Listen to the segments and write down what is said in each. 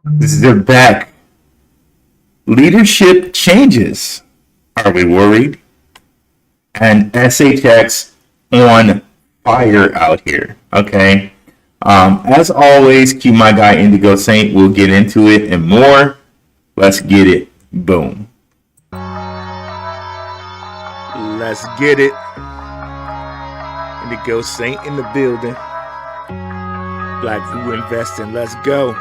Zebec. Leadership changes. Are we worried? And SHX on fire out here. Okay. As always, keep my guy Indigo Saint. We'll get into it and more. Let's get it. Boom. Let's get it. Indigo Saint in the building. Blackrue Investing. Let's go.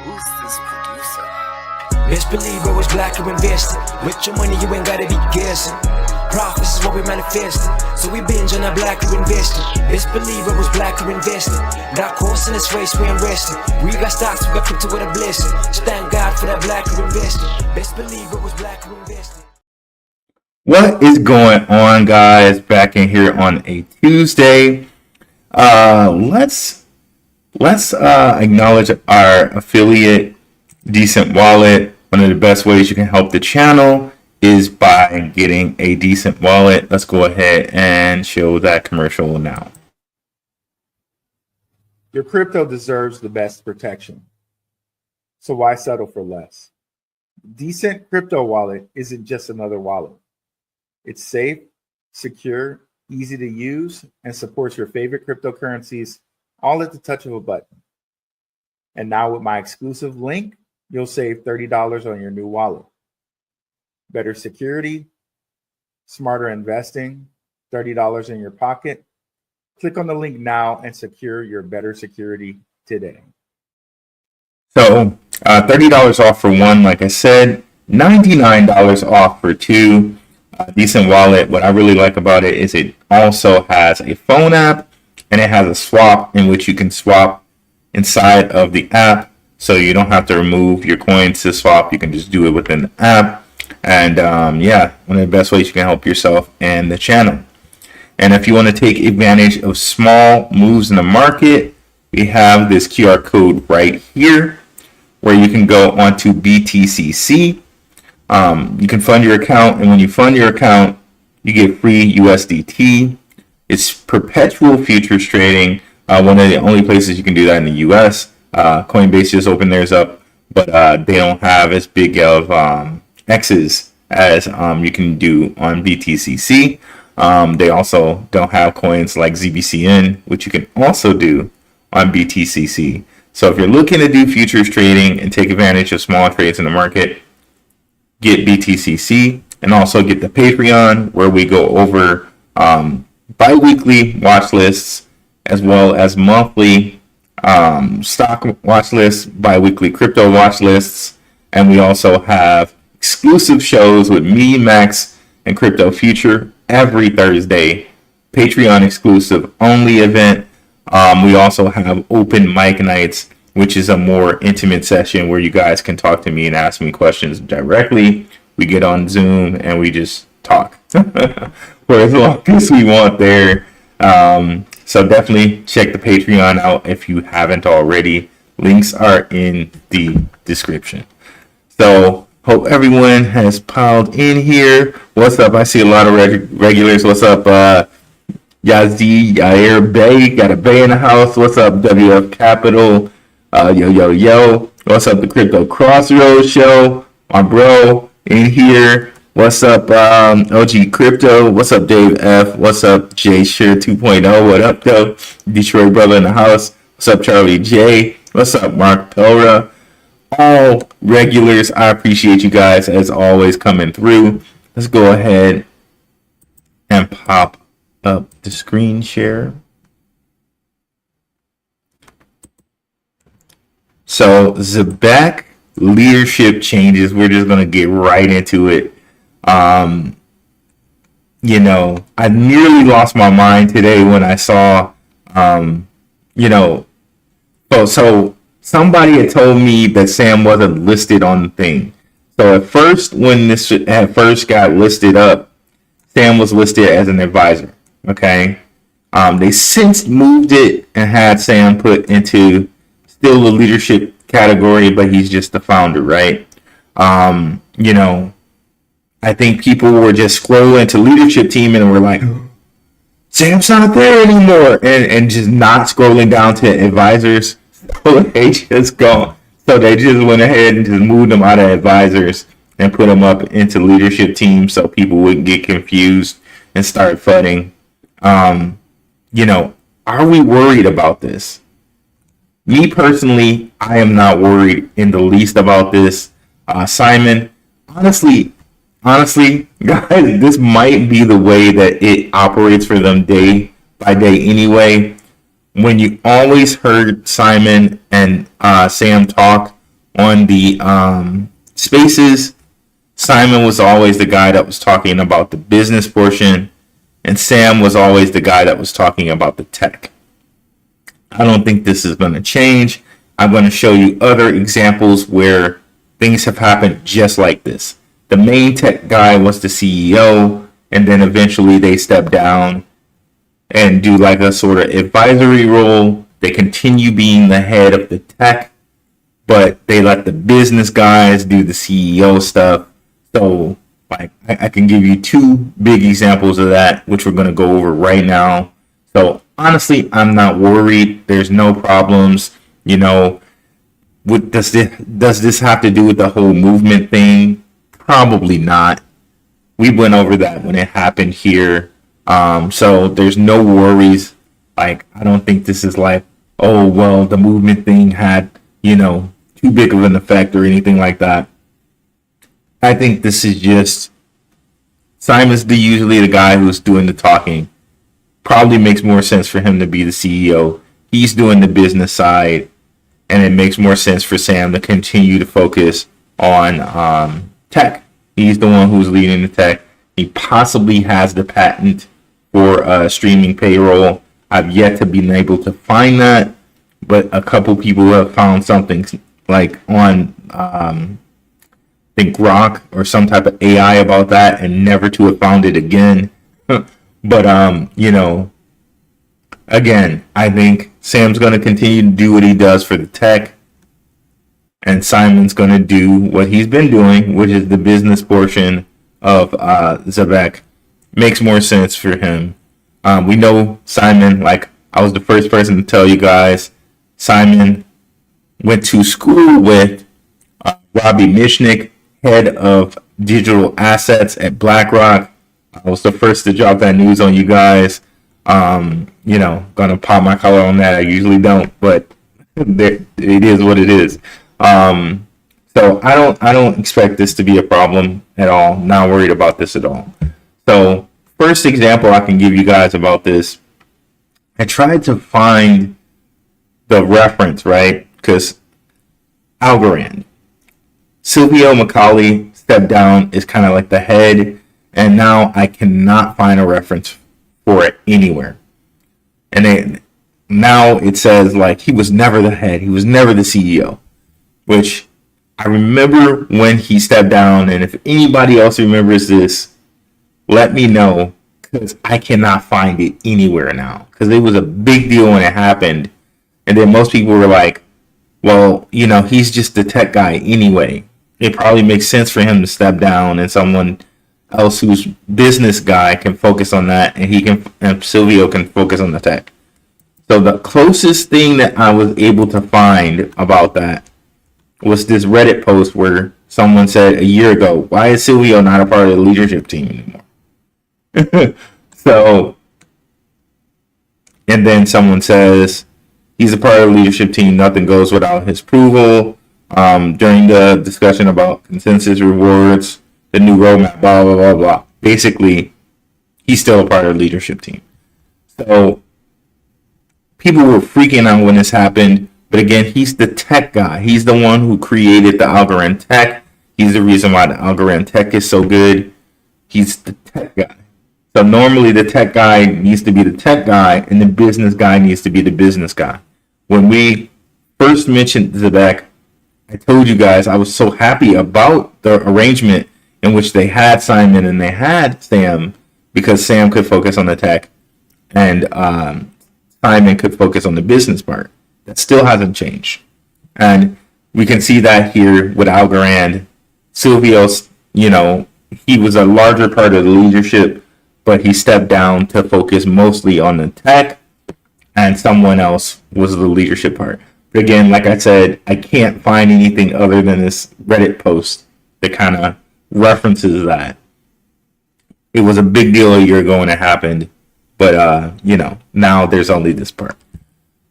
Who's this producer? Best believe it was Blackrue Investing. With your money, you ain't gotta be guessing. Profits is what we manifesting. So we binge on that Blackrue Investing. Best believe it was Blackrue Investing. Got course in this race, we ain't resting. We got stocks, we got crypto with a blessing. Just thank God for that Blackrue Investing. Best believe it was Blackrue Investing. What is going on, guys? Back in here on a Tuesday. Let's acknowledge our affiliate, DCENT Wallet. One of the best ways you can help the channel is by getting a DCENT Wallet. Let's go ahead and show that commercial now. Your crypto deserves the best protection. So why settle for less? DCENT Crypto Wallet isn't just another wallet. It's safe, secure, easy to use, and supports your favorite cryptocurrencies all at the touch of a button. And now with my exclusive link, you'll save $30 on your new wallet. Better security, smarter investing, $30 in your pocket. Click on the link now and secure your better security today. So $30 off for one, like I said, $99 off for two. DCENT Wallet, what I really like about it is it also has a phone app and it has a swap in which you can swap inside of the app, so you don't have to remove your coins to swap. You can just do it within the app. And yeah, one of the best ways you can help yourself and the channel. And if you want to take advantage of small moves in the market, we have this QR code right here where you can go onto BTCC. You can fund your account, and when you fund your account, you get free USDT. It's perpetual futures trading. One of the only places you can do that in the US. Coinbase just opened theirs up, but they don't have as big of X's as you can do on BTCC. They also don't have coins like ZBCN, which you can also do on BTCC. So if you're looking to do futures trading and take advantage of small trades in the market, get BTCC, and also get the Patreon, where we go over bi-weekly watch lists as well as monthly stock watch lists, bi-weekly crypto watch lists, and we also have exclusive shows with me, Max, and Crypto Future every Thursday. Patreon exclusive only event. We also have open mic nights, which is a more intimate session where you guys can talk to me and ask me questions directly. We get on Zoom and we just talk for as long as we want there. So definitely check the Patreon out if you haven't already. Links are in the description. So hope everyone has piled in here. What's up? I see a lot of regulars. What's up, Yazdi, Yair Bay? Got a Bay in the house. What's up, WF Capital? Yo. What's up, the Crypto Crossroads Show? My bro in here. What's up, OG Crypto? What's up, Dave F? What's up, Jay Sure 2.0? What up, though? Detroit brother in the house. What's up, Charlie J? What's up, Mark Pelra? All regulars, I appreciate you guys as always coming through. Let's go ahead and pop up the screen share. So Zebec leadership changes. We're just gonna get right into it. You know, I nearly lost my mind today when I saw, so somebody had told me that Sam wasn't listed on the thing. So at first, when this at first got listed up, Sam was listed as an advisor. Okay, they since moved it and had Sam put into still the leadership category, but he's just the founder, right? I think people were just scrolling to leadership team and were like, Sam's not there anymore, and just not scrolling down to advisors. So they just go. So they just went ahead and just moved them out of advisors and put them up into leadership teams so people wouldn't get confused and start flooding. You know, are we worried about this? Me personally, I am not worried in the least about this. Simon, honestly, guys, this might be the way that it operates for them day by day anyway. When you always heard Simon and Sam talk on the spaces, Simon was always the guy that was talking about the business portion, and Sam was always the guy that was talking about the tech. I don't think this is going to change. I'm going to show you other examples where things have happened just like this. The main tech guy was the CEO, and then eventually they step down and do like a sort of advisory role. They continue being the head of the tech, but they let the business guys do the CEO stuff. So like I can give you two big examples of that, which we're going to go over right now. So honestly, I'm not worried. There's no problems. You know, what does this have to do with the whole movement thing? Probably not. We went over that when it happened here. So there's no worries. Like, I don't think this is like, oh, well, the movement thing had, you know, too big of an effect or anything like that. I think this is just Simon's usually the guy who's doing the talking. Probably makes more sense for him to be the CEO. He's doing the business side, and it makes more sense for Sam to continue to focus on tech. He's the one who's leading the tech. He possibly has the patent for streaming payroll. I've yet to be able to find that, but a couple people have found something like on I think Grok or some type of AI about that, and never to have found it again. But you know, again, I think Sam's going to continue to do what he does for the tech, and Simon's going to do what he's been doing, which is the business portion of Zebec. Makes more sense for him. We know Simon, like I was the first person to tell you guys, Simon went to school with Robbie Mishnick, head of digital assets at BlackRock. I was the first to drop that news on you guys. You know, gonna pop my collar on that. I usually don't, but it is what it is. So I don't expect this to be a problem at all. Not worried about this at all. So first example I can give you guys about this, I tried to find the reference, right? Because Algorand, Silvio McCauley stepped down, is kind of like the head, and now I cannot find a reference for it anywhere. And now it says like he was never the head, he was never the CEO, which I remember when he stepped down. And if anybody else remembers this, let me know, because I cannot find it anywhere now, because it was a big deal when it happened. And then most people were like, well, you know, he's just the tech guy anyway. It probably makes sense for him to step down, and someone else who's business guy can focus on that, and Silvio can focus on the tech. So the closest thing that I was able to find about that was this Reddit post where someone said a year ago, why is Silvio not a part of the leadership team anymore? So, and then someone says, he's a part of the leadership team, nothing goes without his approval. During the discussion about consensus rewards, the new roadmap, blah, blah, blah, blah. Basically, he's still a part of the leadership team. So, people were freaking out when this happened. But again, he's the tech guy. He's the one who created the Algorand tech. He's the reason why the Algorand tech is so good. He's the tech guy. So normally the tech guy needs to be the tech guy, and the business guy needs to be the business guy. When we first mentioned Zebec, I told you guys I was so happy about the arrangement in which they had Simon and they had Sam, because Sam could focus on the tech and Simon could focus on the business part. That still hasn't changed. And we can see that here with Algorand. Silvio's, you know, he was a larger part of the leadership, but he stepped down to focus mostly on the tech, and someone else was the leadership part. again, like I said, I can't find anything other than this Reddit post that kind of references that. It was a big deal a year ago when it happened, but now there's only this part.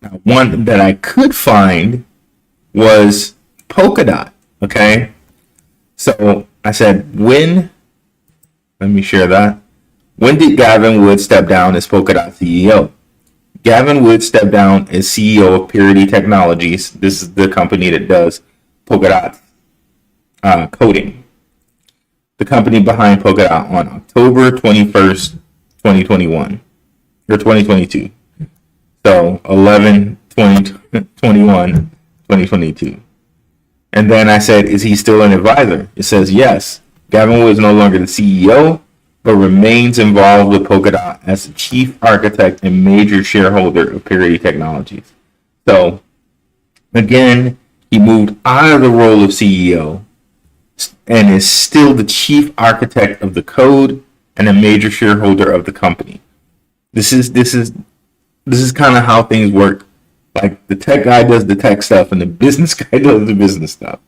Now, one that I could find was Polkadot. Okay, so I said, let me share that. When did Gavin Wood step down as Polkadot CEO? Gavin Wood stepped down as CEO of Purity Technologies. This is the company that does Polkadot coding. The company behind Polkadot on October 21st, 2021 or 2022. So 11/20/2022. And then I said, is he still an advisor? It says yes. Gavin Wood is no longer the CEO, but remains involved with Polkadot as the chief architect and major shareholder of Purity Technologies. So, again, he moved out of the role of CEO and is still the chief architect of the code and a major shareholder of the company. This is kind of how things work. Like, the tech guy does the tech stuff and the business guy does the business stuff.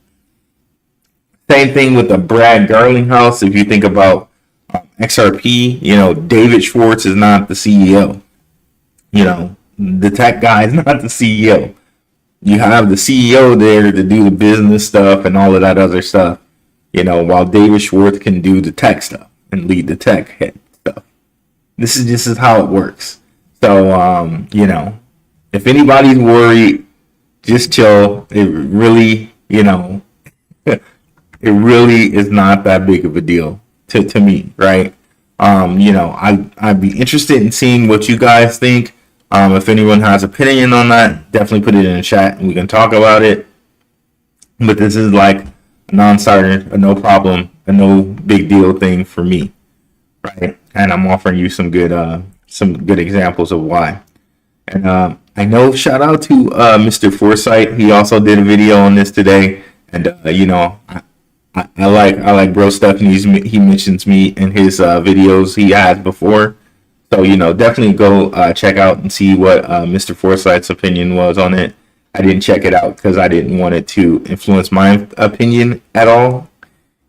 Same thing with the Brad Garlinghouse. If you think about XRP, David Schwartz is not the CEO. The tech guy is not the CEO. You have the CEO there to do the business stuff and all of that other stuff, while David Schwartz can do the tech stuff and lead the tech head stuff. This is how it works. So, if anybody's worried, just chill. It really, it really is not that big of a deal to me, right? I'd be interested in seeing what you guys think. If anyone has opinion on that, definitely put it in the chat and we can talk about it. But this is like a non-starter, a no problem, a no big deal thing for me, right? And I'm offering you some good examples of why. And I know, shout out to Mr. Forsyth. He also did a video on this today, and I like bro stuff, and he mentions me in his videos he has before. So definitely go check out and see what Mr. Forsyth's opinion was on it. I didn't check it out because I didn't want it to influence my opinion at all,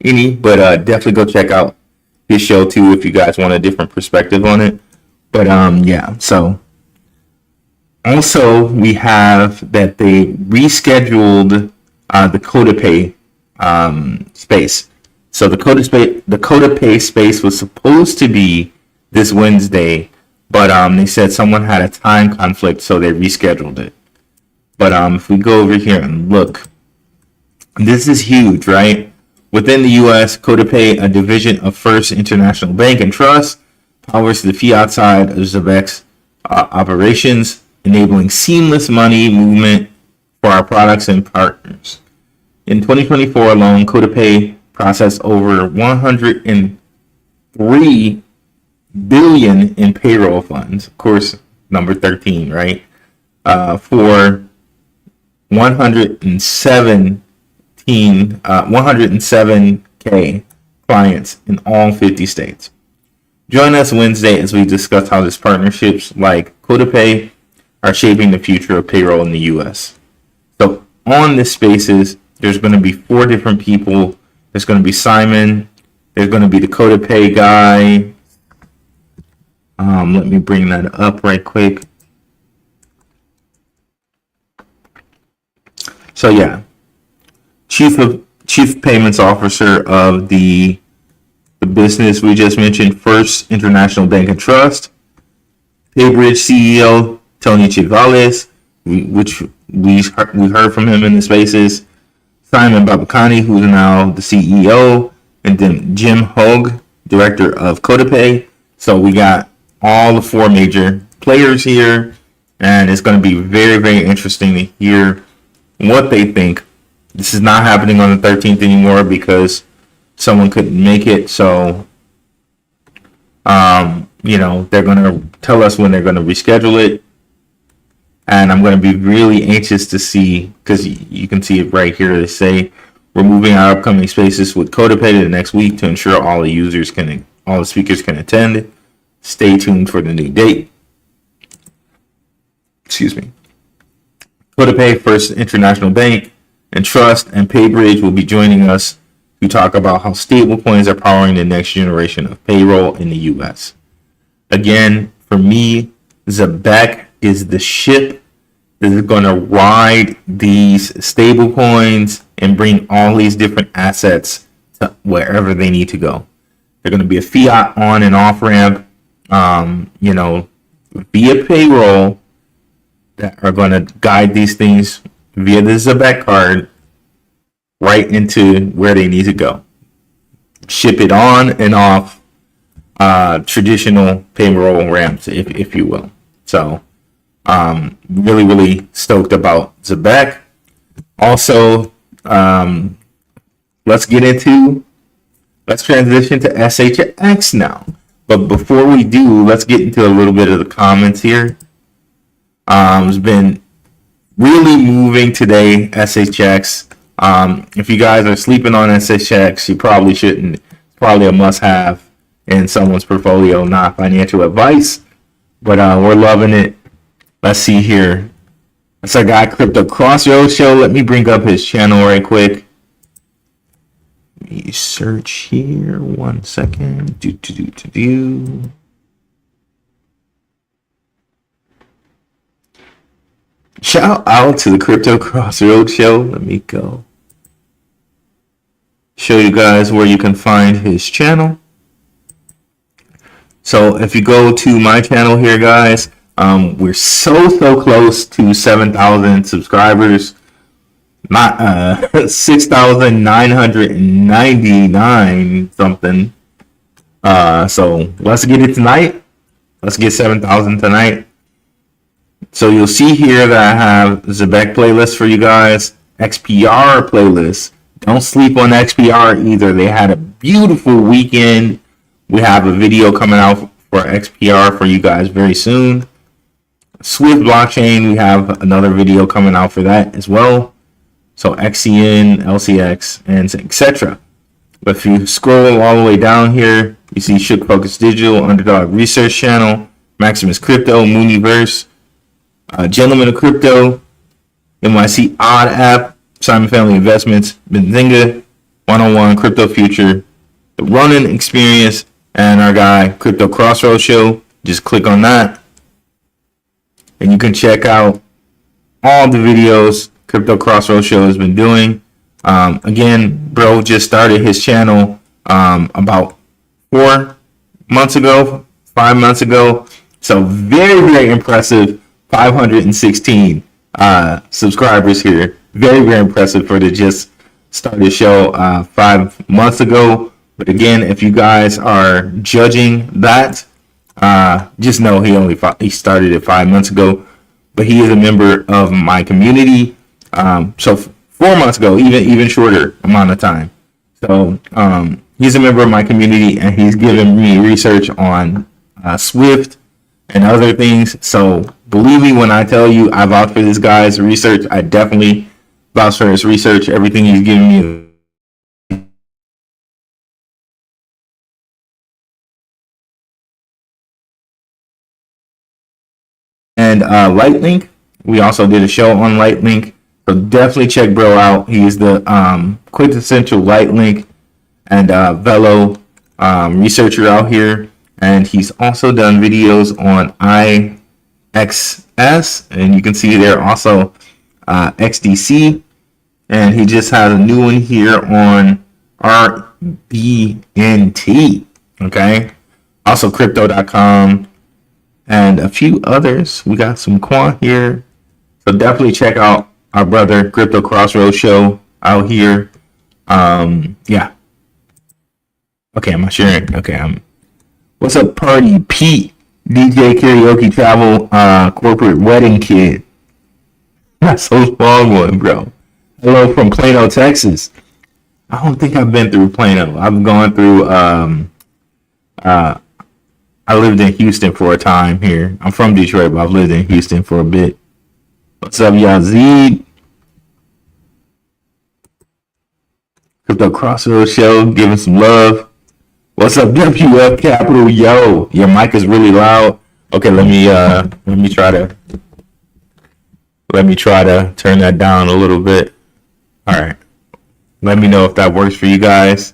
but definitely go check out his show too if you guys want a different perspective on it. But so also we have that they rescheduled the CodaPay space. So the CodaPay space was supposed to be this Wednesday, but they said someone had a time conflict, so they rescheduled it. But if we go over here and look, this is huge, right? Within the U.S., CodaPay, a division of First International Bank and Trust, powers the fiat side of Zebec's operations, enabling seamless money movement for our products and partners. In 2024 alone, CodaPay processed over 103 billion in payroll funds. Of course, number 13, right? For 107K clients in all 50 states. Join us Wednesday as we discuss how these partnerships like CodaPay are shaping the future of payroll in the U.S. So on this Spaces, there's going to be 4 different people. There's going to be Simon. There's going to be the CodaPay guy. Let me bring that up right quick. So yeah, chief payments officer of the business we just mentioned, First International Bank and Trust. PayBridge CEO Tony Chivales, which we heard from him in the Spaces. Simon Babakani, who's now the CEO, and then Jim Hogue, director of CodaPay. So we got all the 4 major players here, and it's going to be very, very interesting to hear what they think. This is not happening on the 13th anymore because someone couldn't make it. So, they're going to tell us when they're going to reschedule it. And I'm going to be really anxious to see, because you can see it right here. They say we're moving our upcoming Spaces with CodaPay to the next week to ensure all the speakers can attend. Stay tuned for the new date. Excuse me. Pay First International Bank and Trust and PayBridge will be joining us to talk about how stablecoins are powering the next generation of payroll in the U.S. Again, for me, Zebec is the ship that is going to ride these stablecoins and bring all these different assets to wherever they need to go. They're going to be a fiat on and off ramp, via payroll that are going to guide these things via the Zebec card right into where they need to go. Ship it on and off traditional payroll ramps, if you will. So, really, really stoked about Zebec. Also, let's transition to SHX now. But before we do, let's get into a little bit of the comments here. It's been really moving today, SHX. If you guys are sleeping on SHX, you probably shouldn't. It's probably a must-have in someone's portfolio, not financial advice. But we're loving it. Let's see here. That's our guy, Crypto Crossroads Show. Let me bring up his channel right quick. Let me search here. 1 second. Shout out to the Crypto Crossroads Show. Let me go show you guys where you can find his channel. So if you go to my channel here, guys, we're so close to 7,000 subscribers. Not 6,999 something. So let's get it tonight. Let's get 7,000 tonight. So you'll see here that I have Zebec playlist for you guys, XPR playlist. Don't sleep on XPR either. They had a beautiful weekend. We have a video coming out for XPR for you guys very soon. Swift blockchain, we have another video coming out for that as well. So XCN, LCX, and etc. But if you scroll all the way down here, you see Shook Focus Digital, Underdog Research Channel, Maximus Crypto, Mooniverse, Gentleman of Crypto, NYC Odd App, Simon Family Investments, Benzinga, 101 Crypto Future, The Running Experience, and our guy Crypto Crossroads Show. Just click on that, and you can check out all the videos Crypto Crossroads Show has been doing. Again, bro just started his channel about 5 months ago. So very impressive. 516 subscribers here. Very impressive for the just started show 5 months ago. But again, if you guys are judging that, just know he started it 5 months ago. But he is a member of my community. So 4 months ago, even shorter amount of time. So he's a member of my community, and he's given me research on Swift and other things. So believe me when I tell you I vouch for this guy's research. I definitely vouch for his research. Everything he's giving me. And Lightlink, we also did a show on Lightlink. So definitely check bro out. He's the quintessential Lightlink and Velo researcher out here. And he's also done videos on IXS. And you can see there also XDC. And he just has a new one here on RBNT. Okay. Also crypto.com and a few others. We got some quant here. So definitely check out our brother Crypto Crossroads Show out here. Yeah. Okay, I'm not sharing. Okay, what's up, Party Pete? DJ Karaoke Travel Corporate Wedding Kid. That's a long one, bro. Hello from Plano, Texas. I don't think I've been through Plano. I've gone through I lived in Houston for a time here. I'm from Detroit, but I've lived in Houston for a bit. What's up, Yazid? Crypto Crossroads Show, giving some love. What's up, WF Capital? Yo, your mic is really loud. Okay, let me try to Let me try to turn that down a little bit. All right. Let me know if that works for you guys.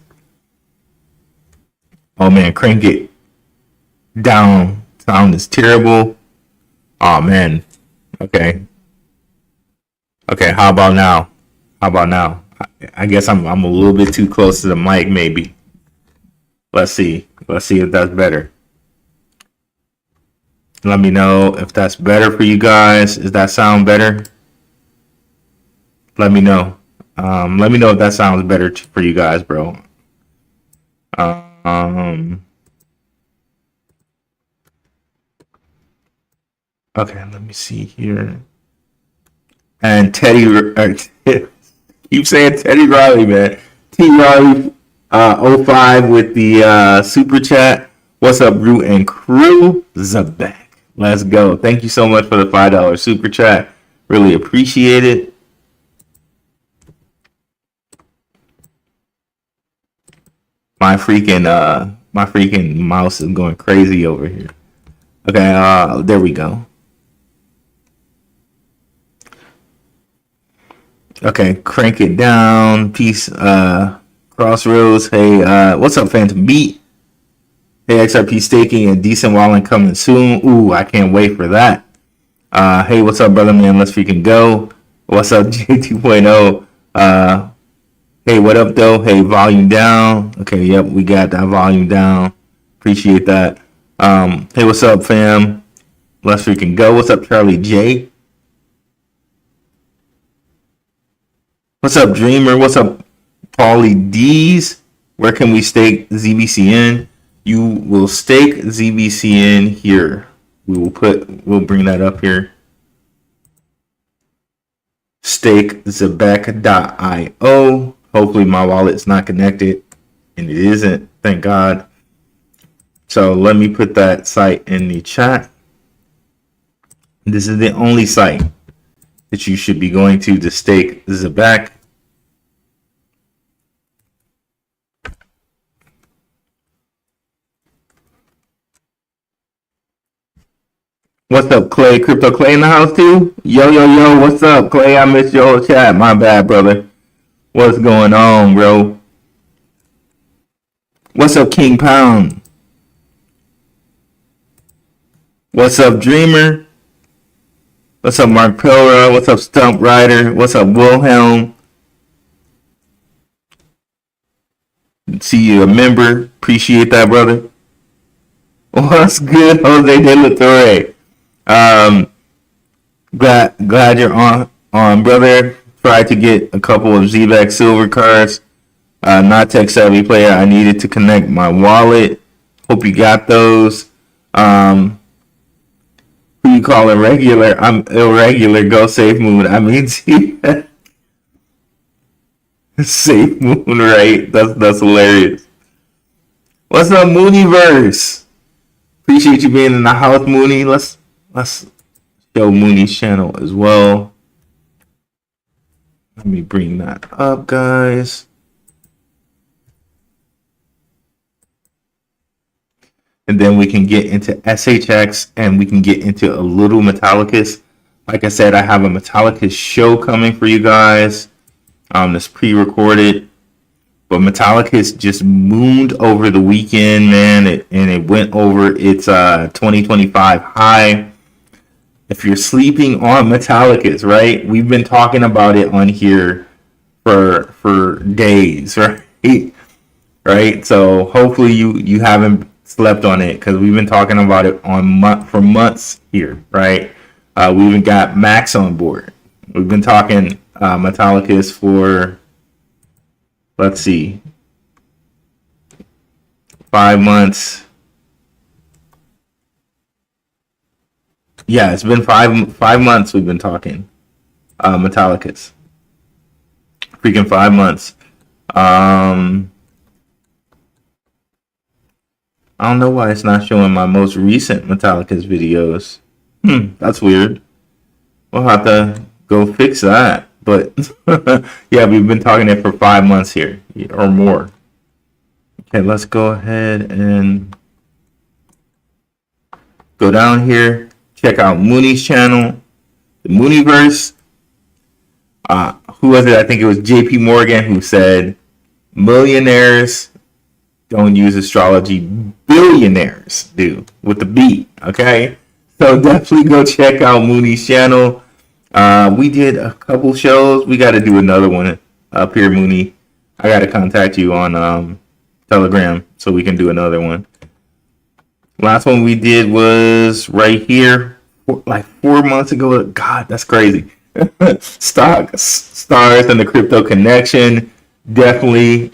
Oh man, crank it down. Sound is terrible. Oh man. Okay. Okay, how about now? How about now? I guess I'm a little bit too close to the mic maybe. Let's see. Let's see if that's better. Let me know if that's better for you guys. Does that sound better? Let me know. Let me know if that sounds better for you guys, bro. Okay, let me see here. And Teddy, keep saying Teddy Riley, man. T Riley, 05 with the super chat. What's up, Root and Crew? Zebec. Let's go. Thank you so much for the $5 super chat. Really appreciate it. My freaking mouse is going crazy over here. Okay, there we go. Okay, crank it down. Peace, Crossroads. Hey, what's up, Phantom Beat? Hey, XRP staking and decent wallet coming soon. Ooh, I can't wait for that. Hey, what's up, brother man? Let's freaking go. What's up, J2.0? Hey, what up, though? Hey, volume down. Okay, yep, we got that volume down. Appreciate that. Hey, what's up, fam? Let's freaking go. What's up, Charlie J? What's up, Dreamer? What's up, Paulie D's? Where can we stake ZBCN? You will stake ZBCN here. We'll bring that up here. Stake Zebec.io. Hopefully my wallet's not connected, and it isn't, thank God. So let me put that site in the chat. This is the only site that you should be going to stake Zebec. What's up, Clay? Crypto Clay in the house too? Yo, yo, yo, what's up, Clay? I missed your whole chat. My bad, brother. What's going on, bro? What's up, King Pound? What's up, Dreamer? What's up, Mark Pilra? What's up, Stump Rider? What's up, Wilhelm? See you a member. Appreciate that, brother. What's good, Jose De La Torre? Glad you're on, brother. Tried to get a couple of Zebec silver cards. Not tech savvy player. I needed to connect my wallet. Hope you got those. Who you calling regular? I'm irregular. Go Safe Moon. I mean, Safe Moon, right? That's hilarious. What's up, Mooneyverse? Appreciate you being in the house, Mooney. Let's show Mooney's channel as well. Let me bring that up, guys. And then we can get into SHX and we can get into a little Metallicus. Like I said, I have a Metallicus show coming for you guys. That's pre-recorded. But Metallicus just mooned over the weekend, man. It went over its 2025 high. If you're sleeping on Metallicus, right? We've been talking about it on here for days, right? Right? So hopefully you haven't slept on it, because we've been talking about it for months here, right? We even got Max on board. We've been talking Metallicus for, let's see, 5 months. Yeah, it's been five months we've been talking Metallicus. Freaking 5 months. I don't know why it's not showing my most recent Metallicus videos. That's weird. We'll have to go fix that. But yeah, we've been talking it for 5 months here or more. Okay, let's go ahead and go down here. Check out Mooney's channel. the Mooniverse. Who was it? I think it was JP Morgan who said, millionaires don't use astrology, billionaires do, with the B, okay? So definitely go check out Mooney's channel. We did a couple shows. We got to do another one up here, Mooney. I got to contact you on Telegram so we can do another one. Last one we did was right here, like 4 months ago. God, that's crazy. Stars and the Crypto Connection. Definitely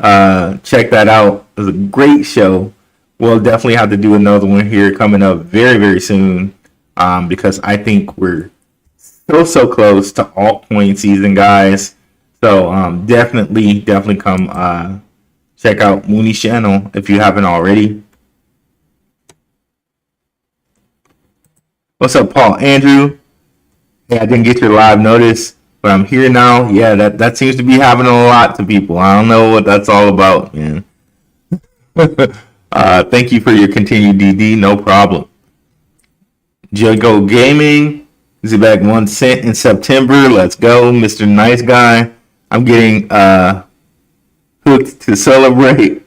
check that out. It was a great show. We'll definitely have to do another one here coming up very, very soon, because I think we're so close to altcoin season, guys. So definitely come check out Mooney's channel if you haven't already. What's up, Paul Andrew? Hey, I didn't get your live notice, but I'm here now. Yeah, that seems to be happening a lot to people. I don't know what that's all about, man. Thank you for your continued DD. No problem. Jago Gaming. Zebec 1 cent in September. Let's go, Mr. Nice Guy. I'm getting hooked to celebrate.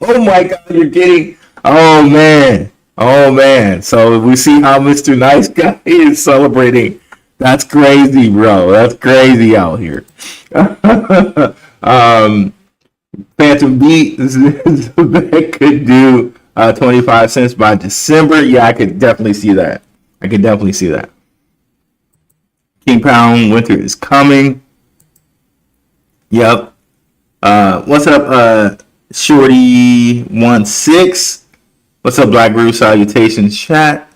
Oh my God, you're getting. Oh man. So we see how Mr. Nice Guy is celebrating. That's crazy, bro. That's crazy out here. Phantom Beat that could do 25 cents by December. Yeah, I could definitely see that. King Pound Winter is coming. Yep. What's up, Shorty16? What's up, Blackrue? Salutations, chat.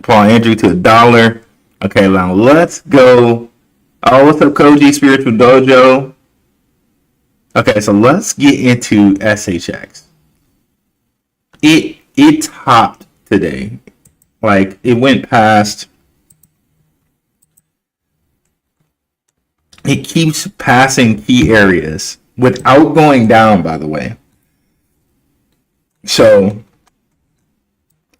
Paul Andrew to $1. Okay, now let's go. Oh, what's up, Koji? Spiritual Dojo. Okay, so let's get into SHX. It topped today. Like, it went past. It keeps passing key areas without going down, by the way. So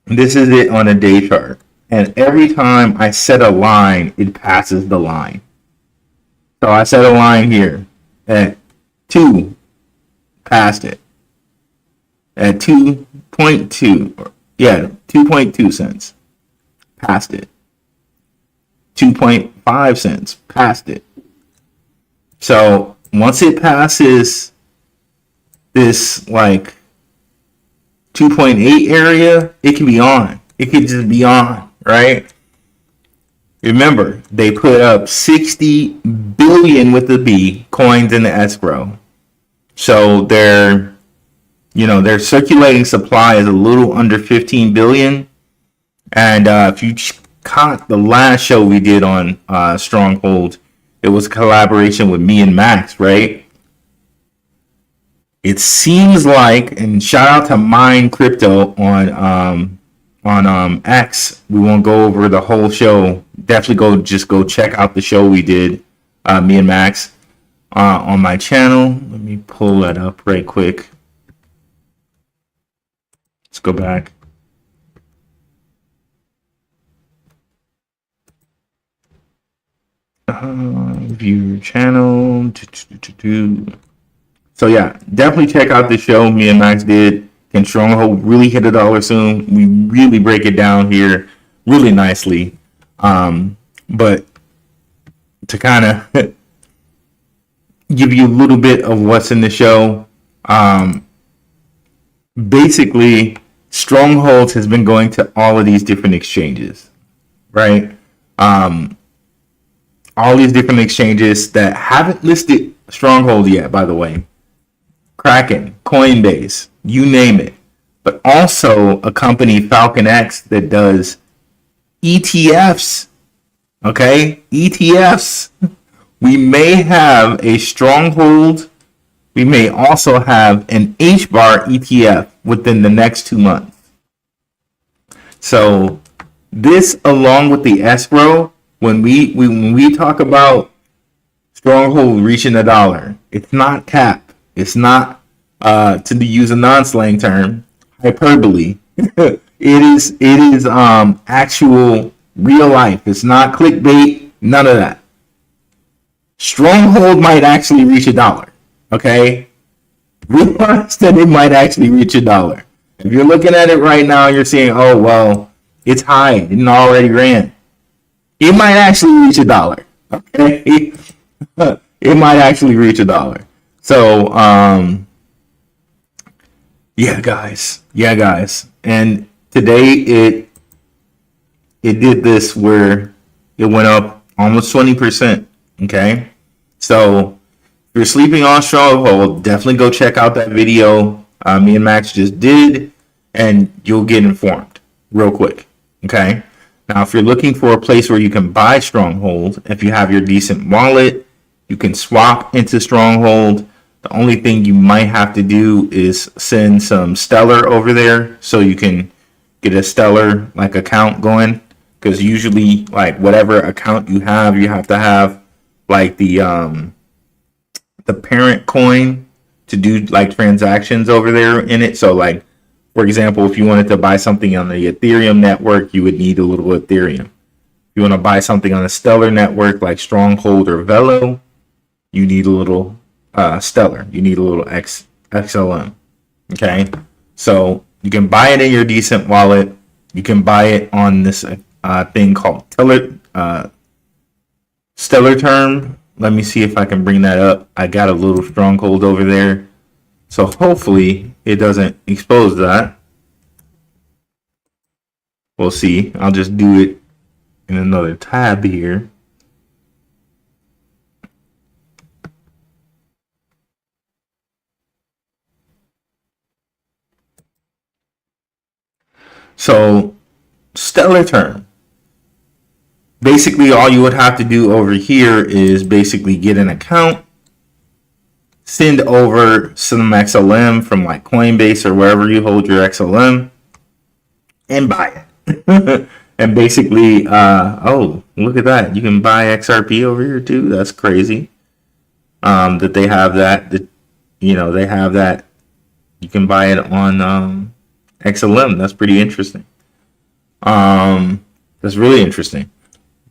this is it on a day chart. And every time I set a line, it passes the line. So I set a line here at 2, passed it. At 2.2, yeah, 2.2 cents, passed it. 2.5 cents, passed it. So once it passes this like 2.8 area, it can be on. It could just be on, right? Remember, they put up 60 billion with the B coins in the escrow. So their circulating supply is a little under 15 billion. And if you caught the last show we did on Stronghold, it was a collaboration with me and Max, right? It seems like, and shout out to Mine Crypto on X. We won't go over the whole show. Definitely go check out the show we did, me and Max, on my channel. Let me pull that up right quick. Let's go back. View channel. So yeah, definitely check out the show me and Max did. Can Stronghold really hit $1 soon? We really break it down here really nicely. But to kind of give you a little bit of what's in the show, basically Strongholds has been going to all of these different exchanges, right? All these different exchanges that haven't listed Stronghold yet, by the way. Kraken, Coinbase, you name it. But also a company, Falcon X, that does ETFs. Okay? ETFs. We may have a Stronghold. We may also have an HBAR ETF within the next 2 months. So this, along with the escrow, when we talk about Stronghold reaching $1, it's not cap. It's not, to use a non-slang term, hyperbole. It is actual real life. It's not clickbait, none of that. Stronghold might actually reach $1. Okay? Realize that it might actually reach $1. If you're looking at it right now, you're saying, oh well, it's high, it already ran. It might actually reach $1. Okay? It might actually reach $1. So yeah guys. And today it did this where it went up almost 20%. Okay, so if you're sleeping on Stronghold, definitely go check out that video me and Max just did, and you'll get informed real quick. Okay, now if you're looking for a place where you can buy Stronghold, if you have your decent wallet, you can swap into Stronghold. The only thing you might have to do is send some Stellar over there so you can get a Stellar like account going, because usually like whatever account you have to have like the parent coin to do like transactions over there in it. So like, for example, if you wanted to buy something on the Ethereum network, you would need a little Ethereum. If you want to buy something on a Stellar network like Stronghold or Velo, you need a little Stellar. You need a little XLM. Okay, so you can buy it in your DCENT wallet. You can buy it on this thing called Stellar Term. Let me see if I can bring that up. I got a little Stronghold over there, so hopefully it doesn't expose that. We'll see. I'll just do it in another tab here. So Stellar Term. Basically, all you would have to do over here is basically get an account, send over some XLM from like Coinbase or wherever you hold your XLM, and buy it. And basically, oh, look at that. You can buy XRP over here too. That's crazy. That they have that. They have that. You can buy it on XLM. That's pretty interesting. That's really interesting.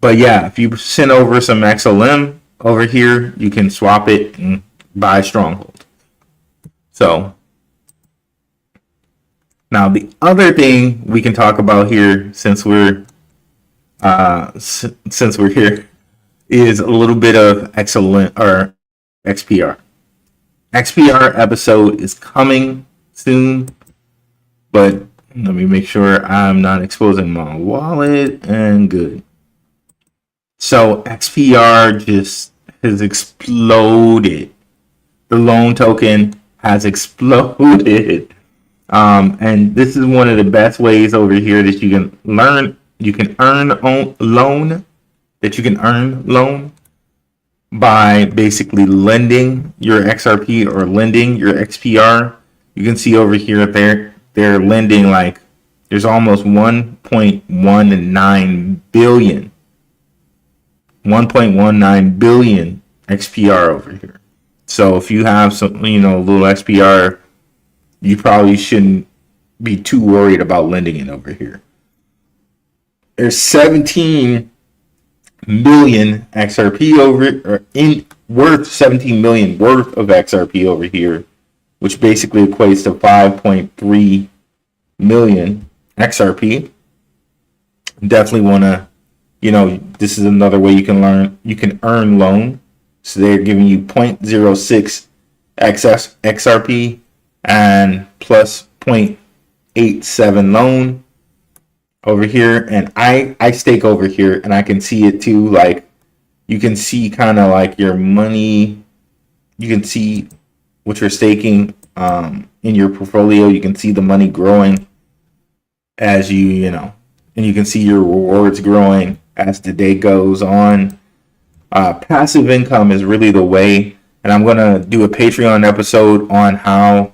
But yeah, if you send over some XLM over here, you can swap it and buy Stronghold. So now the other thing we can talk about here, since we're here, is a little bit of XLM or XPR. XPR episode is coming soon, but let me make sure I'm not exposing my wallet, and good. So XPR just has exploded. The loan token has exploded. And this is one of the best ways over here that you can learn. You can earn loan. That you can earn loan by basically lending your XRP or lending your XPR. You can see over here they're lending like there's almost 1.19 billion. 1.19 billion XPR over here. So if you have some, little XPR, you probably shouldn't be too worried about lending it over here. There's 17 million XRP worth 17 million worth of XRP over here, which basically equates to 5.3 million XRP. Definitely want to, this is another way you can earn loan. So they're giving you 0.06 XRP and plus 0.87 loan over here. And I stake over here and I can see it too. Like you can see kind of like your money. You can see what you're staking in your portfolio. You can see the money growing as and you can see your rewards growing as the day goes on. Passive income is really the way, and I'm going to do a Patreon episode on how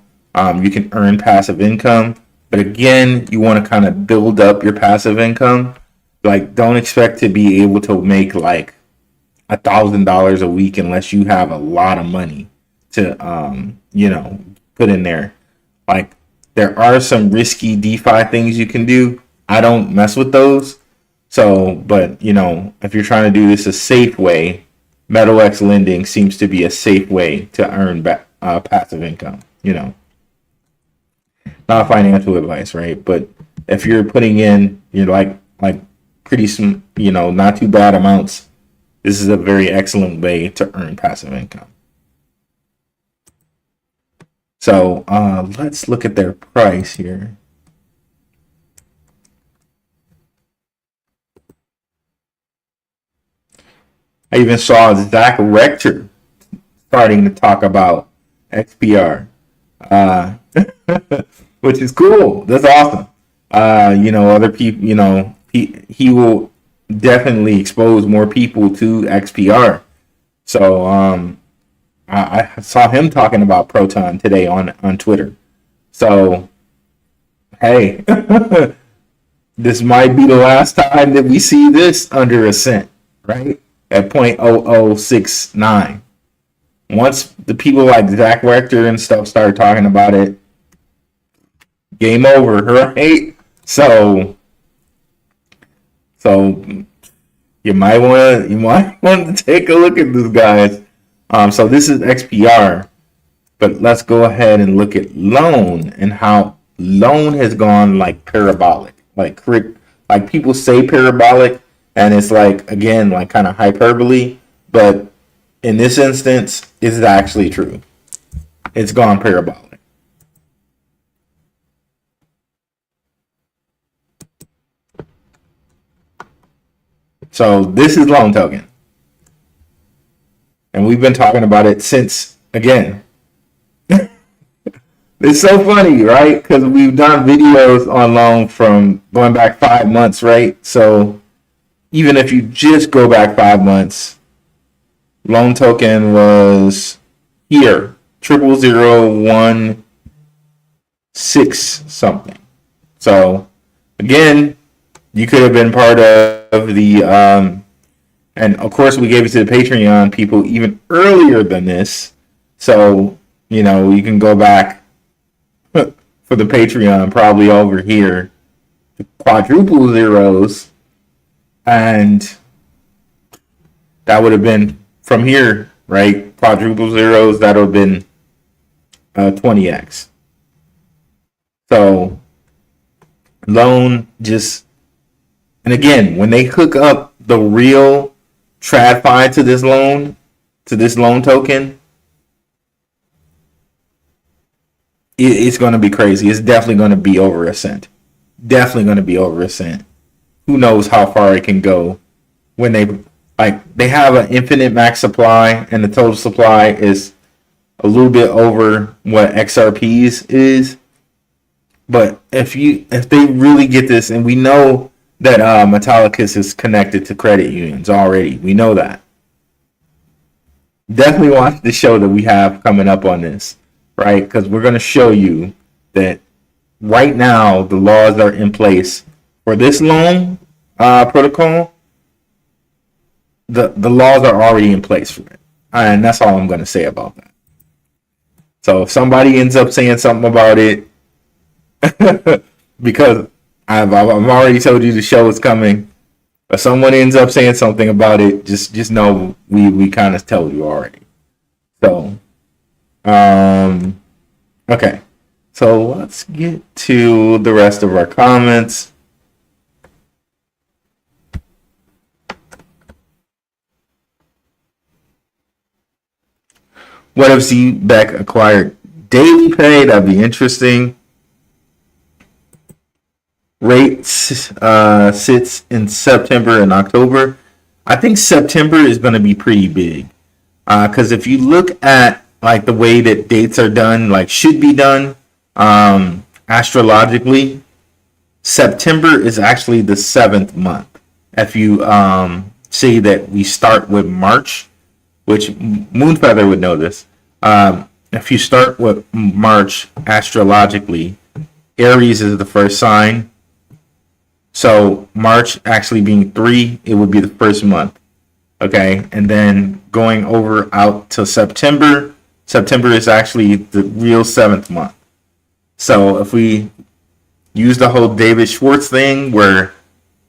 you can earn passive income. But again, you want to kind of build up your passive income. Like, don't expect to be able to make like $1,000 a week unless you have a lot of money to put in there. Like, there are some risky DeFi things you can do. I don't mess with those. So, but if you're trying to do this a safe way, MetalX lending seems to be a safe way to earn passive income. Not financial advice, right? But if you're putting in, like pretty not too bad amounts, this is a very excellent way to earn passive income. So let's look at their price here. I even saw Zach Rector starting to talk about XPR, which is cool. That's awesome. Other people, he will definitely expose more people to XPR. So I saw him talking about Proton today on Twitter. So hey, this might be the last time that we see this under a cent, right? At 0.0069. Once the people like Zach Rector and stuff start talking about it, game over, right? So you might want to take a look at this, guys. So this is XPR, but let's go ahead and look at loan and how loan has gone like parabolic, like people say parabolic, and it's like, again, like kind of hyperbole, but in this instance, it's actually true. It's gone parabolic. So this is loan token. And we've been talking about it since, again. It's so funny, right? Because we've done videos on loan from going back 5 months, right? So even if you just go back 5 months, loan token was here, 00016 something. So again, you could have been part of the and of course we gave it to the Patreon people even earlier than this. So you can go back for the Patreon probably over here to quadruple zeros, and that would have been from here, right? Quadruple zeros, that would have been 20x. So loan just, and again, when they hook up the real TradFi to this loan token, it's going to be crazy. It's definitely going to be over a cent. Definitely going to be over a cent. Who knows how far it can go when they have an infinite max supply, and the total supply is a little bit over what XRP's is. But if they really get this, and we know that Metallicus is connected to credit unions already, we know that. Definitely watch the show that we have coming up on this, right? Because we're going to show you that right now the laws are in place for this loan protocol. The laws are already in place for it, and that's all I'm going to say about that. So if somebody ends up saying something about it, because I've already told you the show is coming, if someone ends up saying something about it, just know we kind of told you already. So, okay. So let's get to the rest of our comments. What if Zebec acquired daily pay? That'd be interesting. Rate sits in September and October. I think September is going to be pretty big, because if you look at like the way that dates are done, like should be done astrologically, September is actually the 7th month. If you say that we start with March, which Moonfeather would know this. If you start with March astrologically, Aries is the first sign. So March actually being 3, it would be the first month. Okay, and then going over out to September. September is actually the real 7th month. So if we use the whole David Schwartz thing where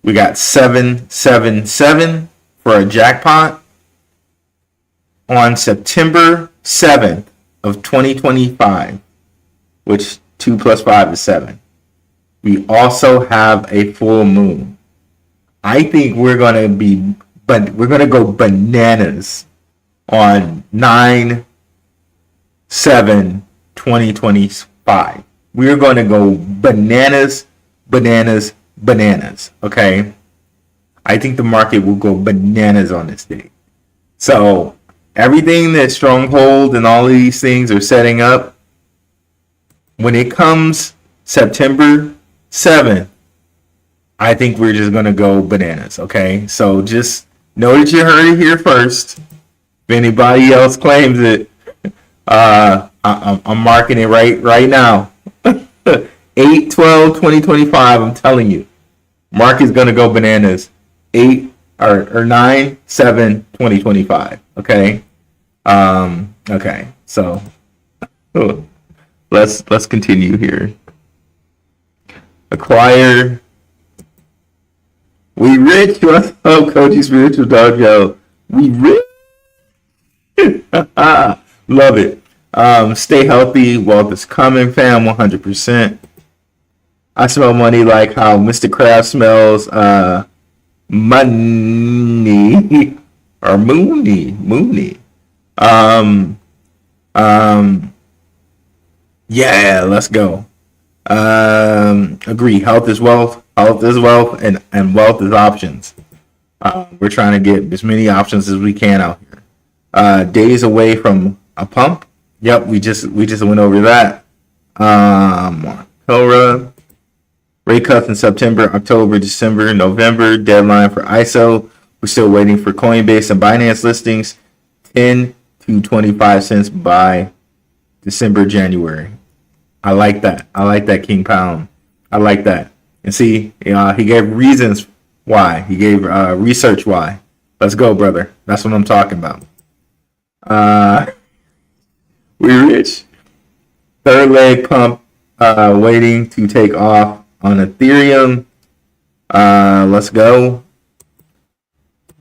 we got 777 for a jackpot on September 7th of 2025, which 2 plus 5 is 7. We also have a full moon. I think we're going to go bananas on 9/7/2025. We're going to go bananas. Okay. I think the market will go bananas on this day. So everything that Stronghold and all of these things are setting up, when it comes September 7th, I think we're just going to go bananas. Okay. So just know that you heard it here first. If anybody else claims it, I'm marking it right now. 8/12/2025. I'm telling you, market's gonna go bananas. 9/7/2025. Okay. Okay. So let's continue here. Acquire. We rich. What's up, Coachy Spiritual Dojo? We rich. Love it. Stay healthy. Wealth is coming, fam. 100%. I smell money like how Mr. Kraft smells money or moony. Yeah, let's go. Agree. Health is wealth. Health is wealth, and wealth is options. We're trying to get as many options as we can out here. Days away from a pump. Yep, we just went over that. Torah. Rate cuts in September, October, December, November. Deadline for ISO. We're still waiting for Coinbase and Binance listings. 10 to 25 cents by December, January. I like that. I like that, King Pound. I like that. And see, he gave reasons why. He gave research why. Let's go, brother. That's what I'm talking about. We rich. Third leg pump waiting to take off on Ethereum. Let's go.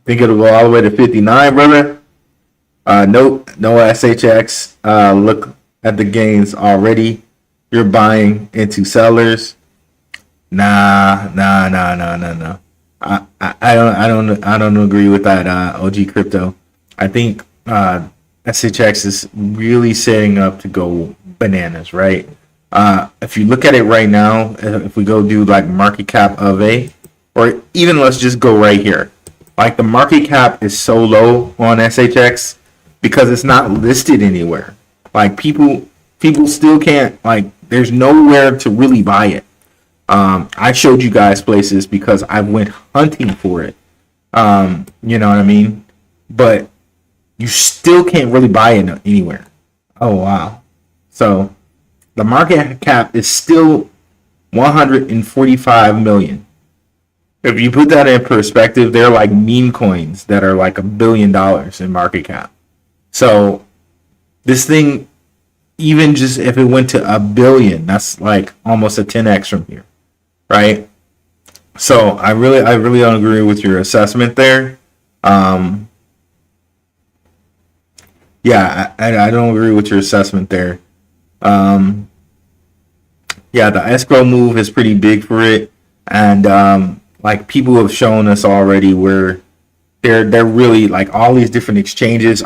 Think it'll go all the way to 59, brother. Nope, no SHX. Look at the gains already. You're buying into sellers. Nah. I don't agree with that, OG Crypto. I think SHX is really setting up to go bananas, right? If you look at it right now, if we go do like market cap of or even let's just go right here. Like the market cap is so low on SHX because it's not listed anywhere. Like people still can't, like there's nowhere to really buy it. I showed you guys places because I went hunting for it. You know what I mean? But you still can't really buy it anywhere. Oh, wow. So the market cap is still 145 million. If you put that in perspective, they're like meme coins that are like $1 billion in market cap. So this thing, even just if it went to $1 billion, that's like almost a 10x from here, right? So I really don't agree with your assessment there. Yeah, I don't agree with your assessment there. Yeah, the escrow move is pretty big for it, and like people have shown us already where they're really like all these different exchanges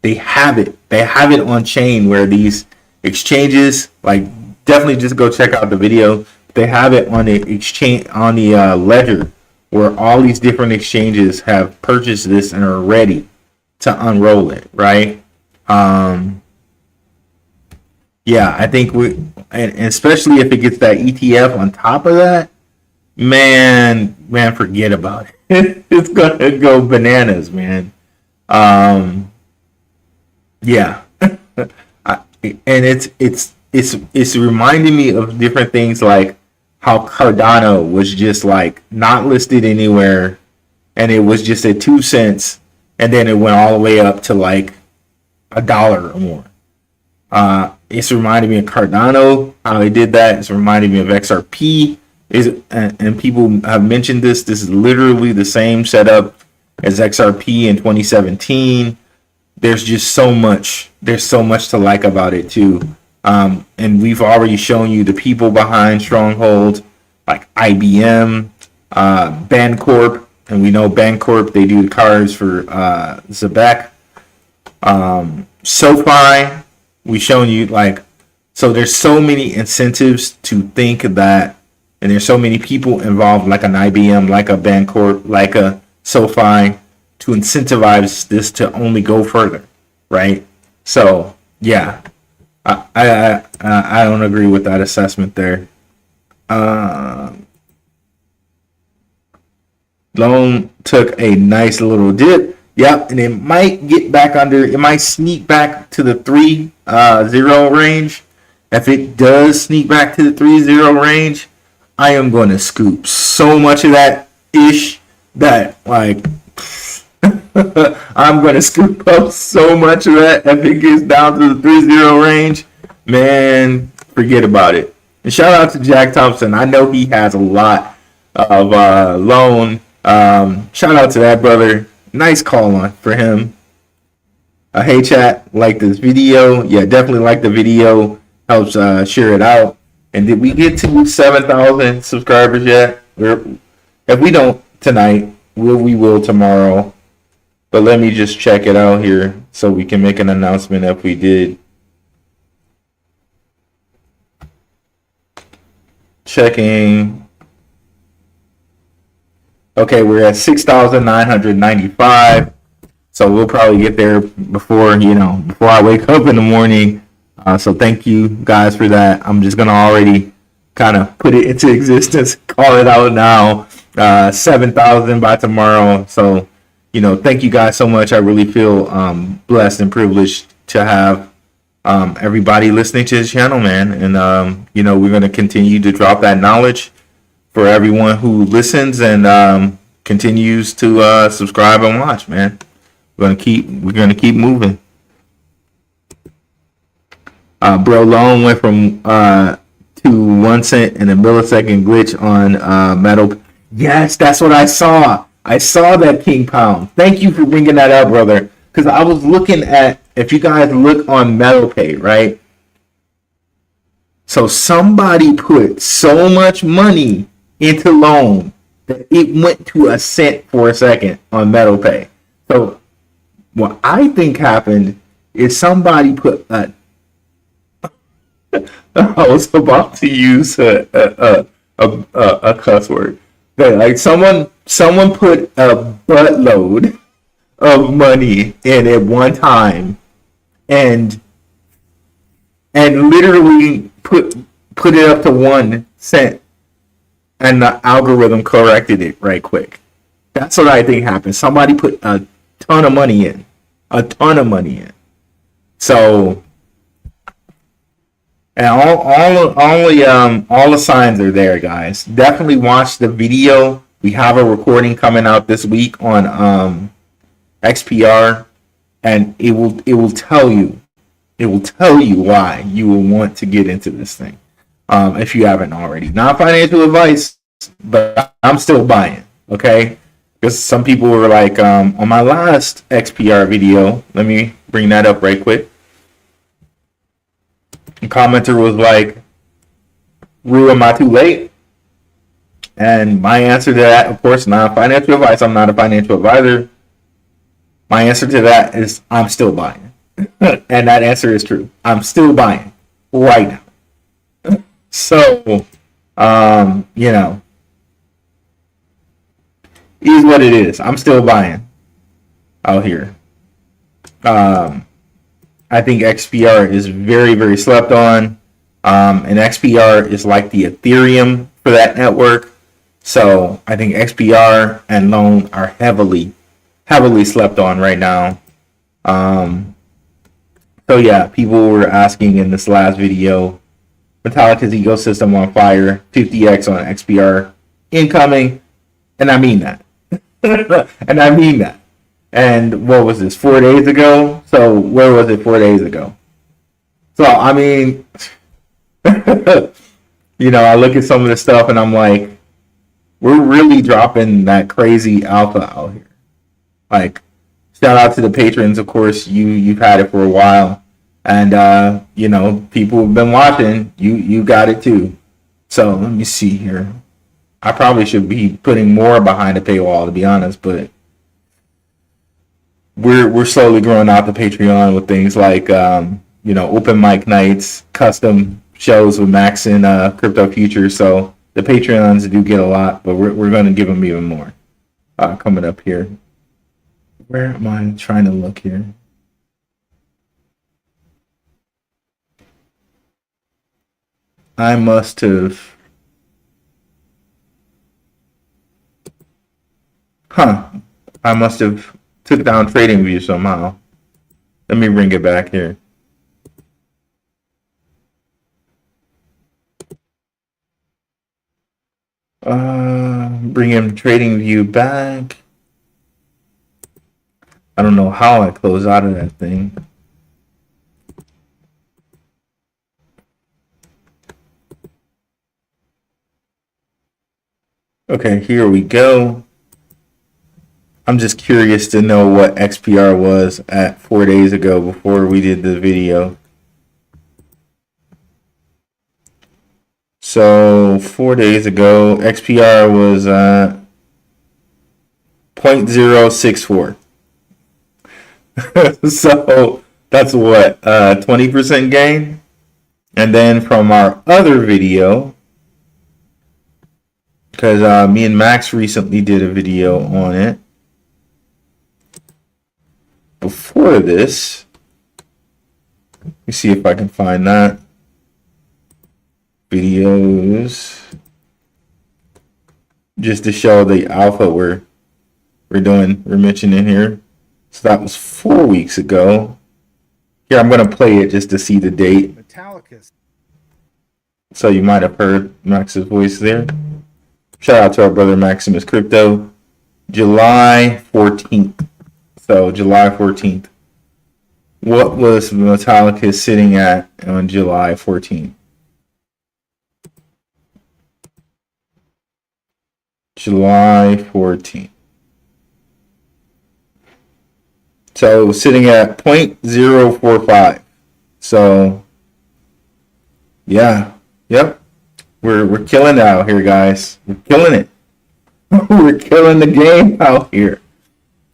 they have it on chain where these exchanges, like definitely just go check out the video. They have it on the exchange on the ledger where all these different exchanges have purchased this and are ready to unroll it, right? Yeah, I think and especially if it gets that ETF on top of that, man, forget about it. It's gonna go bananas, man. Yeah, and it's reminding me of different things like how Cardano was just like not listed anywhere, and it was just at 2 cents, and then it went all the way up to like $1 or more. It's reminding me of Cardano, how they did that. It's reminding me of XRP. And people have mentioned this. This is literally the same setup as XRP in 2017. There's just so much. There's so much to like about it too. And we've already shown you the people behind Stronghold, like IBM, Bancorp, and we know Bancorp, they do the cards for Zebec. SoFi, we shown you, like, so there's so many incentives to think that, and there's so many people involved, like an IBM, like a Bancorp, like a SoFi, to incentivize this to only go further, right? So yeah, I don't agree with that assessment there. Loan took a nice little dip. Yep, and it might get back under. It might sneak back to the 3-0 range. If it does sneak back to the 3-0 range, I am going to scoop so much of that ish that, like, I'm going to scoop up so much of that. If it gets down to the 3-0 range, man, forget about it. And shout out to Jack Thompson. I know he has a lot of loan. Shout out to that brother. Nice call on for him. Hey chat, like this video. Yeah, definitely like the video. Helps share it out. And did we get to 7,000 subscribers yet? If we don't tonight, we will tomorrow. But let me just check it out here so we can make an announcement if we did. Checking. Okay, we're at 6,995. So we'll probably get there before I wake up in the morning. So thank you guys for that. I'm just going to already kind of put it into existence, call it out now. 7,000 by tomorrow. So, thank you guys so much. I really feel blessed and privileged to have everybody listening to this channel, man. And, we're going to continue to drop that knowledge for everyone who listens and continues to subscribe and watch, man. We're gonna keep moving. Bro, loan went from to 1 cent in a millisecond glitch on metal. Yes, that's what I saw. I saw that, King Pound. Thank you for bringing that up, brother. Because I was looking at, if you guys look on MetalPay, right? So somebody put so much money into loan that it went to a cent for a second on MetalPay. So what I think happened is somebody put a I was about to use a cuss word. Like someone put a buttload of money in at one time and literally put it up to 1 cent, and the algorithm corrected it right quick. That's what I think happened. Somebody put a ton of money in. So, and all the signs are there, guys. Definitely watch the video. We have a recording coming out this week on XPR, and it will tell you why you will want to get into this thing. If you haven't already. Not financial advice, but I'm still buying, okay? Because some people were like, on my last XPR video, let me bring that up right quick. A commenter was like, Rue, am I too late? And my answer to that, of course, not financial advice. I'm not a financial advisor. My answer to that is I'm still buying. And that answer is true. I'm still buying right now. So, is what it is. I'm still buying out here. I think XPR is very, very slept on. And XPR is like the Ethereum for that network. So I think XPR and loan are heavily slept on right now. So yeah, people were asking in this last video, Metallica's ecosystem on fire, 50x on XPR incoming, and I mean that. And what was this, 4 days ago? So where was it 4 days ago? So I mean, you know, I look at some of the stuff and I'm like, we're really dropping that crazy alpha out here. Like, shout out to the patrons, of course. You've had it for a while, and you know, people have been watching. You got it too. So let me see here. I probably should be putting more behind the paywall, to be honest, but we're slowly growing out the Patreon with things like you know, open mic nights, custom shows with Max and Crypto Future. So the Patreons do get a lot, but we're going to give them even more coming up here. Where am I trying to look here? I must have. I must have took down Trading View somehow. Let me bring it back here. Bring him Trading View back. I don't know how I close out of that thing. Okay, here we go. I'm just curious to know what XPR was at 4 days ago before we did the video. So 4 days ago, XPR was 0.064. So that's what, 20% gain? And then from our other video, because me and Max recently did a video on it. Before this, let me see if I can find that. Videos. Just to show the alpha we're mentioning here. So that was 4 weeks ago. Here, I'm going to play it just to see the date. Metallica. So you might have heard Max's voice there. Shout out to our brother Maximus Crypto. July 14th. So July 14th. What was Metallica sitting at on July 14th? July 14th. So it was sitting at 0.045. So yeah, yep. We're killing it out here, guys. We're killing it. We're killing the game out here.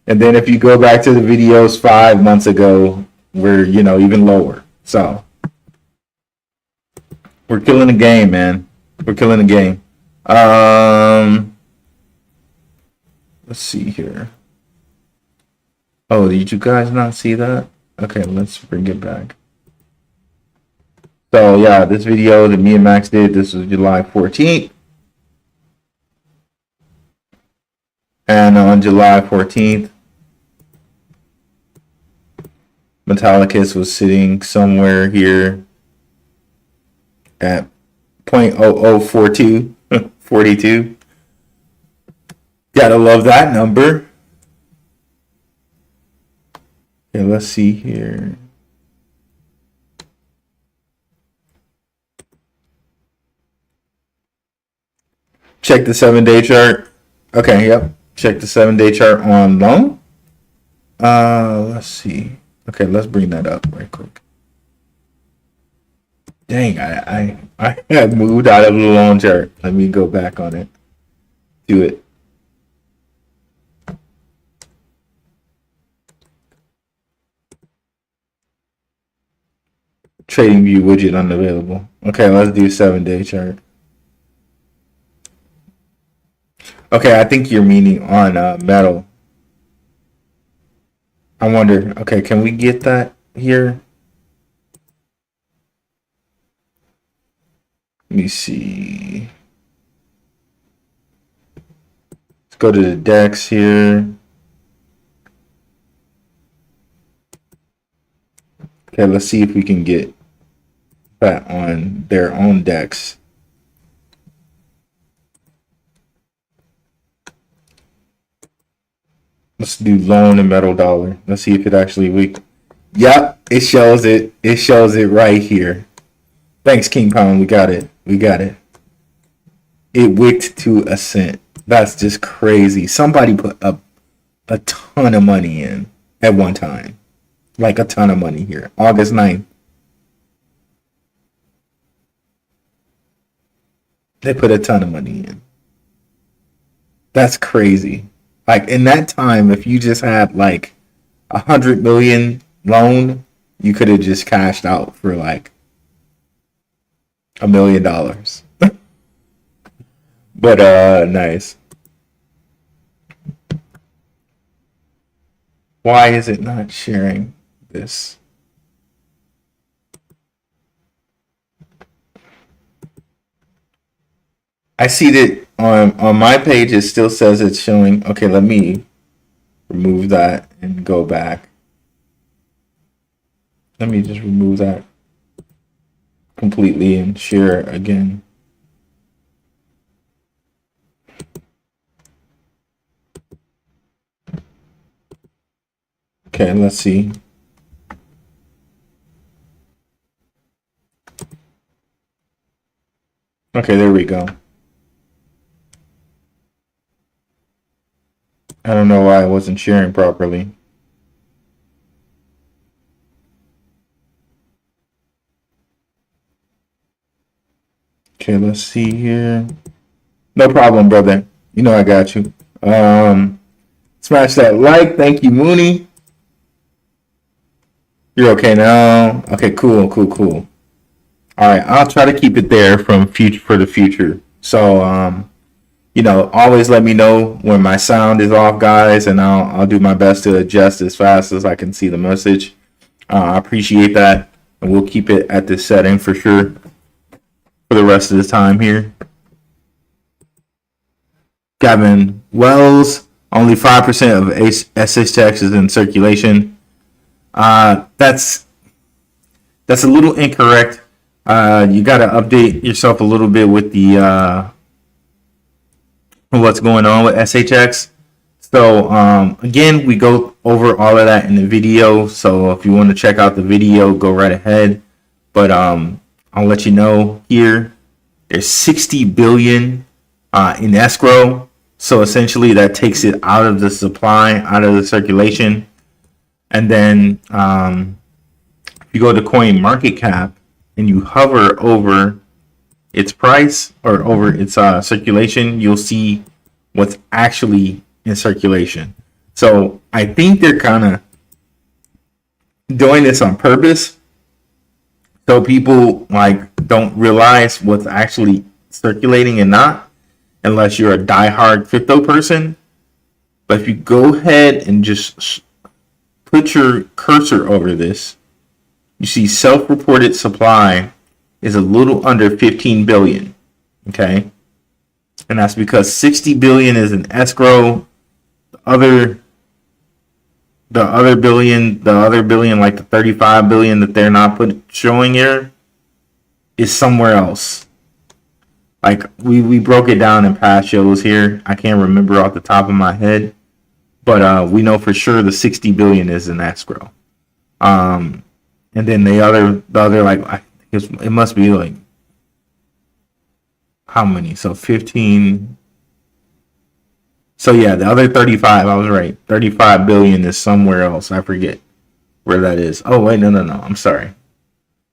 And then if you go back to the videos 5 months ago, we're, you know, even lower. So we're killing the game, man. We're killing the game. Let's see here. Oh, did you guys not see that? Okay, let's bring it back. So yeah, this video that me and Max did, this was July 14th. And on July 14th, Metallicus was sitting somewhere here at 0.0042, 42. Gotta love that number. Okay, let's see here. Check the 7-day chart. Okay, yep. Check the 7-day chart on loan. Let's see. Okay, let's bring that up right quick. Dang, I had moved out of the loan chart. Let me go back on it. Do it. Trading View widget unavailable. Okay, let's do 7-day chart. Okay, I think you're meaning on metal. I wonder, okay, can we get that here? Let me see. Let's go to the DEX here. Okay, let's see if we can get that on their own DEX. Let's do loan and metal dollar. Let's see if it actually Yep. It shows it. It shows it right here. Thanks, King Pound. We got it. We got it. It wicked to a cent. That's just crazy. Somebody put a ton of money in at one time. Like a ton of money here. August 9th. They put a ton of money in. That's crazy. Like in that time, if you just had like 100 million loan, you could have just cashed out for like $1 million. But nice. Why is it not sharing this? I see that on my page it still says it's showing. Okay, let me remove that and go back. Let me just remove that completely and share again. Okay, let's see. Okay, there we go. I don't know why I wasn't sharing properly. Okay, let's see here. No problem, brother. You know I got you. Smash that like. Thank you, Mooney. You're okay now. Okay, cool. All right, I'll try to keep it there for the future. So, always let me know when my sound is off, guys, and I'll do my best to adjust as fast as I can see the message. I appreciate that, and we'll keep it at this setting for sure for the rest of the time here. Gavin Wells, only 5% of SHX is in circulation. That's a little incorrect. You got to update yourself a little bit with the what's going on with SHX. So again, we go over all of that in the video. So if you want to check out the video, go right ahead. But I'll let you know here. There's 60 billion in escrow. So essentially, that takes it out of the supply, out of the circulation. And then if you go to coin market cap and you hover over its price or over its circulation, you'll see what's actually in circulation. So I think they're kind of doing this on purpose, so people don't realize what's actually circulating and not, unless you're a diehard crypto person. But if you go ahead and just put your cursor over this, you see self-reported supply is a little under 15 billion. Okay, and that's because 60 billion is in escrow. The other billion, like the 35 billion that they're not showing here, is somewhere else. Like we broke it down in past shows here. I can't remember off the top of my head, but we know for sure the 60 billion is in escrow. And then the other I think it must be like how many? So 15. So yeah, the other 35, I was right. 35 billion is somewhere else. I forget where that is. Oh wait, no. I'm sorry.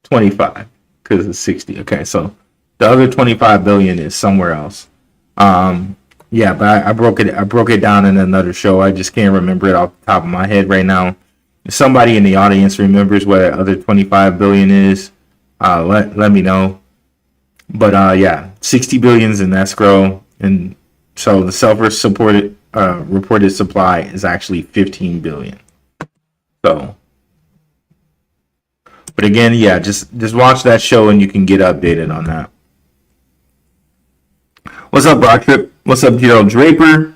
25 because it's 60. Okay, so the other 25 billion is somewhere else. Yeah, but I broke it down in another show. I just can't remember it off the top of my head right now. If somebody in the audience remembers what that other 25 billion is, let me know. But yeah, 60 billion is in escrow, and so the self-supported reported supply is actually 15 billion. So, but again, yeah, just watch that show and you can get updated on that. What's up, Brocktrip? What's up, Gerald Draper?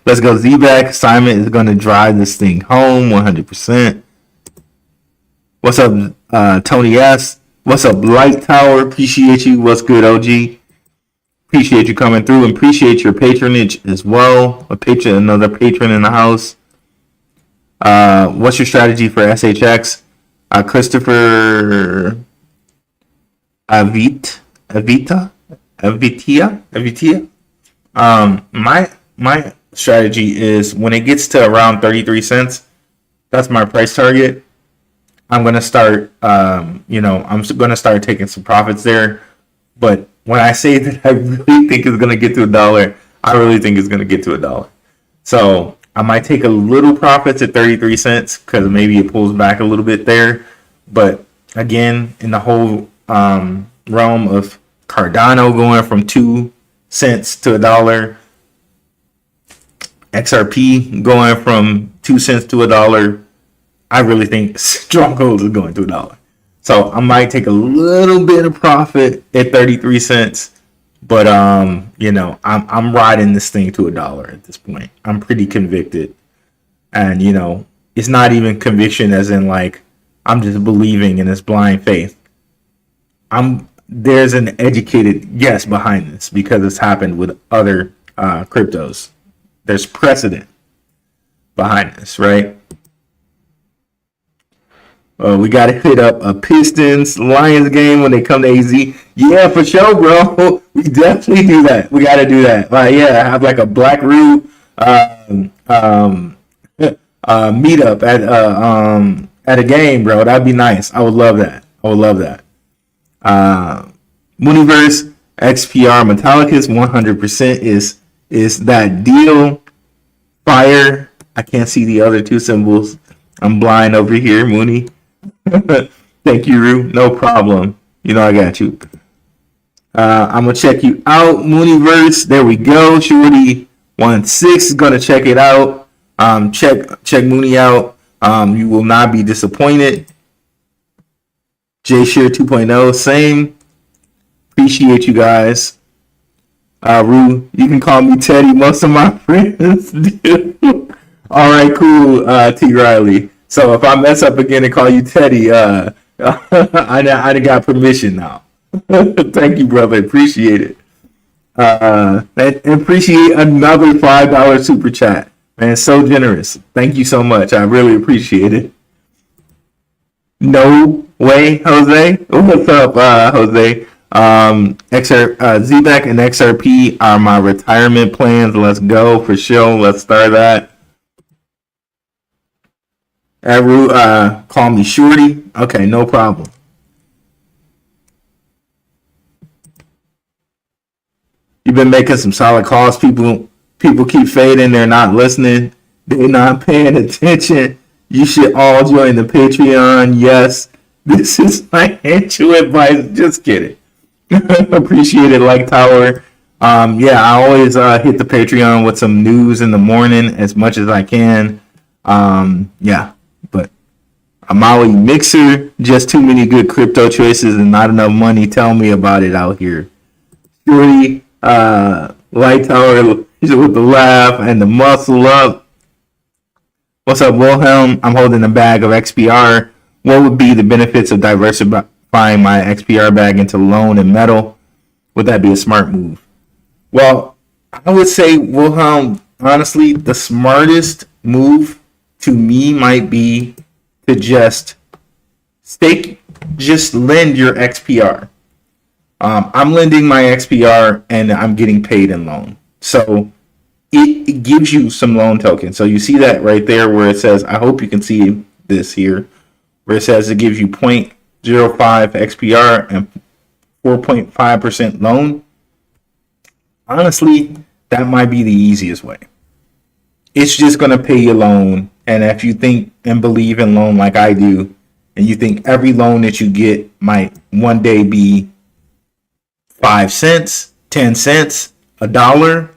Let's go, Zebec. Simon is going to drive this thing home 100%. What's up, Tony S? What's up, Light Tower? Appreciate you. What's good, OG? Appreciate you coming through, and appreciate your patronage as well. Another patron in the house. What's your strategy for SHX? Christopher Avitia. My strategy is when it gets to around 33 cents, that's my price target. I'm gonna start, I'm gonna start taking some profits there. But when I say that I really think it's gonna get to $1, I really think it's gonna get to $1. So I might take a little profits at 33 cents because maybe it pulls back a little bit there. But again, in the whole realm of Cardano going from 2 cents to $1, XRP going from 2 cents to $1, I really think Stronghold is going to $1. So I might take a little bit of profit at 33 cents, but I'm riding this thing to $1 at this point. I'm pretty convicted, and it's not even conviction as in like I'm just believing in this blind faith. There's an educated guess behind this because it's happened with other cryptos. There's precedent behind this, right? We got to hit up a Pistons Lions game when they come to AZ. Yeah, for sure, bro. We definitely do that. We got to do that. Have like a Blackrue meetup at a game, bro. That'd be nice. I would love that. Mooniverse XPR Metallicus 100% is that deal. Fire. I can't see the other two symbols. I'm blind over here, Mooney. Thank you, Rue. No problem. I got you. I'm gonna check you out, Mooniverse. There we go. Shorty16 is gonna check it out. Check Mooney out. You will not be disappointed. JShare 2.0, same. Appreciate you guys. Rue, you can call me Teddy. Most of my friends do. All right, cool. T. Riley. So if I mess up again and call you Teddy, I got permission now. Thank you, brother. Appreciate it. And appreciate another $5 super chat. Man, so generous. Thank you so much. I really appreciate it. No way, Jose. What's up, Jose? Zebec and XRP are my retirement plans. Let's go for sure. Let's start that. Aru, call me Shorty. Okay, no problem. You've been making some solid calls. People keep fading. They're not listening. They're not paying attention. You should all join the Patreon. Yes, this is financial advice. Just kidding. Appreciate it, Like Tower. I always hit the Patreon with some news in the morning as much as I can. But a Maui mixer, just too many good crypto choices and not enough money. Tell me about it out here. Shorty, Light Tower with the laugh and the muscle up. What's up, Wilhelm? I'm holding a bag of XPR. What would be the benefits of diversifying my XPR bag into loan and metal? Would that be a smart move? Well, I would say, Wilhelm, honestly, the smartest move to me might be to just lend your XPR. I'm lending my XPR and I'm getting paid in loan. So it gives you some loan tokens. So you see that right there where it says, I hope you can see this here, where it says it gives you 0.05 XPR and 4.5% loan. Honestly, that might be the easiest way. It's just going to pay your loan. And if you think and believe in loan like I do, and you think every loan that you get might one day be 5 cents, 10 cents, $1,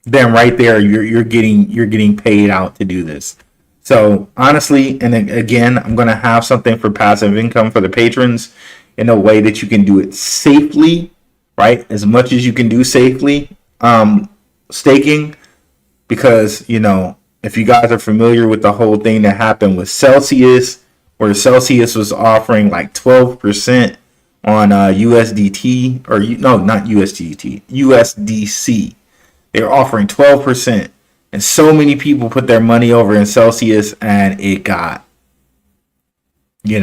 then right there you're getting paid out to do this. So honestly, and again, I'm going to have something for passive income for the patrons in a way that you can do it safely, right? As much as you can do safely, staking, because if you guys are familiar with the whole thing that happened with Celsius, where Celsius was offering like 12% on USDT, or no, not USDT, USDC. They were offering 12%, And so many people put their money over in Celsius, and it got, it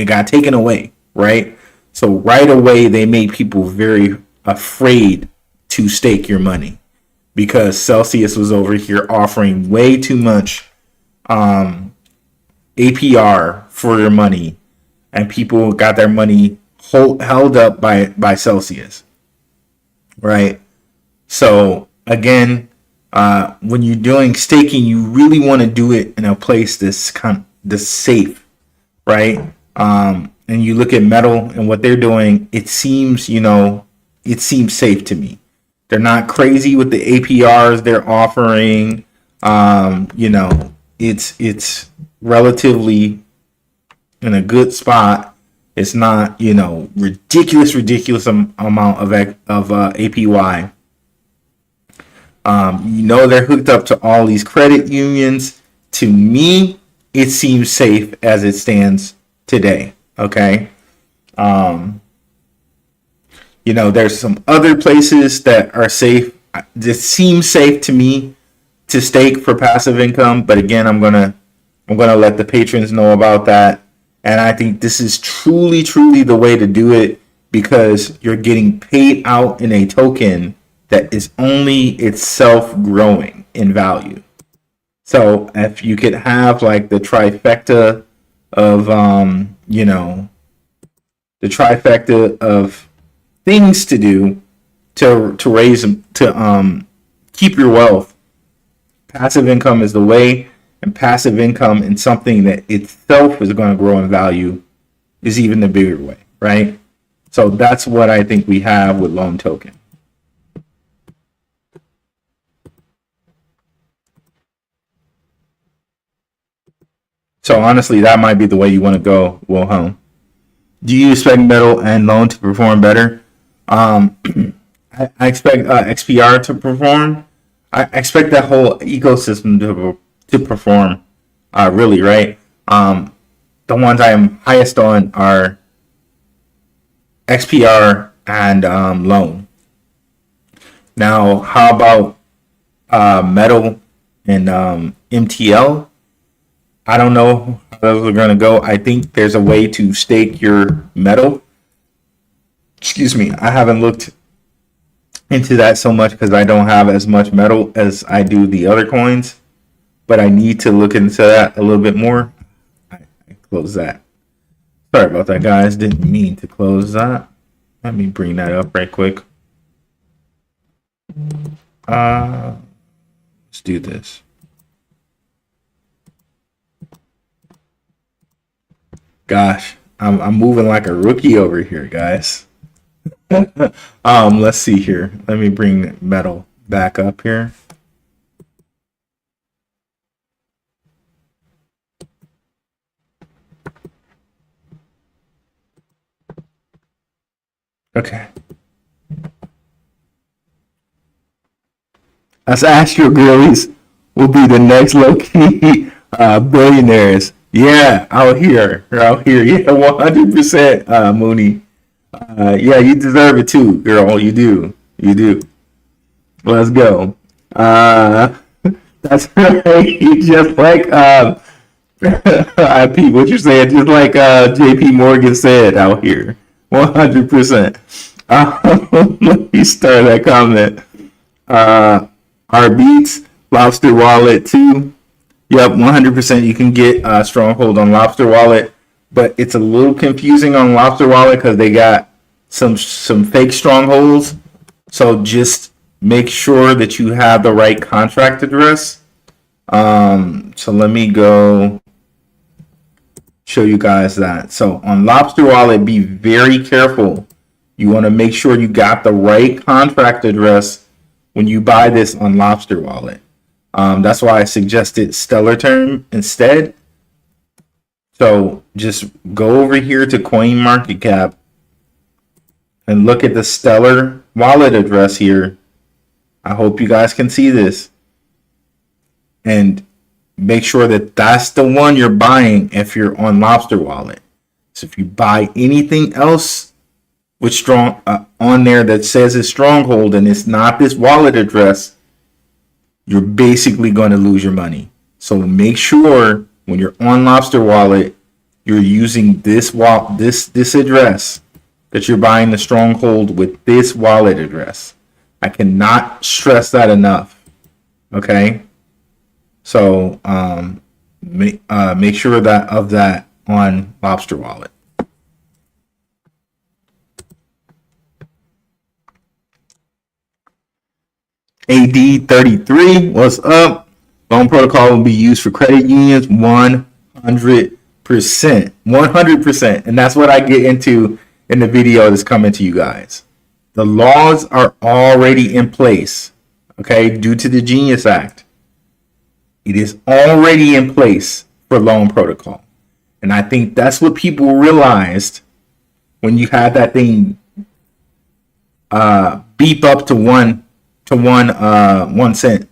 got taken away, right? So right away, they made people very afraid to stake your money because Celsius was over here offering way too much APR for your money, and people got their money held up by Celsius, right? So again, when you're doing staking, you really want to do it in a place that's safe, right? And you look at Metal and what they're doing, it seems safe to me. They're not crazy with the APRs they're offering. It's relatively in a good spot. It's not, ridiculous amount of APY. They're hooked up to all these credit unions. To me, it seems safe as it stands today. Okay. There's some other places that are safe. This seems safe to me to stake for passive income, but again, I'm gonna let the patrons know about that. And I think this is truly the way to do it because you're getting paid out in a token that is only itself growing in value. So if you could have like the trifecta of things to do to raise to keep your wealth, passive income is the way, and passive income in something that itself is going to grow in value is even the bigger way, right? So that's what I think we have with Loan Token. So honestly, that might be the way you want to go, Wilhelm. Do you expect Metal and Loan to perform better? I expect XPR to perform. I expect that whole ecosystem to perform. Really, right? The ones I am highest on are XPR and Loan. Now, how about Metal and MTL? I don't know how those are going to go. I think there's a way to stake your Metal. Excuse me. I haven't looked into that so much because I don't have as much Metal as I do the other coins. But I need to look into that a little bit more. I close that. Sorry about that, guys. Didn't mean to close that. Let me bring that up right quick. Let's do this. Gosh, I'm moving like a rookie over here, guys. Let's see here. Let me bring Metal back up here. Okay. Us Astro Girlies will be the next low-key billionaires. Yeah, out here. Yeah, 100%, Mooney. Yeah, you deserve it too, girl. You do. Let's go. That's right. Just like IP, what you're saying, just like JP Morgan said out here. 100%. Let me start that comment. Our Beats, Lobster Wallet too. Yep, 100% you can get Stronghold on Lobster Wallet, but it's a little confusing on Lobster Wallet because they got some fake strongholds. So just make sure that you have the right contract address. So let me go show you guys that. So on Lobster Wallet, be very careful. You want to make sure you got the right contract address when you buy this on Lobster Wallet. That's why I suggested Stellar Term instead. So just go over here to CoinMarketCap and look at the Stellar wallet address here. I hope you guys can see this. And make sure that that's the one you're buying if you're on Lobster Wallet. So if you buy anything else with strong on there that says it's Stronghold and it's not this wallet address, you're basically going to lose your money. So make sure when you're on Lobster Wallet, you're using this this address, that you're buying the Stronghold with this wallet address. I cannot stress that enough. Okay, so make sure that of that on Lobster Wallet. AD33, what's up? Loan protocol will be used for credit unions 100%. 100%. And that's what I get into in the video that's coming to you guys. The laws are already in place, okay, due to the Genius Act. It is already in place for loan protocol. And I think that's what people realized when you had that thing beep up to one cent.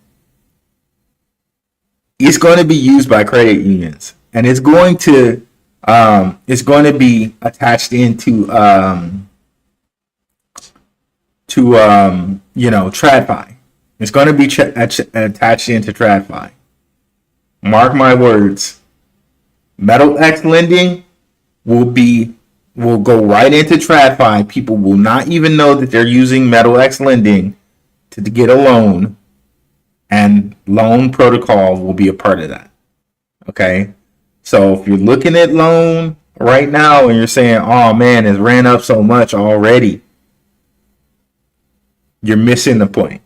It's going to be used by credit unions, and it's going to be attached into TradFi. It's going to be attached into TradFi. Mark my words. Metal X lending will go right into TradFi. People will not even know that they're using Metal X lending to get a loan, and loan protocol will be a part of that. Okay, so if you're looking at loan right now and you're saying, oh man, it's ran up so much already, you're missing the point.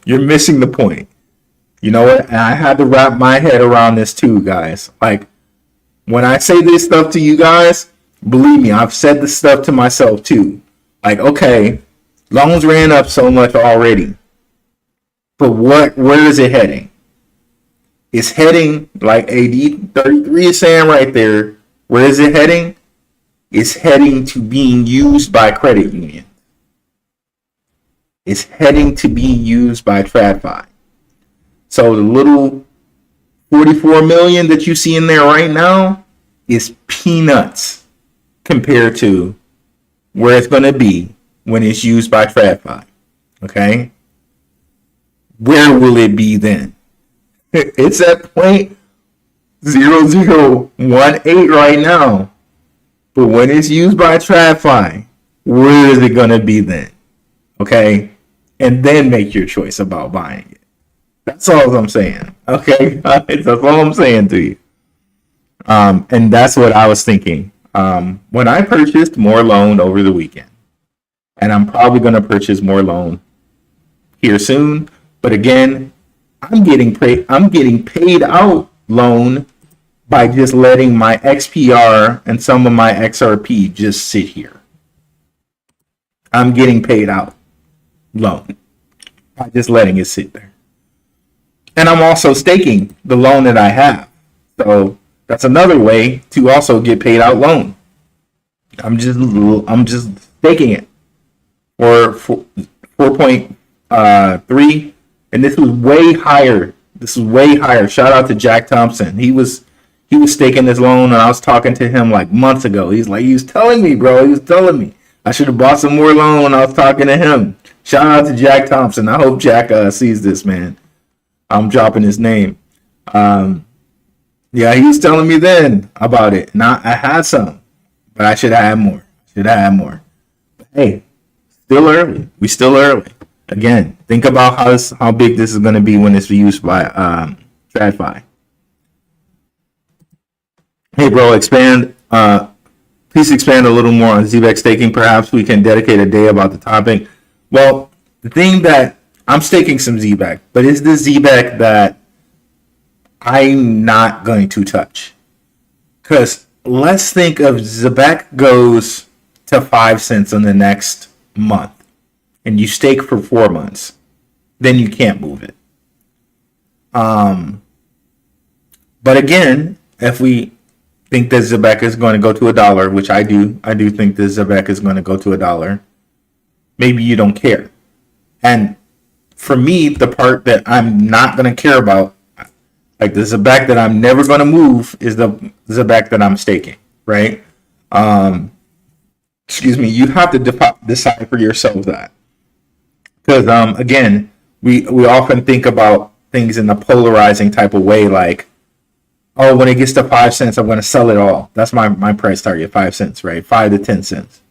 You're missing the point. You know what? And I had to wrap my head around this too, guys. Like, when I say this stuff to you guys, believe me, I've said this stuff to myself too. Like, okay, loans ran up so much already, but where is it heading? It's heading, like AD33 is saying right there, where is it heading? It's heading to being used by credit unions. It's heading to being used by TradFi. So the little 44 million that you see in there right now is peanuts compared to where it's going to be when it's used by TradFi. Okay? Where will it be then? It's at 0.0018 right now. But when it's used by TradFi, where is it going to be then? Okay? And then make your choice about buying it. That's all I'm saying. Okay? That's all I'm saying to you. And that's what I was thinking when I purchased more loan over the weekend. And I'm probably going to purchase more loan here soon. But again, I'm getting paid out loan by just letting my XPR and some of my XRP just sit here. I'm getting paid out loan by just letting it sit there. And I'm also staking the loan that I have. So that's another way to also get paid out loan. I'm just staking it for 4.3, and this was way higher. Shout out to Jack Thompson. He was staking this loan, and I was talking to him like months ago. He was telling me, bro. He was telling me I should have bought some more loan when I was talking to him. Shout out to Jack Thompson. I hope Jack sees this, man. I'm dropping his name. Yeah, he was telling me then about it. Now I had some, but I should have had more. But hey, still early. We still early. Again, think about how big this is going to be when it's used by TradFi. Hey, bro, please expand a little more on Zebec staking. Perhaps we can dedicate a day about the topic. Well, the thing that I'm staking some Zebec, but it's the Zebec that I'm not going to touch. Because let's think of Zebec goes to 5 cents in the next month, and you stake for 4 months, then you can't move it. But again, if we think that Zebec is going to go to $1, which I do think that Zebec is going to go to $1, maybe you don't care. And for me, the part that I'm not going to care about, like the Zebec that I'm never going to move, is the Zebec that I'm staking, right? excuse me, you have to decide for yourself that. Because again, we often think about things in a polarizing type of way, like, oh, when it gets to 5 cents, I'm going to sell it all. That's my price target, 5 cents, right? 5 to 10 cents.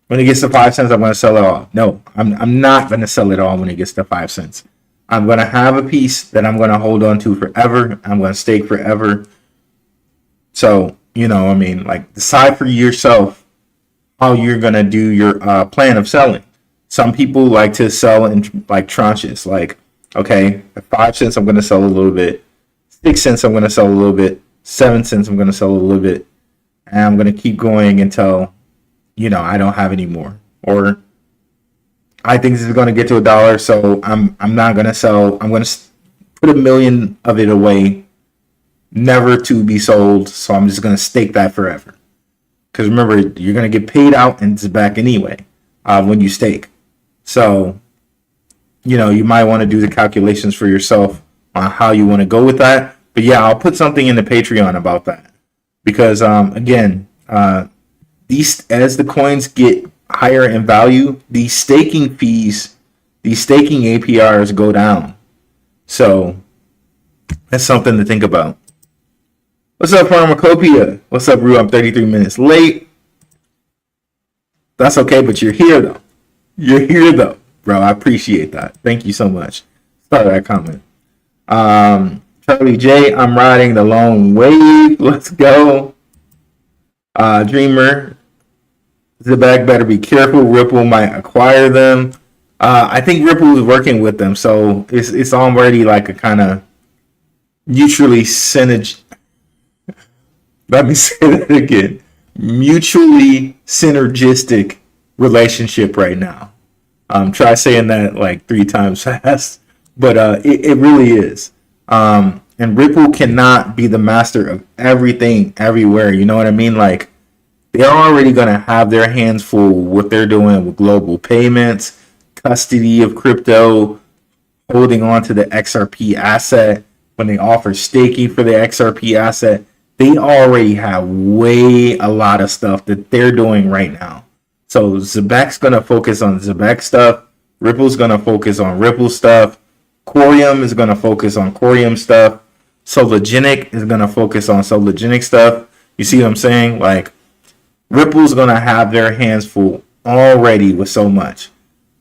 When it gets to 5 cents, I'm going to sell it all. No, I'm not going to sell it all when it gets to 5 cents. I'm going to have a piece that I'm going to hold on to forever. I'm going to stake forever. So, I mean, like, decide for yourself how you're going to do your plan of selling. Some people like to sell in like tranches, like, okay, at 5 cents, I'm going to sell a little bit. 6 cents, I'm going to sell a little bit. 7 cents, I'm going to sell a little bit. And I'm going to keep going until, I don't have any more. Or I think this is going to get to $1, so I'm not going to sell. I'm going to put 1,000,000 of it away, never to be sold. So I'm just going to stake that forever. Because remember, you're going to get paid out and it's back anyway when you stake. So, you might want to do the calculations for yourself on how you want to go with that. But yeah, I'll put something in the Patreon about that. Because again, these, as the coins get higher in value, these staking fees, these staking APRs go down. So that's something to think about. What's up, Pharmacopoeia? What's up, Rue? I'm 33 minutes late. That's okay, but you're here though. You're here though, bro. I appreciate that. Thank you so much. Sorry that comment. Charlie J, I'm riding the lone wave. Let's go. Dreamer, Zebec better be careful. Ripple might acquire them. I think Ripple is working with them, so it's already like a kind of mutually synergistic. Let me say that again. Mutually synergistic relationship right now. Try saying that like 3 times fast, but it really is. And Ripple cannot be the master of everything everywhere. You know what I mean? Like, they're already going to have their hands full with what they're doing with global payments, custody of crypto, holding on to the XRP asset. When they offer staking for the XRP asset, they already have a lot of stuff that they're doing right now. So Zebec's going to focus on Zebec stuff. Ripple's going to focus on Ripple stuff. Quorium is going to focus on Quorium stuff. Sologenic is going to focus on Sologenic stuff. You see what I'm saying? Like, Ripple's going to have their hands full already with so much.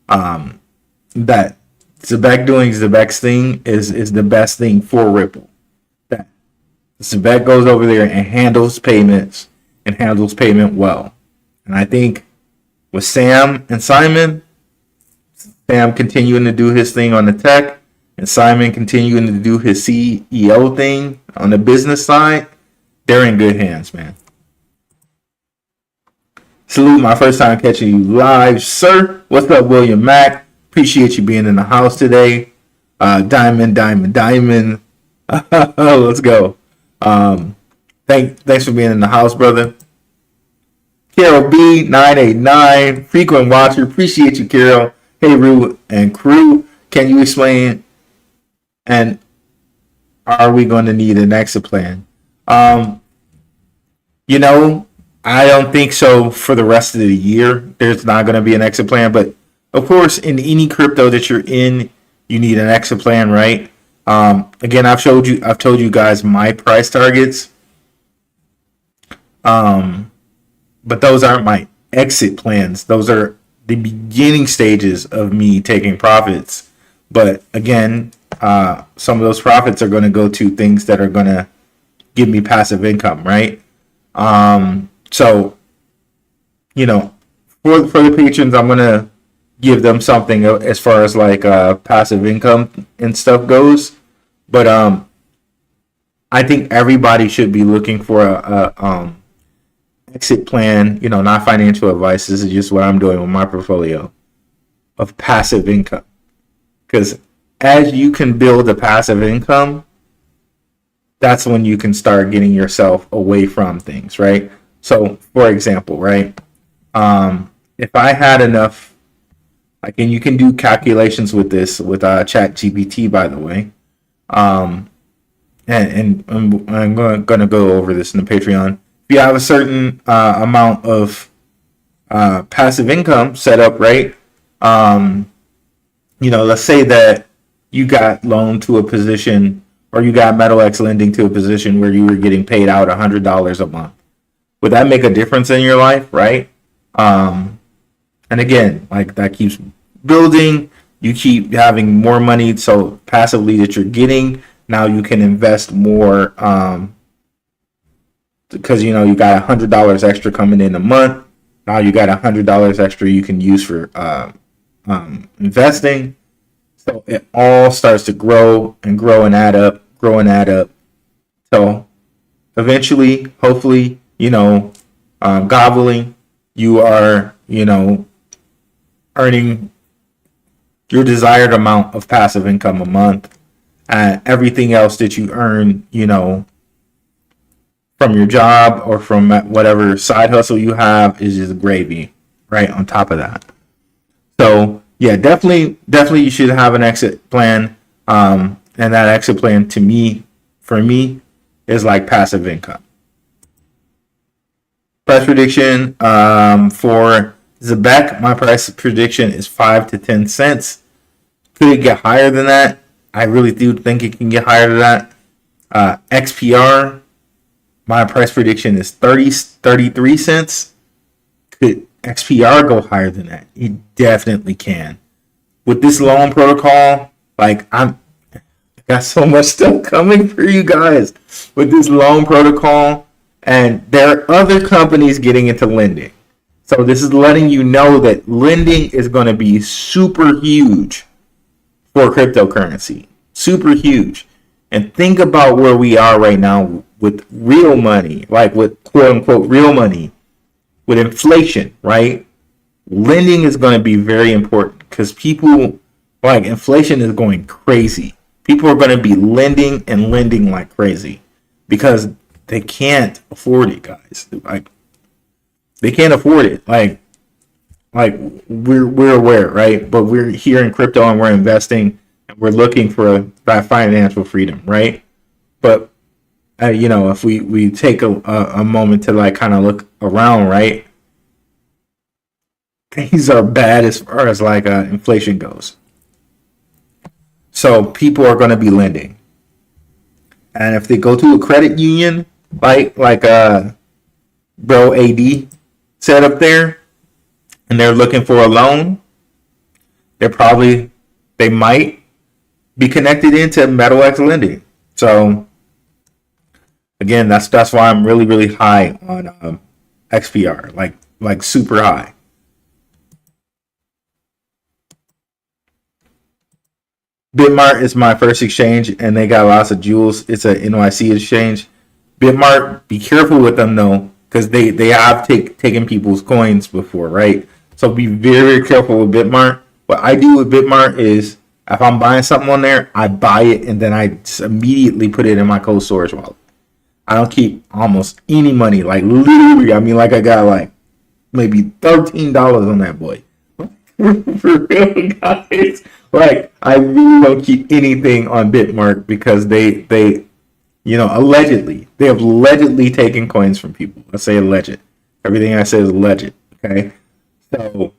That Zebec doing Zebec's thing is the best thing for Ripple. That Zebec goes over there and handles payments and handles payment well. And I think with Sam and Simon, Sam continuing to do his thing on the tech, and Simon continuing to do his CEO thing on the business side, they're in good hands, man. Salute, my first time catching you live, sir. What's up, William Mack? Appreciate you being in the house today. Diamond. Let's go. Thanks for being in the house, brother. Carol B 989, frequent watcher. Appreciate you, Carol. Hey, Rue and crew. Can you explain? And are we going to need an exit plan? I don't think so for the rest of the year. There's not going to be an exit plan, but of course, in any crypto that you're in, you need an exit plan, right? Again, I've told you guys my price targets. But those aren't my exit plans. Those are the beginning stages of me taking profits. But again, some of those profits are going to go to things that are going to give me passive income, right? So, for the patrons, I'm going to give them something as far as like passive income and stuff goes. But I think everybody should be looking for a exit plan, not financial advice. This is just what I'm doing with my portfolio of passive income. Because as you can build a passive income, that's when you can start getting yourself away from things, right? So, for example, right? If I had enough, and you can do calculations with this with Chat GPT, by the way. And I'm going to go over this in the Patreon. If you have a certain amount of passive income setup, right? Let's say that you got loaned to a position, or you got MetalX lending to a position where you were getting paid out $100 a month. Would that make a difference in your life, right? And again, like that keeps building. You keep having more money, so passively that you're getting. Now you can invest more because you got $100 extra coming in a month. Now you got $100 extra you can use for investing. So it all starts to grow and grow and add up, grow and add up. So eventually, hopefully, gobbling, you are, earning your desired amount of passive income a month. And everything else that you earn, from your job or from whatever side hustle you have is just gravy right on top of that. So yeah, definitely you should have an exit plan. And that exit plan for me is like passive income. Price prediction for Zebec, my price prediction is 5 to 10 cents. Could it get higher than that? I really do think it can get higher than that. XPR, my price prediction is 33 cents. Could XPR go higher than that? It definitely can. With this loan protocol, like I got so much stuff coming for you guys with this loan protocol, and there are other companies getting into lending. So this is letting you know that lending is going to be super huge for cryptocurrency. Super huge. And think about where we are right now with real money, like with quote unquote real money, with inflation, right? Lending is going to be very important because people, like, inflation is going crazy. People are going to be lending and lending like crazy because they can't afford it, guys. Like, they can't afford it. Like we're aware, right? But we're here in crypto and we're investing and we're looking for that financial freedom, right? But if we take a moment to like kind of look around, right? Things are bad as far as like inflation goes. So people are going to be lending, and if they go to a credit union, like Bro AD said up there, and they're looking for a loan, they might be connected into MetalX lending. So again, that's why I'm really, really high on XPR, like super high. Bitmart is my first exchange, and they got lots of jewels. It's a NYC exchange. Bitmart, be careful with them though, because they have taken people's coins before, right? So be very, very careful with Bitmart. What I do with Bitmart is, if I'm buying something on there, I buy it and then I just immediately put it in my cold storage wallet. I don't keep almost any money. Like literally, I mean, like I got like maybe $13 on that boy. For real, guys. Like, I really don't keep anything on Bitmart because they allegedly, they have allegedly taken coins from people. I say alleged. Everything I say is alleged. Okay. So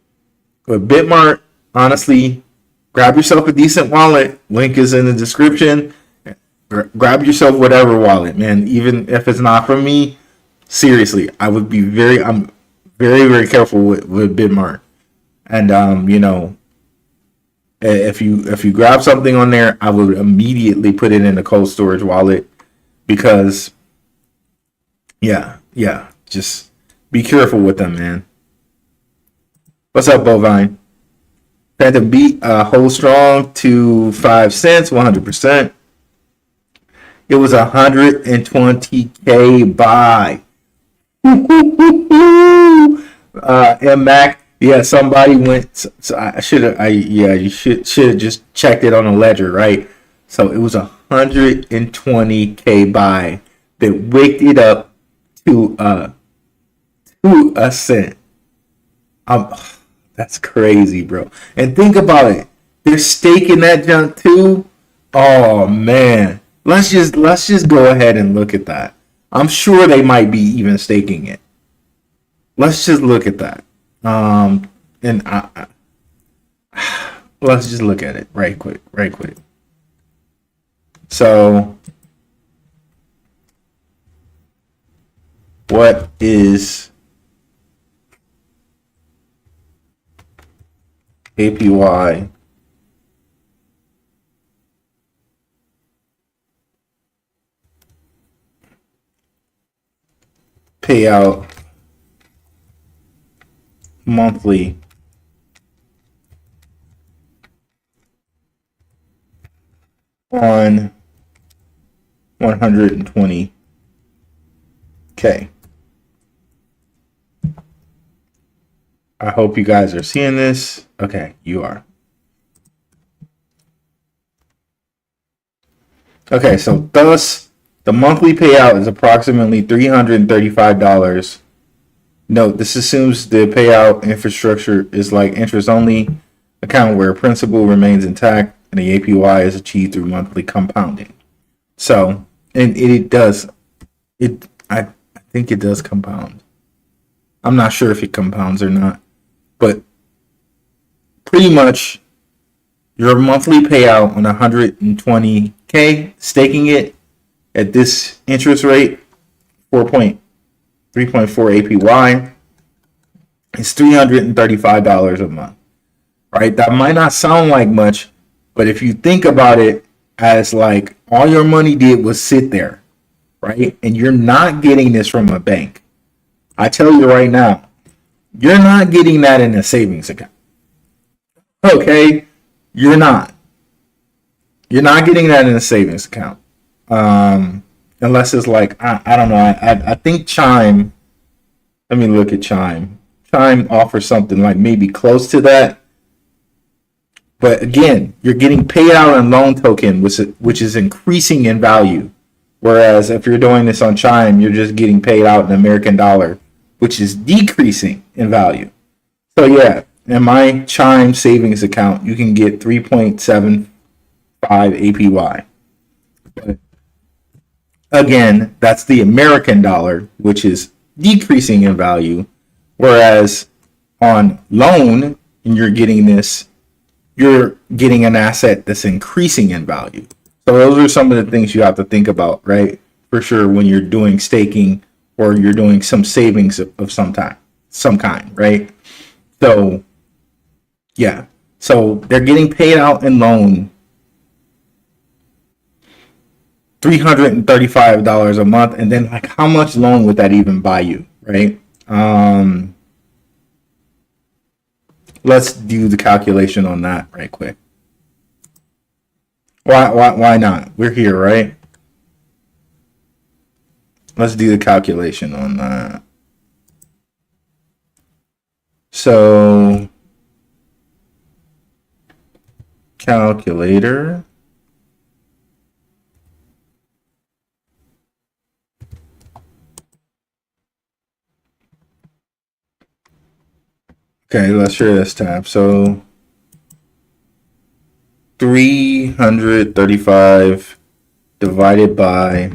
with Bitmart, honestly, grab yourself a decent wallet. Link is in the description. Grab yourself whatever wallet, man. Even if it's not from me, seriously, I'm very, very careful with Bitmart. And if you grab something on there, I would immediately put it in a cold storage wallet because just be careful with them, man. What's up, Bovine? Phantom beat hold strong to 5 cents, 100%. It was 120K buy. MMAC. Yeah, somebody went. So you should have just checked it on the ledger, right? So it was 120K buy that wicked it up to a cent. That's crazy, bro. And think about it. They're staking that junk too. Oh man, let's just go ahead and look at that. I'm sure they might be even staking it. Let's just look at that. And let's just look at it right quick. So, what is APY payout monthly on 120K? I hope you guys are seeing this. Okay, you are. Okay, so thus the monthly payout is approximately $335. Note, this assumes the payout infrastructure is like interest only account where principal remains intact and the APY is achieved through monthly compounding. So, and it does, I think it does compound. I'm not sure if it compounds or not, but pretty much your monthly payout on 120K, staking it at this interest rate, 3.4 APY, is $335 a month, right? That might not sound like much, but if you think about it as like all your money did was sit there, right? And you're not getting this from a bank. I tell you right now, you're not getting that in a savings account. Okay? You're not. You're not getting that in a savings account. Unless it's like, I don't know. I think Chime, let me look at Chime. Chime offers something like maybe close to that. But again, you're getting paid out on loan token, which is increasing in value. Whereas if you're doing this on Chime, you're just getting paid out in American dollar, which is decreasing in value. So yeah, in my Chime savings account, you can get 3.75 APY. But again, that's the American dollar, which is decreasing in value. Whereas on loan, and you're getting this, you're getting an asset that's increasing in value. So those are some of the things you have to think about, right? For sure, when you're doing staking or you're doing some savings of some kind, right? So, yeah. So they're getting paid out in loan $335 a month, and then like how much loan would that even buy you, right? Let's do the calculation on that right quick. Why not? We're here, right? Let's do the calculation on that. So, calculator. Okay, let's share this tab. So 335 divided by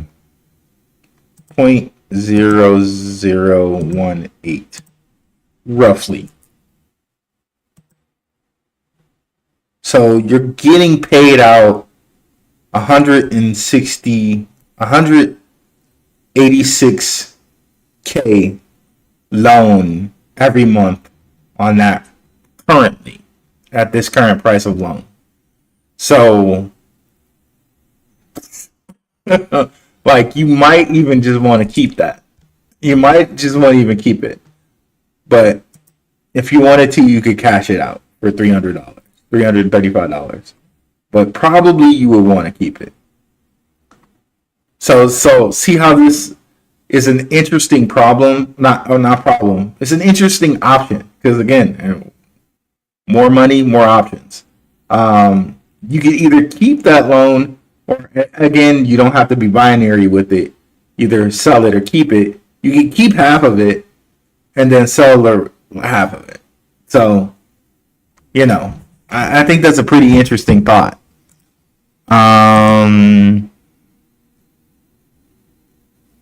0.0018, roughly. So you're getting paid out 186K loan every month on that currently at this current price of loan. So like you might even just want to keep that. You might just want to even keep it. But if you wanted to, you could cash it out for $300, $335. But probably you would want to keep it. So see how this is an interesting problem, not problem. It's an interesting option because again, more money, more options. You can either keep that loan, or again, you don't have to be binary with it. Either sell it or keep it. You can keep half of it and then sell the half of it. So, I think that's a pretty interesting thought.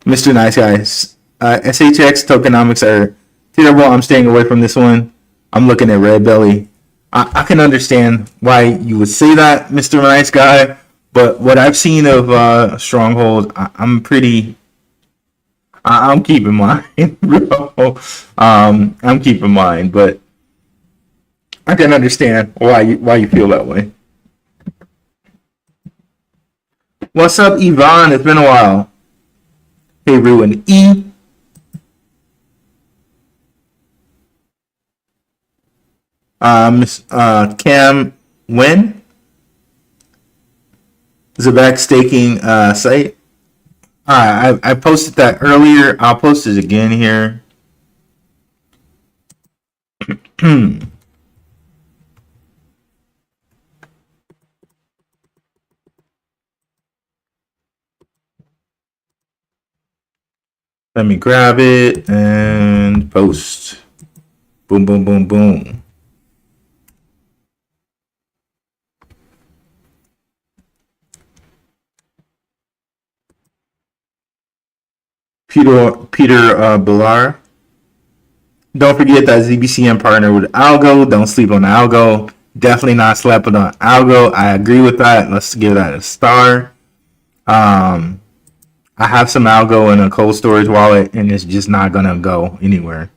Mr. Nice Guys, SHX tokenomics are terrible. I'm staying away from this one. I'm looking at Red Belly. I can understand why you would say that, Mr. Nice Guy, but what I've seen of Stronghold, I'm keeping mine, bro. I'm keeping mine, but I can understand why you feel that way. What's up, Yvonne? It's been a while. Hey, Ruin E. Miss Cam Wen. Zebec staking site. Alright, I posted that earlier. I'll post it again here. Let me grab it and post. Boom, boom, boom, boom. Peter Billar. Don't forget that ZBCN partner with Algo. Don't sleep on Algo. Definitely not sleeping on Algo. I agree with that. Let's give that a star. I have some Algo in a cold storage wallet, and it's just not gonna go anywhere.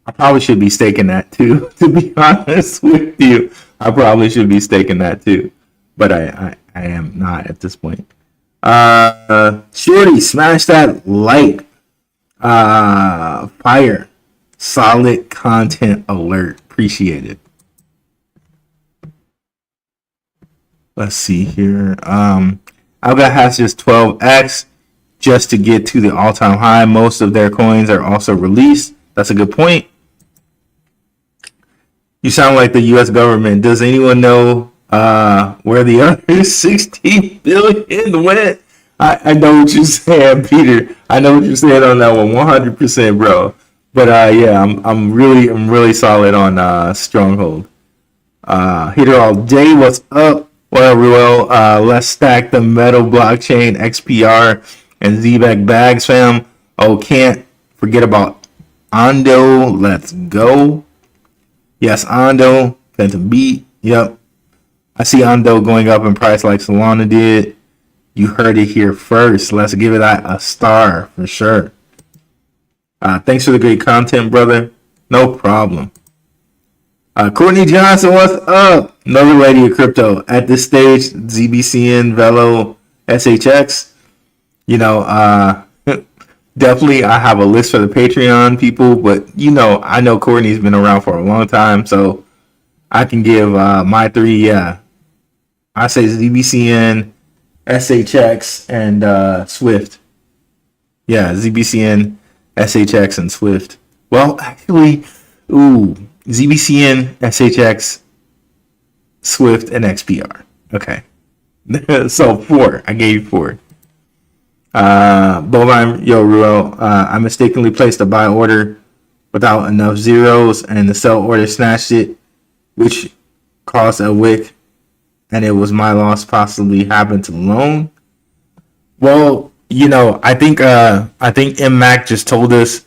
I probably should be staking that too, to be honest with you. I probably should be staking that too, but I am not at this point. Shorty, smash that like, fire, solid content alert. Appreciate it. Let's see here. Alga has just 12x just to get to the all-time high. Most of their coins are also released. That's a good point. You sound like the U.S. government. Does anyone know where the other 60 billion went? I know what you're saying, Peter. I know what you're saying on that one, 100%, bro. But yeah, I'm really solid on Stronghold. Here all day. What's up? Well, Ruel, let's stack the metal blockchain XPR and Zebec bags, fam. Oh, can't forget about Ondo. Let's go. Yes, Ondo. Phantom Beat. Yep. I see Ondo going up in price like Solana did. You heard it here first. Let's give it a star for sure. Thanks for the great content, brother. No problem. Courtney Johnson, what's up? Another lady of crypto. At this stage, ZBCN, Velo, SHX. You know, definitely I have a list for the Patreon people, but you know, I know Courtney's been around for a long time, so I can give my three. Yeah, I say ZBCN, SHX, and Swift. Yeah, ZBCN, SHX, and Swift. Well, actually, ZBCN, SHX, Swift, and XPR. Okay. So 4. I gave you 4. Bovine, yo, Ruel, I mistakenly placed a buy order without enough zeros, and the sell order snatched it, which caused a wick, and it was my loss. Possibly happened to loan. Well, you know, I think MMAC just told us,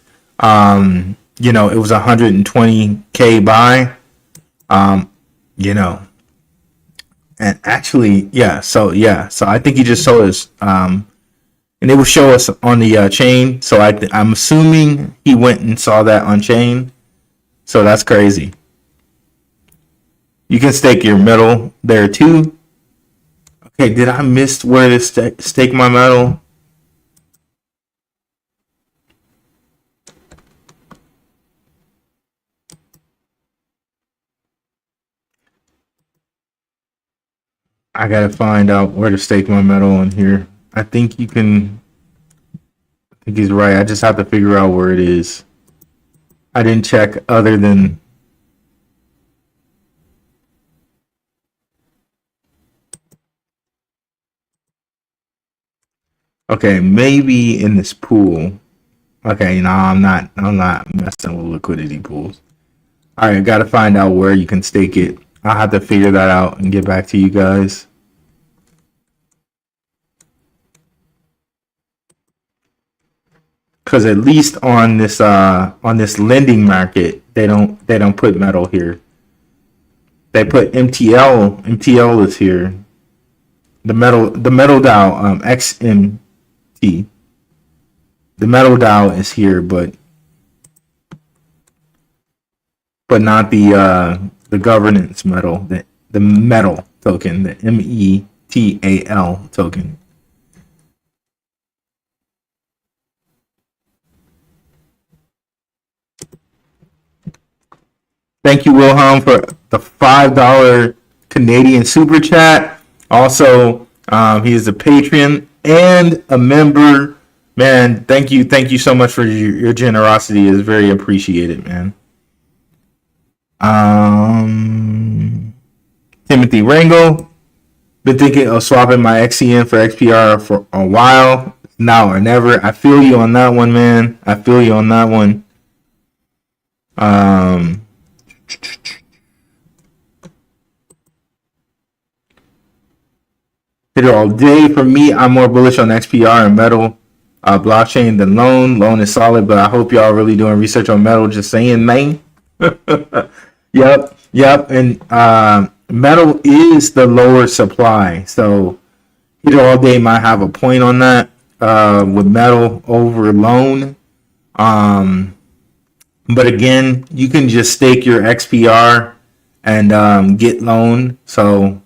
you know, it was 120K buy, you know, and actually, yeah. So I think he just told us, and it will show us on the chain. So I'm assuming he went and saw that on chain. So that's crazy. You can stake your metal there too. Okay, did I miss where to stake my metal? I gotta find out where to stake my metal on here. I think you can. I think he's right. I just have to figure out where it is. I didn't check other than. Okay, maybe in this pool. Okay, no, I'm not messing with liquidity pools. All right, gotta find out where you can stake it. I'll have to figure that out and get back to you guys. because at least on this lending market, they don't put metal here. They put MTL. MTL is here. The metal Dow XMT. The metal Dow is here, but not the governance metal, the metal token, the METAL token. Thank you, Wilhelm, for the $5 Canadian super chat. Also, he is a patron and a member. Man, thank you so much for your generosity. It's very appreciated, man. Timothy Rangel, been thinking of swapping my XCN for XPR for a while. Now or never. I feel you on that one, man. I feel you on that one. Hit it all day. For me, I'm more bullish on XPR and metal blockchain than loan. Loan is solid, but I hope y'all really doing research on metal. Just saying, man. Yep. And metal is the lower supply, so hit it all day might have a point on that with metal over loan. But again, you can just stake your XPR and get loan. So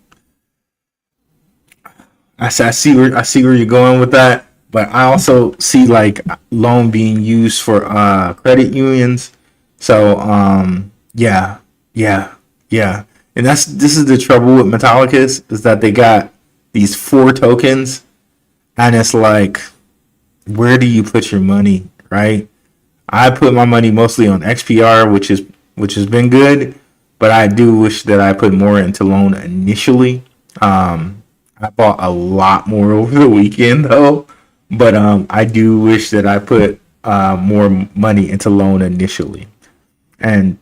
I see where you're going with that, but I also see like loan being used for credit unions. So yeah, and this is the trouble with Metallicus, is that they got these 4 tokens, and it's like, where do you put your money, right? I put my money mostly on XPR, which has been good, but I do wish that I put more into loan initially. I bought a lot more over the weekend though, but I do wish that I put more money into loan initially. And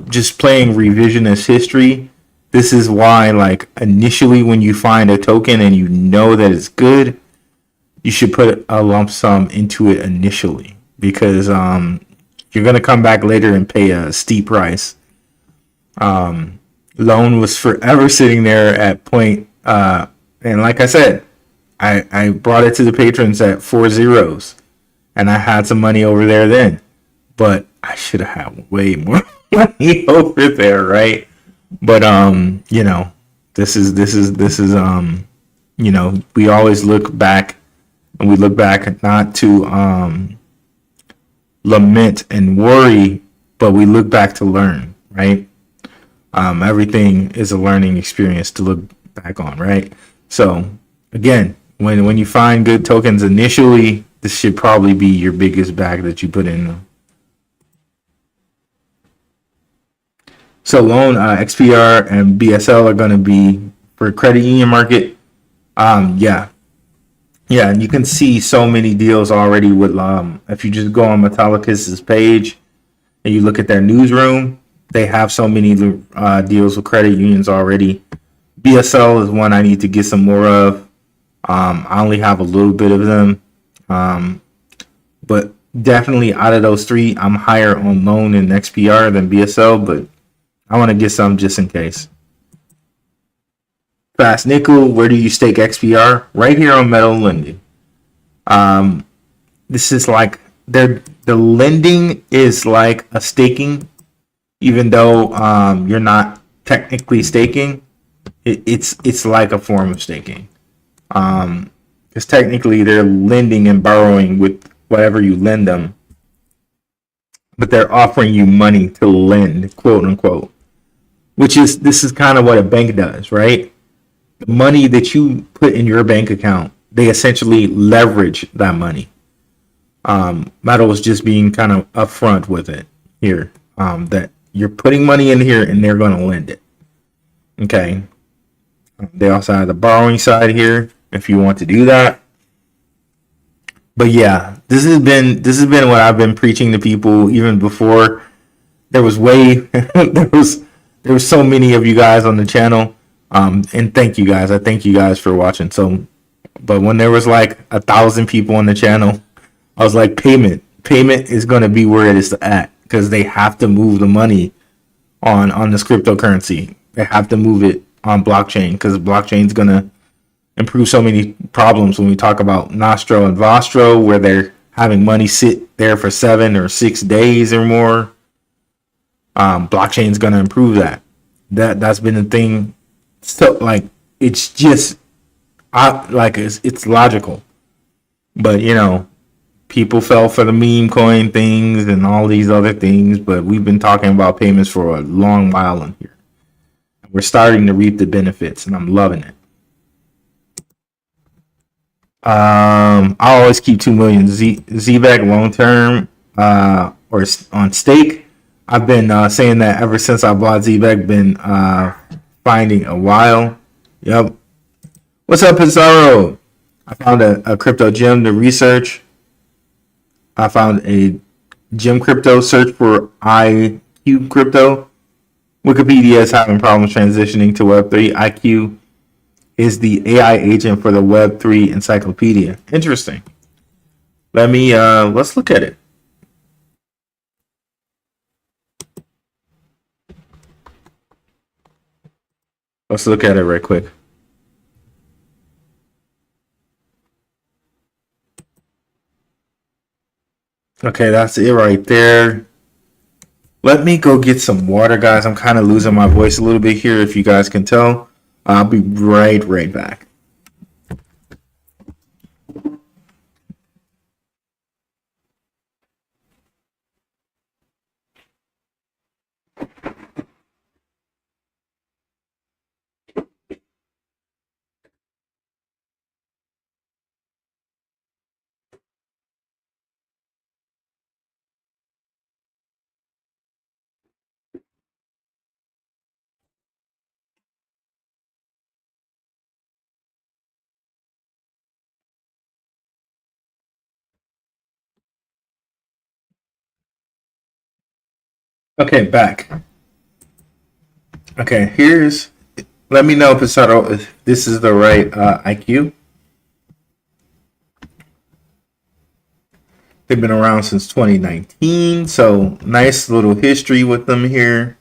just playing revisionist history, this is why, like, initially when you find a token and you know that it's good, you should put a lump sum into it initially, because you're gonna come back later and pay a steep price. Loan was forever sitting there at point, and like I said, I brought it to the patrons at 4 zeros, and I had some money over there then, but I should have had way more money over there, right? But this is we always look back, and we look back not to lament and worry, but we look back to learn, right? Everything is a learning experience to look back on, right? So again, when you find good tokens initially, this should probably be your biggest bag that you put in. So loan, XPR and BSL are going to be for credit union market. Yeah, and you can see so many deals already with if you just go on Metallicus's page and you look at their newsroom, they have so many deals with credit unions already. BSL is one I need to get some more of. I only have a little bit of them, but definitely out of those 3, I'm higher on loan and XPR than BSL, but I want to get some just in case. Fast Nickel, where do you stake XPR? Right here on Metal Lending. This is like the lending is like a staking, even though you're not technically staking. It's like a form of staking, because technically they're lending and borrowing with whatever you lend them, but they're offering you money to lend, quote unquote. This is kind of what a bank does, right? The money that you put in your bank account, they essentially leverage that money. Metal is just being kind of upfront with it here, that you're putting money in here and they're going to lend it. Okay. They also have the borrowing side here if you want to do that. But yeah, this has been what I've been preaching to people even before there was there was so many of you guys on the channel. And thank you guys. I thank you guys for watching. So, but when there was like 1,000 people on the channel, I was like, payment. payment is going to be where it is at because they have to move the money on this cryptocurrency. They have to move it on blockchain because blockchain is going to improve so many problems when we talk about Nostro and Vostro, where they're having money sit there for 7 or 6 days or more. Blockchain is going to improve that. That's been the thing. So like it's just it's logical, but you know, people fell for the meme coin things and all these other things. But we've been talking about payments for a long while in here. We're starting to reap the benefits, and I'm loving it. I always keep 2 million Zebec long term or on stake. I've been saying that ever since I bought Zebec. Been finding a while. Yep. What's up, Pizarro? I found a crypto gem to research. I found a gem crypto. Search for IQ crypto. Wikipedia is having problems transitioning to Web3. IQ is the AI agent for the Web3 encyclopedia. Interesting. Let's look at it. Let's look at it right quick. Okay, that's it right there. Let me go get some water, guys. I'm kind of losing my voice a little bit here, if you guys can tell. I'll be right back. Okay, back. Okay, let me know, Pizarro, if this is the right IQ. They've been around since 2019, so nice little history with them here.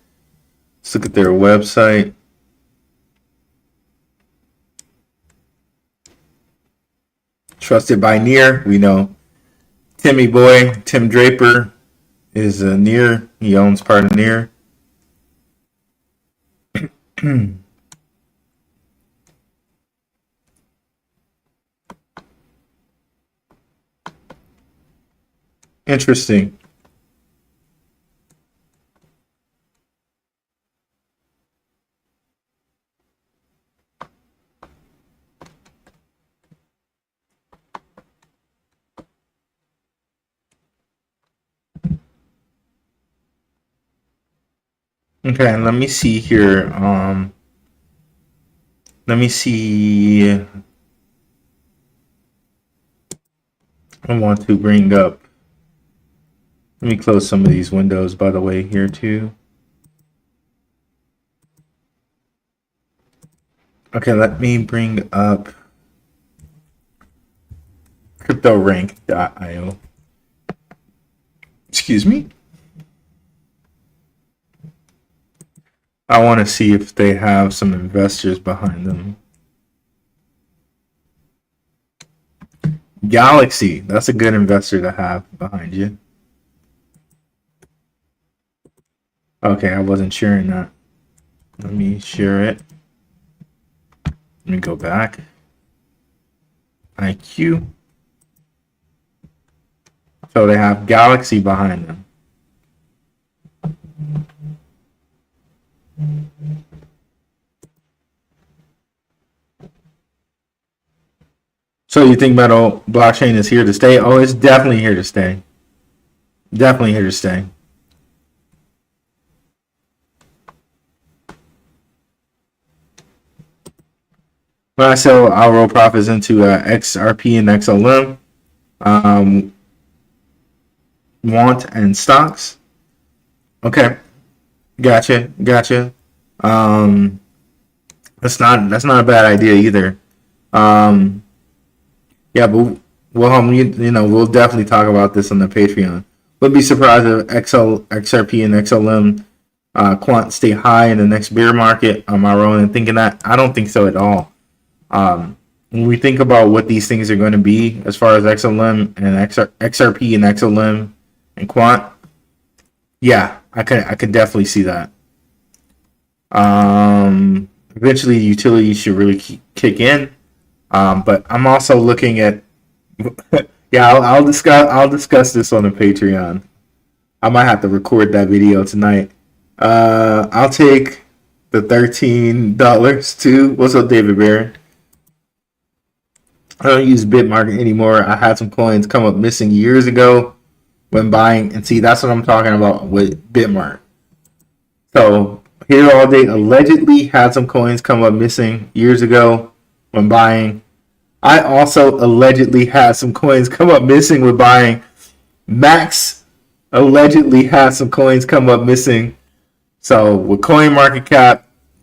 Let's look at their website. Trusted by Near, we know Timmy Boy, Tim Draper is Near. He owns part of Near. Interesting. Okay, and let me see here. Let me see. I want to bring up. Let me close some of these windows, by the way, here too. Okay, let me bring up CryptoRank.io. Excuse me. I want to see if they have some investors behind them. Galaxy, that's a good investor to have behind you. Okay, I wasn't sharing that. Let me share it. Let me go back. IQ. So they have Galaxy behind them. So you think metal blockchain is here to stay? Oh, it's definitely here to stay. Definitely here to stay. When I sell, I'll roll profits into XRP and XLM, want and stocks. Okay, gotcha. That's not a bad idea either. Yeah, but Well, we'll definitely talk about this on the Patreon. Wouldn't be surprised if XRP and XLM quant stay high in the next bear market. Am I wrong in thinking that? I don't think so at all. When we think about what these things are going to be, as far as XLM and XRP and XLM and quant, yeah, I could definitely see that. Eventually, utility should really kick in. But I'm also looking at, yeah, I'll discuss this on the Patreon. I might have to record that video tonight. I'll take the $13 too. What's up, David Barron? I don't use Bitmarket anymore. I had some coins come up missing years ago when buying, and see, that's what I'm talking about with Bitmarket. So Here All Day allegedly had some coins come up missing years ago when buying. I also allegedly had some coins come up missing with buying. Max allegedly had some coins come up missing. So with CoinMarketCap,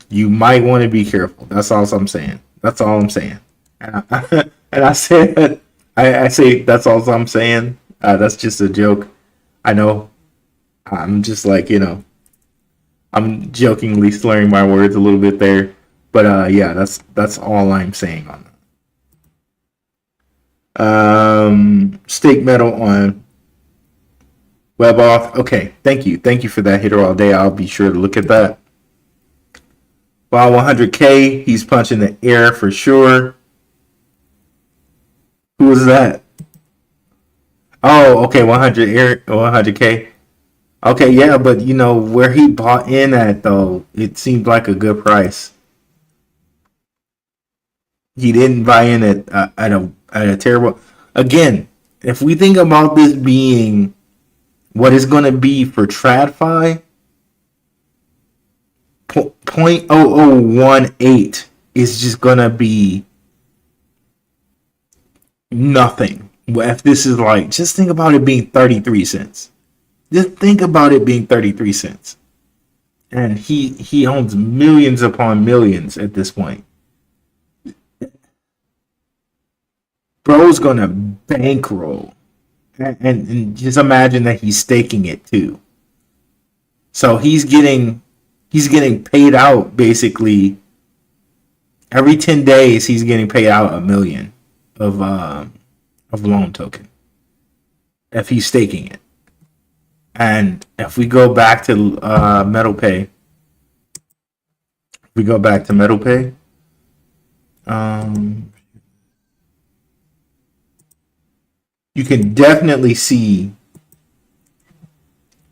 you might want to be careful. That's all I'm saying. That's all I'm saying. And I said, I say that's all I'm saying. That's just a joke. I know. I'm just like, I'm jokingly slurring my words a little bit there. But yeah, that's all I'm saying on that. Stake metal on WebAuth. Okay, thank you for that. Hitter All Day. I'll be sure to look at that. Wow, 100K. He's punching the air for sure. Who was that? Oh, okay, 100K. Okay, yeah, but where he bought in at though, it seemed like a good price. He didn't buy in at a terrible. Again, if we think about this being what it's going to be for TradFi, 0.0018 is just going to be nothing. If this is like, just think about it being 33 cents. Just think about it being 33 cents. And he owns millions upon millions at this point. Bro's gonna bankroll, and just imagine that he's staking it too. So he's getting paid out basically every 10 days. He's getting paid out $1 million of loan token if he's staking it. And if we go back to MetalPay, you can definitely see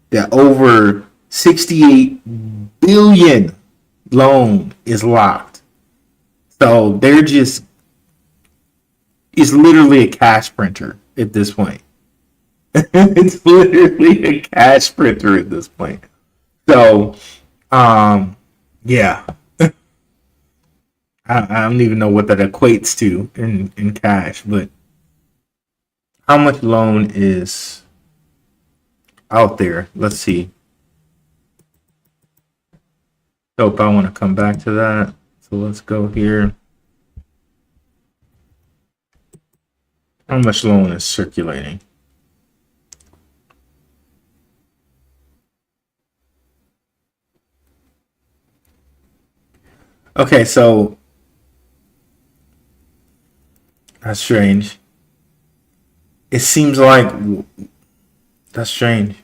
that over 68 billion loan is locked. So it's literally a cash printer at this point. It's literally a cash printer at this point. So, yeah. I don't even know what that equates to in cash, but how much loan is out there? Let's see. Nope, I want to come back to that. So let's go here. How much loan is circulating? Okay, so that's strange. It seems like that's strange.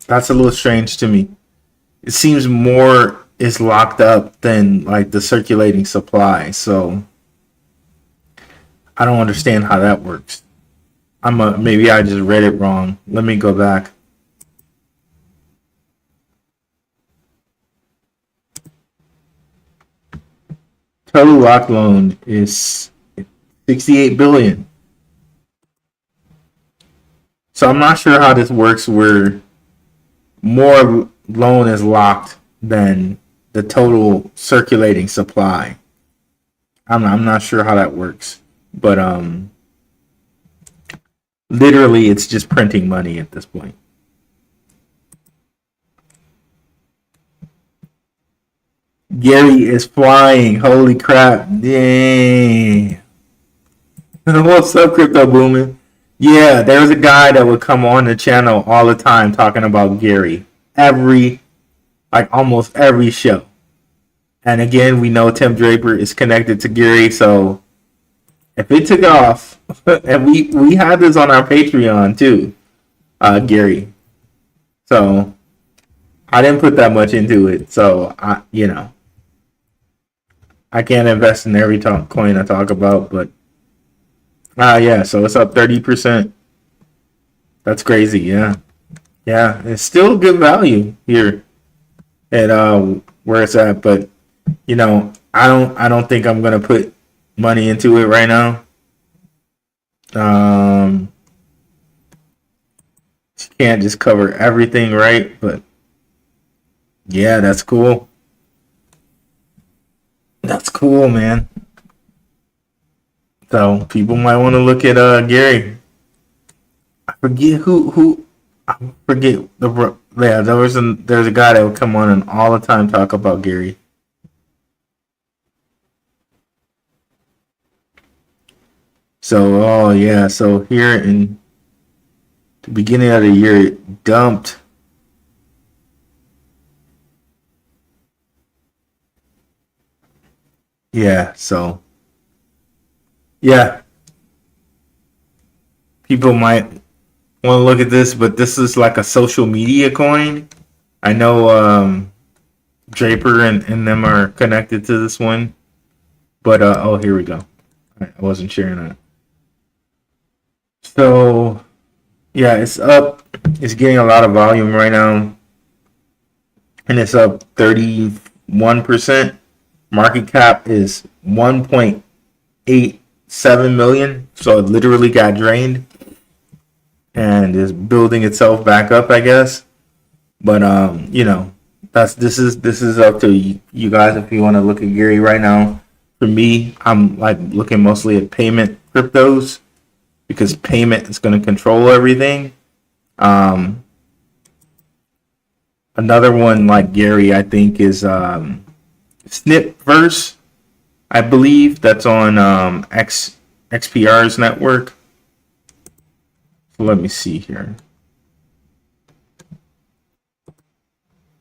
That's a little strange to me. It seems more is locked up than like the circulating supply. So I don't understand how that works. Maybe I just read it wrong. Let me go back. Total locked loan is 68 billion. So I'm not sure how this works where more loan is locked than the total circulating supply. I'm not sure how that works, but literally it's just printing money at this point. Gary is flying. Holy crap. Dang. What's up, Crypto Boomin'? Yeah, there was a guy that would come on the channel all the time talking about Gary. Almost every show. And again, we know Tim Draper is connected to Gary, so if it took off, and we had this on our Patreon too, Gary. So I didn't put that much into it, so I can't invest in every coin I talk about, but yeah, so it's up 30%. That's crazy, yeah. Yeah, it's still good value here at where it's at, but I don't think I'm gonna put money into it right now. Can't just cover everything, right? But yeah, that's cool. That's cool, man. So people might want to look at Gary. I forget who I forget there's a guy that would come on and all the time talk about Gary. So so here in the beginning of the year it dumped. Yeah, so yeah. People might want to look at this, but this is like a social media coin. I know Draper and them are connected to this one. But here we go. I wasn't sharing that. So yeah, it's up. It's getting a lot of volume right now. And it's up 31%. Market cap is 1.87 million. So it literally got drained and is building itself back up, I guess. But this is up to you guys if you want to look at Gary right now. For me, I'm like looking mostly at payment cryptos because payment is going to control everything. Another one like Gary, I think, is Snipverse. I believe that's on XPR's network. So let me see here.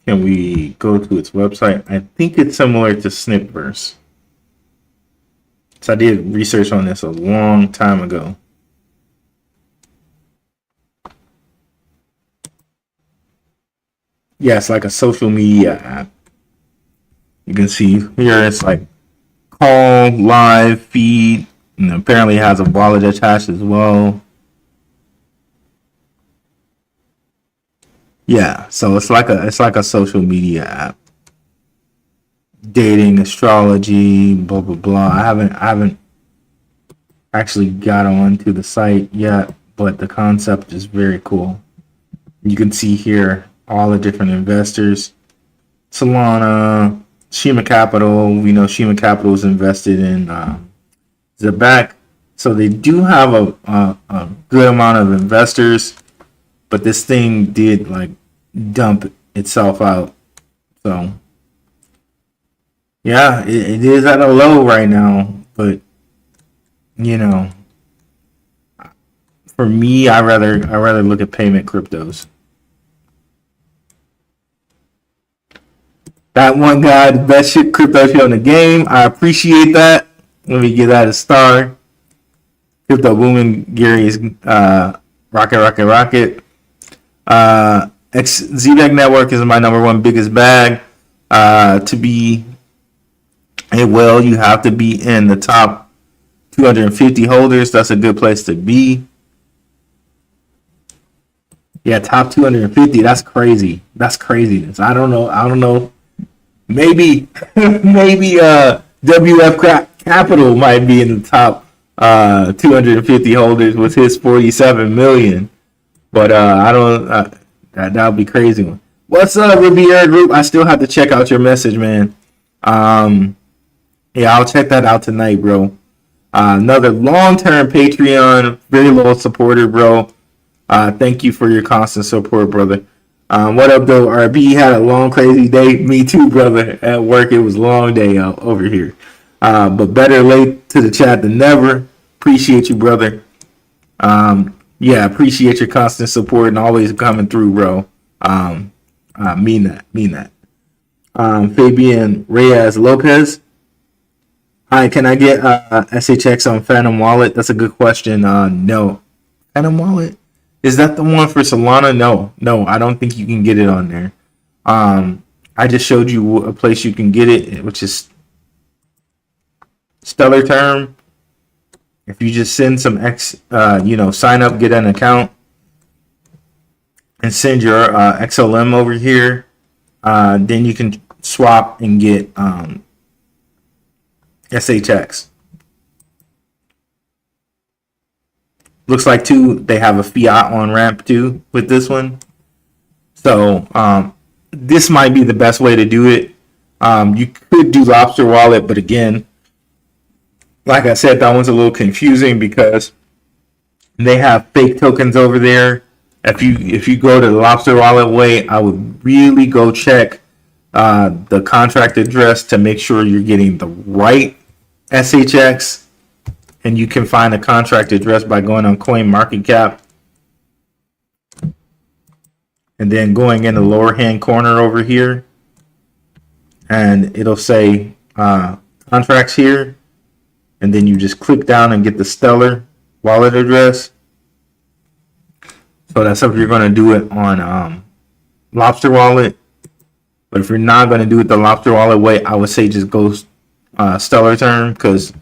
Can we go to its website? I think it's similar to Snipverse. So I did research on this a long time ago. Yeah, it's like a social media app. You can see here it's like call, live, feed, and apparently it has a wallet attached as well. Yeah, so it's like a social media app. Dating, astrology, blah blah blah. I haven't actually got on to the site yet, but the concept is very cool. You can see here all the different investors. Solana, Shima Capital. We know Shima Capital is invested in Zebec, so they do have a good amount of investors. But this thing did like dump itself out. So yeah, it is at a low right now. But for me, I rather look at payment cryptos. That one guy, the best crypto shit in the game. I appreciate that. Let me give that a star. Crypto booming. Gary is rocket. Zebec network is my number one biggest bag. To be a whale, you have to be in the top 250 holders. That's a good place to be. Yeah, top 250. That's crazy. That's craziness. I don't know. Maybe WF Capital might be in the top 250 holders with his 47 million. But I don't. That would be crazy one. What's up, Riviera Group? I still have to check out your message, man. Yeah, I'll check that out tonight, bro. Another long-term Patreon, very loyal supporter, bro. Thank you for your constant support, brother. What up, though? RB had a long, crazy day. Me too, brother. At work, it was a long day out over here. But better late to the chat than never. Appreciate you, brother. Yeah, appreciate your constant support and always coming through, bro. Mean that. Fabian Reyes Lopez. Hi, can I get SHX on Phantom Wallet? That's a good question. No. Phantom Wallet? Is that the one for Solana? No, I don't think you can get it on there. I just showed you a place you can get it, which is Stellar Term. If you just send some sign up, get an account, and send your XLM over here, then you can swap and get SHX. Looks like too they have a fiat on ramp too with this one. So this might be the best way to do it. You could do Lobster Wallet, but again, like I said, that one's a little confusing because they have fake tokens over there. If you go to the Lobster Wallet way, I would really go check the contract address to make sure you're getting the right SHX. And you can find a contract address by going on CoinMarketCap. And then going in the lower hand corner over here. And it'll say contracts here. And then you just click down and get the Stellar wallet address. So that's if you're going to do it on Lobster Wallet. But if you're not going to do it the Lobster Wallet way, I would say just go Stellar Term, because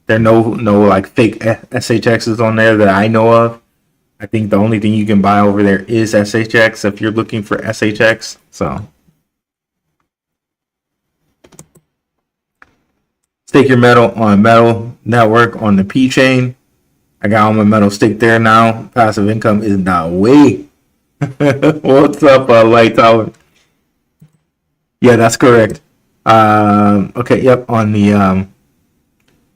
there are no like fake SHXs on there that I know of. I think the only thing you can buy over there is SHX if you're looking for SHX. So stake your metal on Metal Network on the P chain. I got all my metal staked there now. Passive income is not way. What's up, Light Tower? Yeah, that's correct. Okay, yep. On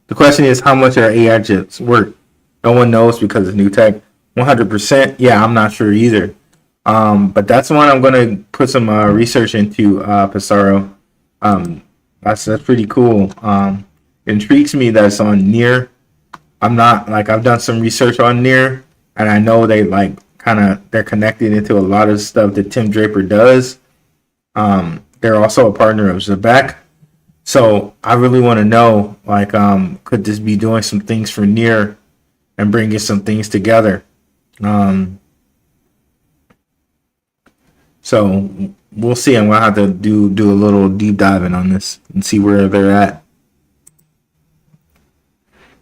the question is, how much are AI chips worth? No one knows because it's new tech. 100%. Yeah, I'm not sure either. But that's one I'm going to put some research into, Pissarro. That's pretty cool. It intrigues me that it's on Near. I've done some research on Near, and I know they they're connected into a lot of stuff that Tim Draper does. They're also a partner of Zebec. So I really want to know, could this be doing some things for Near and bringing some things together? So we'll see. I'm gonna have to do a little deep diving on this and see where they're at.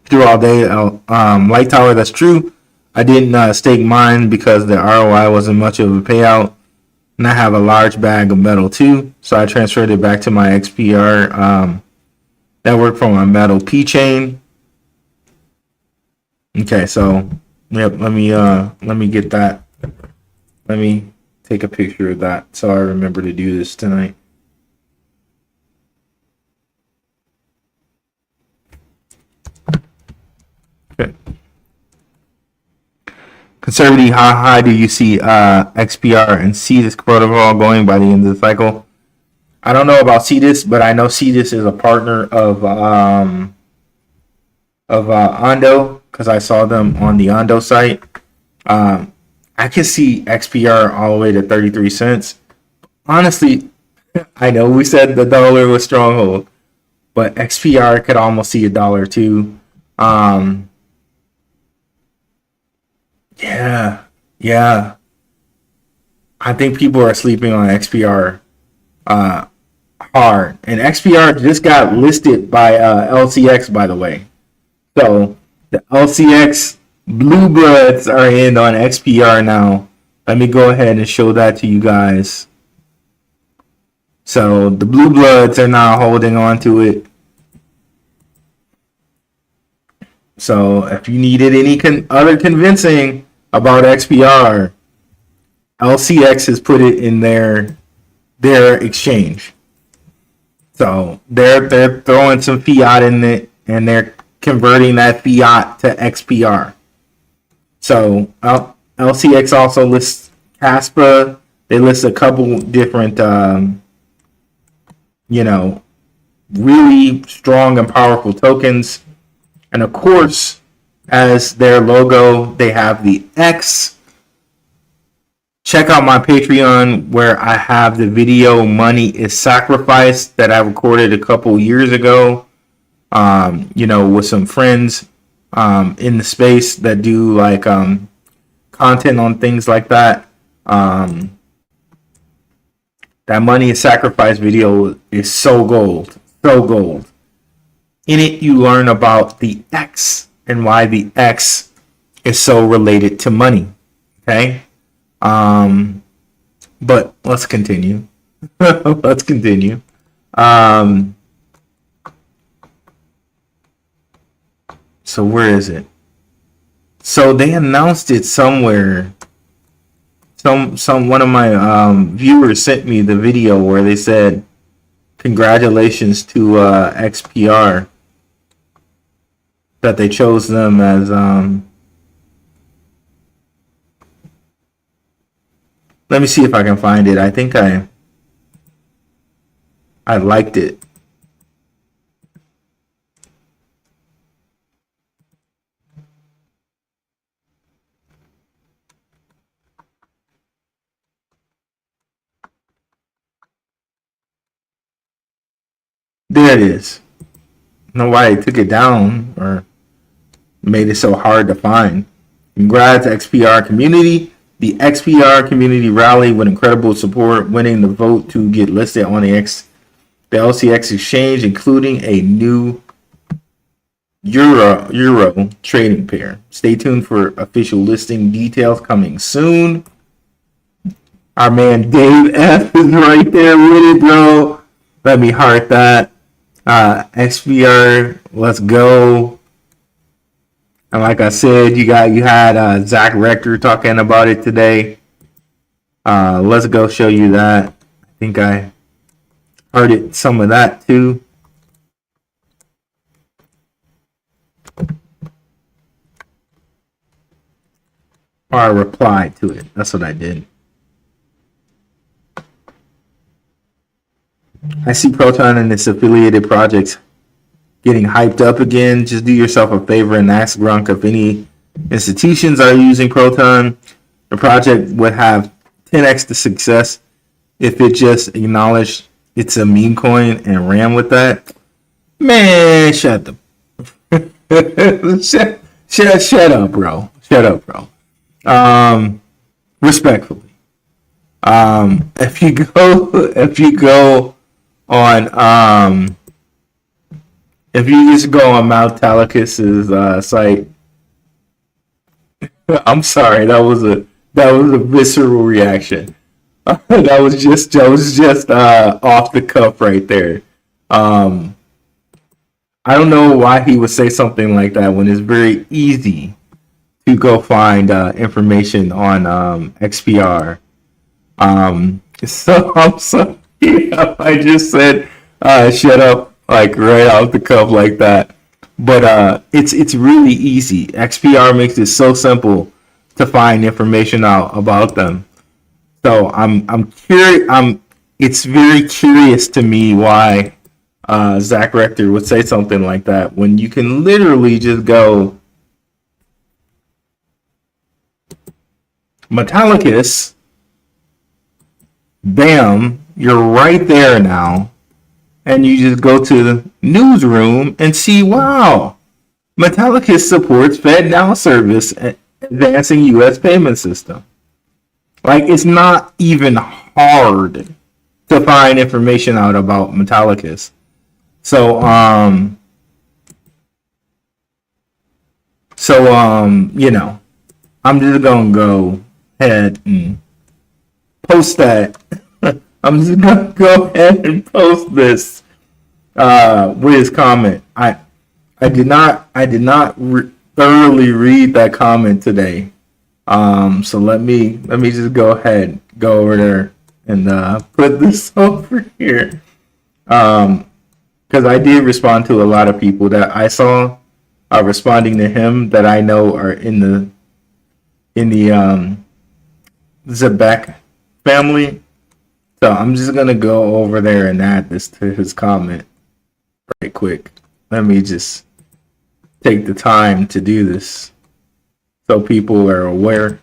Through all day, Light Tower. That's true. I didn't stake mine because the ROI wasn't much of a payout. And I have a large bag of metal too, so I transferred it back to my XPR network from my metal P chain. Okay, so yep, let me get that. Let me take a picture of that so I remember to do this tonight. Okay. Conservative, how high do you see XPR and CDIS protocol going by the end of the cycle? I don't know about CDIS, but I know CDIS is a partner of Ondo, because I saw them on the Ondo site. I can see XPR all the way to 33 cents. Honestly, I know we said the dollar was Stronghold, but XPR could almost see $1 too. Yeah. I think people are sleeping on XPR hard. And XPR just got listed by LCX, by the way. So the LCX Blue Bloods are in on XPR now. Let me go ahead and show that to you guys. So the Blue Bloods are now holding on to it. So if you needed any other convincing about XPR, LCX has put it in their exchange. So they're throwing some fiat in it, and they're converting that fiat to XPR. So LCX also lists Caspa, They list a couple different, really strong and powerful tokens. And of course, as their logo, they have the X. Check out my Patreon where I have the video Money is Sacrificed that I recorded a couple years ago, with some friends in the space that do like content on things like that. That Money is Sacrificed video is so gold, so gold. In it, you learn about the X and why the X is so related to money. Okay. But let's continue. Let's continue. So where is it? So they announced it somewhere. One of my viewers sent me the video where they said, congratulations to XPR, that they chose them as let me see if I can find it. I think I liked it. There it is. I don't know why they took it down or made it so hard to find. Congrats, XPR community. The XPR community rally with incredible support, winning the vote to get listed on the LCX exchange, including a new Euro trading pair. Stay tuned for official listing details coming soon. Our man Dave F is right there with it, bro. Let me heart that. XPR, let's go. And like I said, you had Zach Rector talking about it today. Let's go show you that. I think I heard some of that too. Or I replied to it. That's what I did. I see Proton and its affiliated projects getting hyped up again. Just do yourself a favor and ask Grunk if any institutions are using Proton. The project would have 10x the success if it just acknowledged it's a meme coin and ran with that. Man, shut up, bro. Shut up, bro. Respectfully. If you go on if you just go on Maltalicus's site, I'm sorry, that was a visceral reaction. that was just off the cuff right there. I don't know why he would say something like that when it's very easy to go find information on XPR. So I'm sorry. I just said shut up like right off the cuff like that. But it's really easy. XPR makes it so simple to find information out about them. So I'm curious. It's very curious to me why Zach Rector would say something like that when you can literally just go Metallicus, bam, you're right there now, and you just go to the newsroom and see, wow, Metallicus supports FedNow service advancing U.S. payment system. Like, it's not even hard to find information out about Metallicus. So, you know, I'm just gonna go ahead and post that. I'm just gonna go ahead and post this with his comment. I did not thoroughly read that comment today. So let me just go ahead, go over there and put this over here. Because I did respond to a lot of people that I saw responding to him that I know are in the Zebec family. So I'm just gonna go over there and add this to his comment right quick. Let me just take the time to do this so people are aware.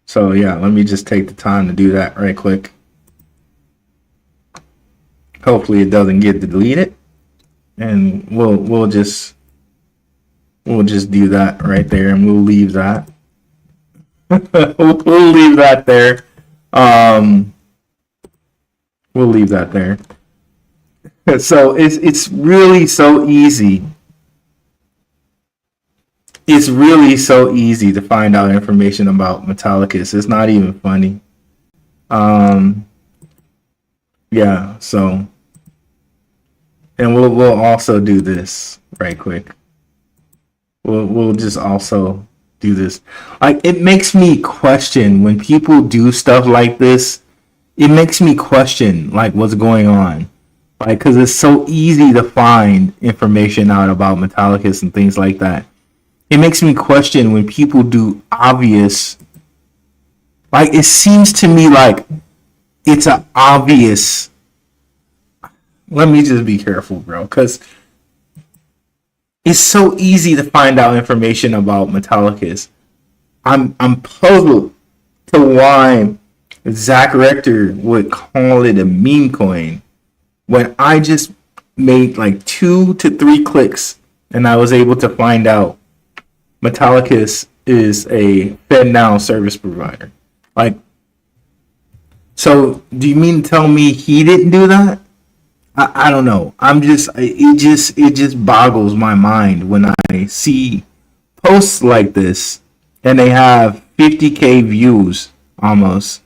So yeah, let me just take the time to do that right quick. Hopefully it doesn't get deleted, and we'll just do that right there, and we'll leave that. we'll leave that there. We'll leave that there. So it's really so easy. It's really so easy to find out information about Metallicus. It's not even funny. Yeah, so, and we'll also do this right quick. We'll just also do this. Like, it makes me question when people do stuff like this. It makes me question like what's going on. Like, because it's so easy to find information out about Metallicus and things like that. It makes me question when people do obvious, like, it seems to me like it's an obvious. Let me just be careful, bro, because it's so easy to find out information about Metallicus. I'm puzzled to why Zach Rector would call it a meme coin when I just made like 2 to 3 clicks and I was able to find out Metallicus is a FedNow service provider. Like, so do you mean to tell me he didn't do that? I don't know. It just boggles my mind when I see posts like this and they have 50K views almost,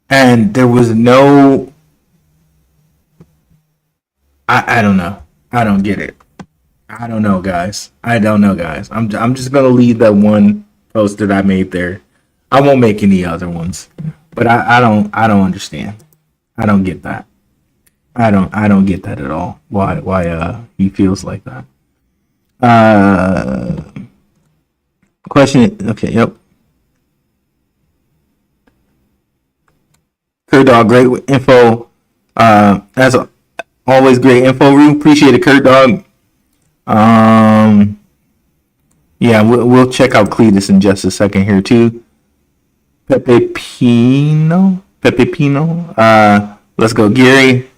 and there was no. I don't know. I don't get it. I don't know, guys. I'm just gonna leave that one post that I made there. I won't make any other ones, but I don't understand. I don't get that. I don't get that at all. Why he feels like that. Question. Okay. Yep. Kurt Dog, great info. As always, great info. Room. Appreciate it, Kurt Dog. Yeah, we'll check out Cletus in just a second here too. Pepe Pino. Let's go, Gary.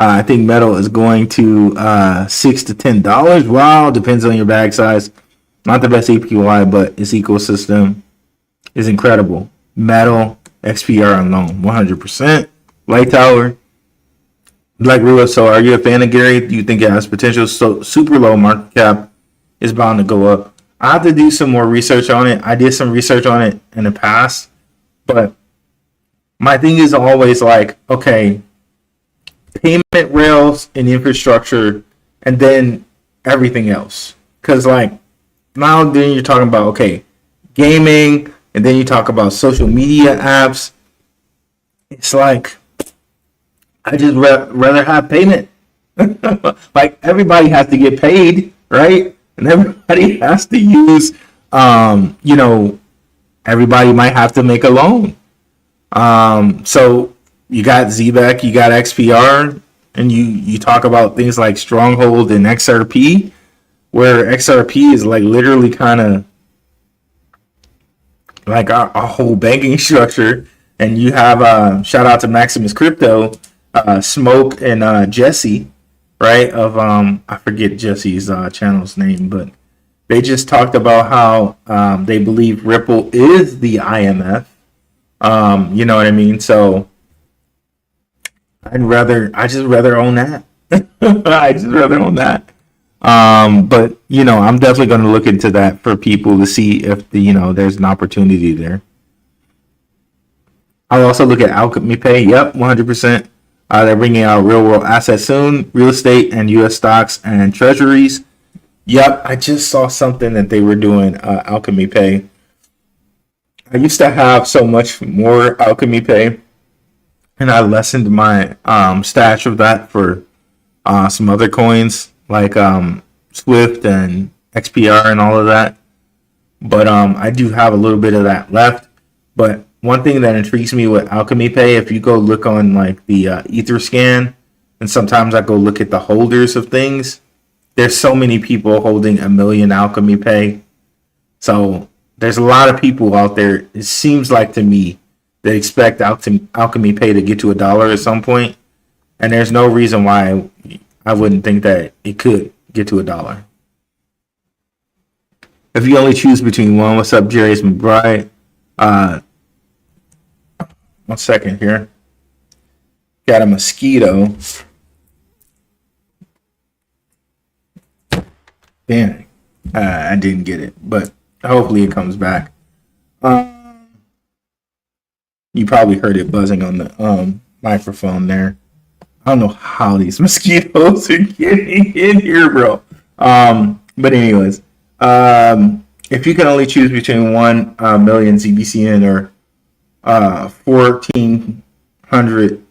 I think metal is going to $6 to $10. Wow, depends on your bag size. Not the best APY, but its ecosystem is incredible. Metal, XPR alone, 100%. Light Tower, Blackrue. So, are you a fan of Gary? Do you think it has potential? So, super low market cap is bound to go up. I have to do some more research on it. I did some research on it in the past, but my thing is always like, okay, payment rails and infrastructure, and then everything else. Because like now, then you're talking about okay, gaming, and then you talk about social media apps. It's like I just rather have payment. Like everybody has to get paid, right? And everybody has to use, everybody might have to make a loan. So you got Zebec, you got XPR, and you talk about things like Stronghold and XRP, where XRP is like literally kind of like a whole banking structure. And you have shout out to Maximus Crypto, Smoke and Jesse, right? Of I forget Jesse's channel's name, but they just talked about how they believe Ripple is the IMF. You know what I mean? So I just rather own that. I just rather own that. But I'm definitely going to look into that for people to see if there's an opportunity there. I'll also look at Alchemy Pay. Yep, 100%. They're bringing out real world assets soon, real estate and U.S. stocks and treasuries. Yep, I just saw something that they were doing, Alchemy Pay. I used to have so much more Alchemy Pay, and I lessened my stash of that for some other coins like Swift and XPR and all of that. But I do have a little bit of that left. But one thing that intrigues me with Alchemy Pay, if you go look on like the Etherscan, and sometimes I go look at the holders of things, there's so many people holding 1 million Alchemy Pay. So there's a lot of people out there, it seems like to me, that expect Alchemy Pay to get to $1 at some point. And there's no reason why I wouldn't think that it could get to $1. If you only choose between one, what's up, Jerry's McBride? 1 second here. Got a mosquito. Damn, I didn't get it, but hopefully it comes back. You probably heard it buzzing on the microphone there. I don't know how these mosquitoes are getting in here, bro. But anyways, if you can only choose between 1 million ZBCN or 1,400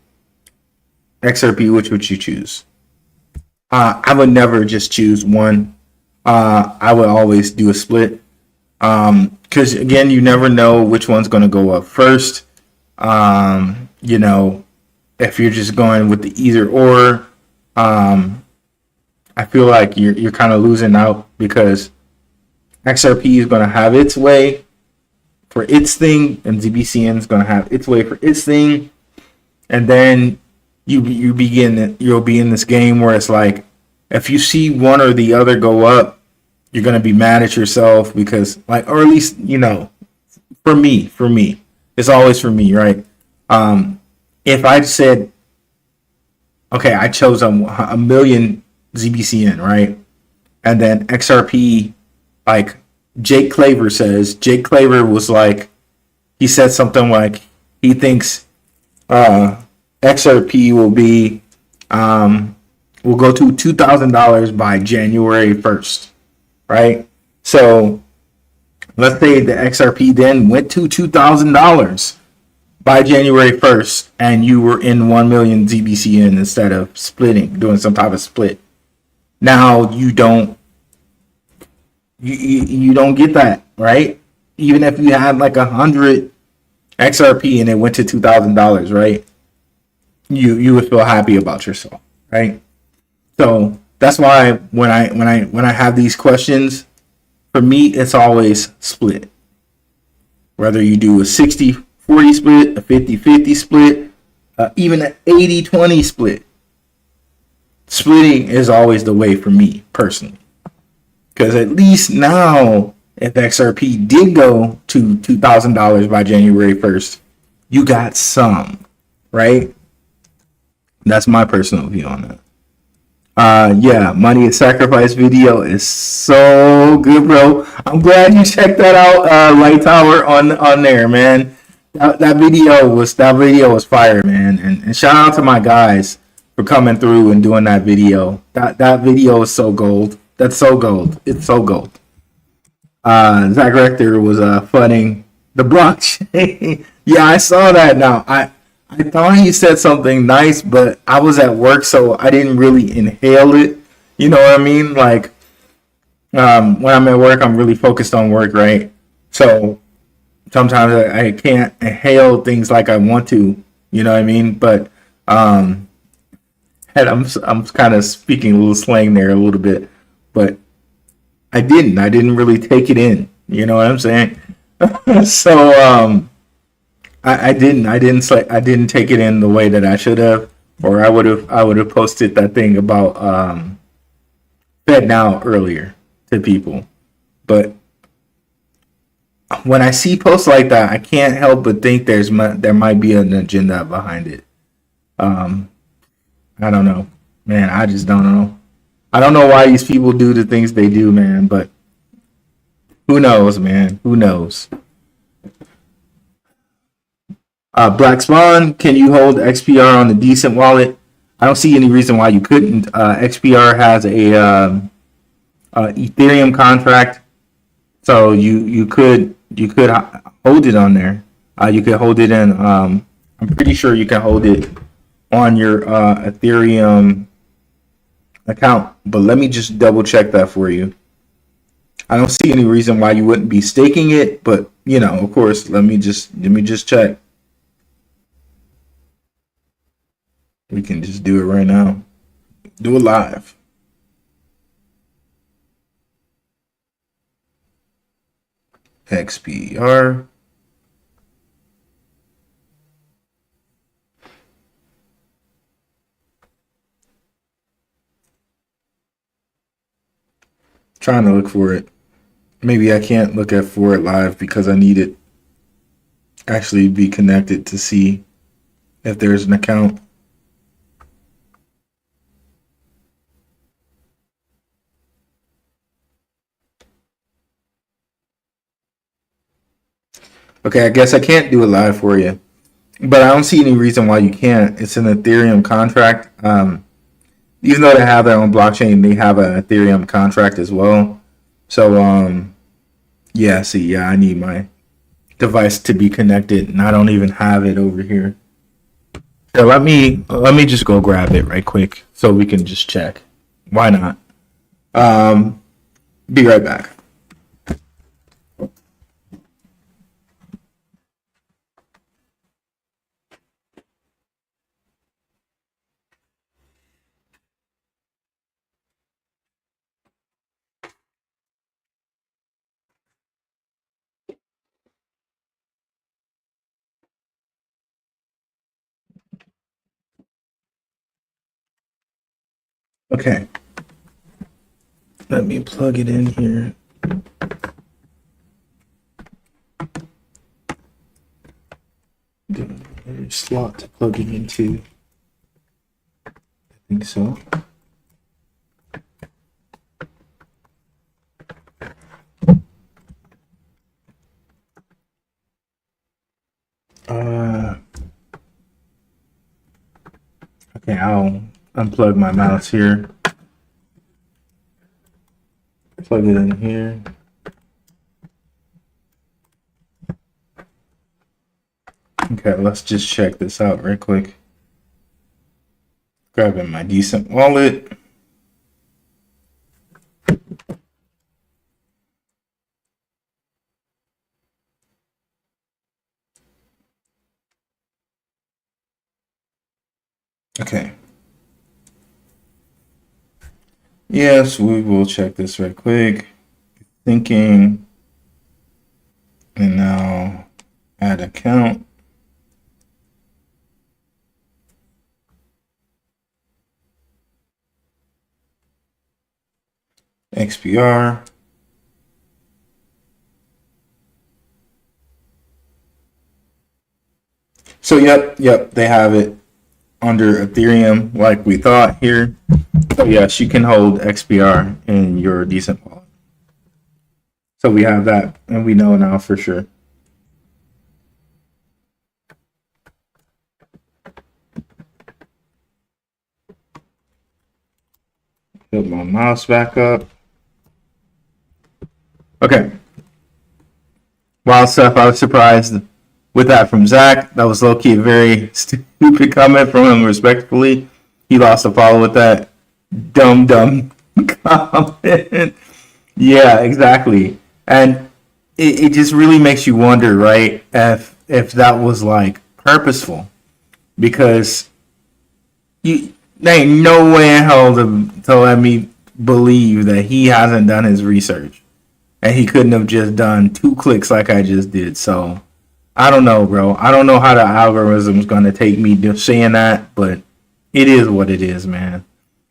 XRP, which would you choose? I would never just choose one. I would always do a split. Because again, you never know which one's going to go up first. You know, if you're just going with the either or, I feel like you're kind of losing out, because XRP is going to have its way for its thing, and ZBCN is going to have its way for its thing, and then you'll be in this game where it's like, if you see one or the other go up, you're going to be mad at yourself, because, like, or at least, you know, for me, it's always for me, right? If I said, okay, I chose a million ZBCN, right? And then XRP, like Jake Claver was like, he said something like, he thinks XRP will be, will go to $2,000 by January 1st, right? So let's say the XRP then went to $2,000 by January 1st, and you were in 1 million ZBCN instead of doing some type of split. Now you don't get that, right? Even if you had like 100 XRP and it went to $2,000, right? You would feel happy about yourself, right? So that's why when I have these questions, for me it's always split. Whether you do a 60-40 split, a 50-50 split, even an 80-20 split, splitting is always the way for me personally. Because at least now, if XRP did go to $2,000 by January 1st, you got some, right? That's my personal view on that. Yeah, Money is Sacrifice video is so good, bro. I'm glad you checked that out, Light Tower on there, man. That video was fire, man. And shout out to my guys for coming through and doing that video. That video is so gold. That's so gold. It's so gold. Zach Rector was funning the blockchain. Yeah, I saw that now. I thought he said something nice, but I was at work, so I didn't really inhale it. You know what I mean? Like, when I'm at work, I'm really focused on work, right? So sometimes I can't inhale things like I want to. You know what I mean? But I'm kind of speaking a little slang there a little bit, but I didn't really take it in. You know what I'm saying? So I didn't take it in the way that I should have, or I would have posted that thing about FedNow earlier to people. But when I see posts like that, I can't help but think there might be an agenda behind it. I don't know, man. I just don't know. I don't know why these people do the things they do, man. But who knows, man? Who knows? Black Spawn, can you hold XPR on the DCENT wallet? I don't see any reason why you couldn't. XPR has a Ethereum contract, so you could hold it on there. You could hold it in. I'm pretty sure you can hold it on your Ethereum account, but let me just double check that for you. I don't see any reason why you wouldn't be staking it, but of course, let me just check. We can just do it right now. Do it live. XPR. Trying to look for it. Maybe I can't look for it live because I need it actually be connected to see if there's an account. Okay, I guess I can't do it live for you, but I don't see any reason why you can't. It's an Ethereum contract. Even though they have their own blockchain, they have an Ethereum contract as well. So, I need my device to be connected, and I don't even have it over here. So let me just go grab it right quick so we can just check. Why not? Be right back. Okay. Let me plug it in here. There's a slot to plug it into. I think so. Okay, I'll unplug my mouse here. Plug it in here. Okay, let's just check this out real quick. Grabbing my DCENT wallet. Okay. Yes, we will check this right quick. Thinking. And now add account. XPR. So yep, they have it under Ethereum like we thought here. So yes, you can hold XPR in your DCENT wallet. So we have that, and we know now for sure. Put my mouse back up. Okay. Wild stuff. I was surprised with that from Zach. That was low-key a very stupid comment from him, respectfully. He lost a follow with that dumb comment. Yeah, exactly. And it just really makes you wonder, right, if that was like purposeful, because there ain't no way in hell to let me believe that he hasn't done his research and he couldn't have just done 2 clicks like I just did. So I don't know, bro. I don't know how the algorithm's gonna take me just saying that, but it is what it is, man.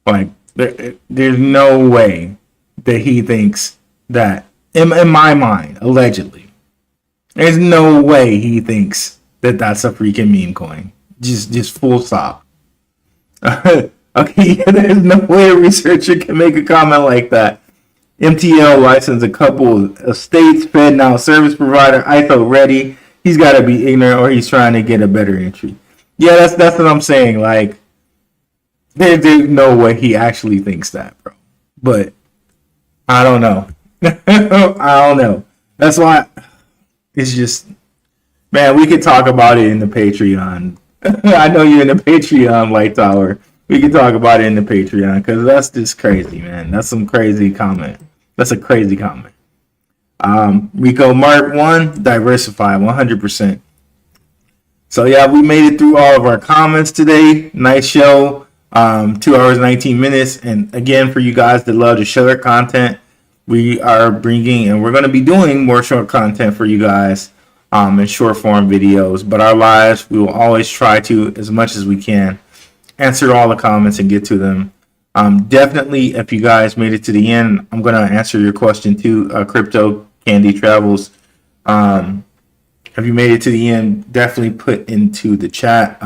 Like there's no way that he thinks that. In my mind, allegedly, there's no way he thinks that that's a freaking meme coin. Just full stop. Okay, there's no way a researcher can make a comment like that. MTL licensed a couple of states, Fed now service provider, ISO ready. He's got to be ignorant or he's trying to get a better entry. Yeah, that's what I'm saying. Like, there's no way he actually thinks that, bro. But I don't know. I don't know. That's why it's just, man, we could talk about it in the Patreon. I know you're in the Patreon, Light Tower. We can talk about it in the Patreon because that's just crazy, man. That's some crazy comment. That's a crazy comment. Rico Mart 1, diversify 100%. So yeah, we made it through all of our comments today. Nice show. 2 hours 19 minutes. And again, for you guys that love to share content, we are bringing and we're going to be doing more short content for you guys in short form videos. But our lives, we will always try to, as much as we can, answer all the comments and get to them. Definitely, if you guys made it to the end, I'm going to answer your question too, Crypto Candy Travels. If you made it to the end, definitely put into the chat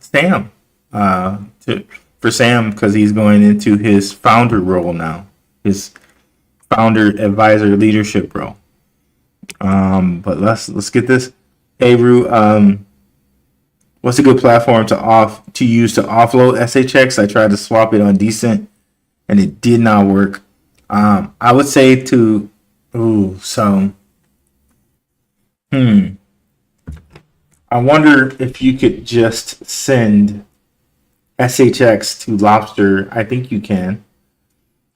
Sam for Sam, because he's going into his founder role now, his founder advisor leadership role. But let's get this. Hey Rue, what's a good platform to use to offload SHX? I tried to swap it on DCENT and it did not work. I would say to I wonder if you could just send SHX to Lobster. I think you can.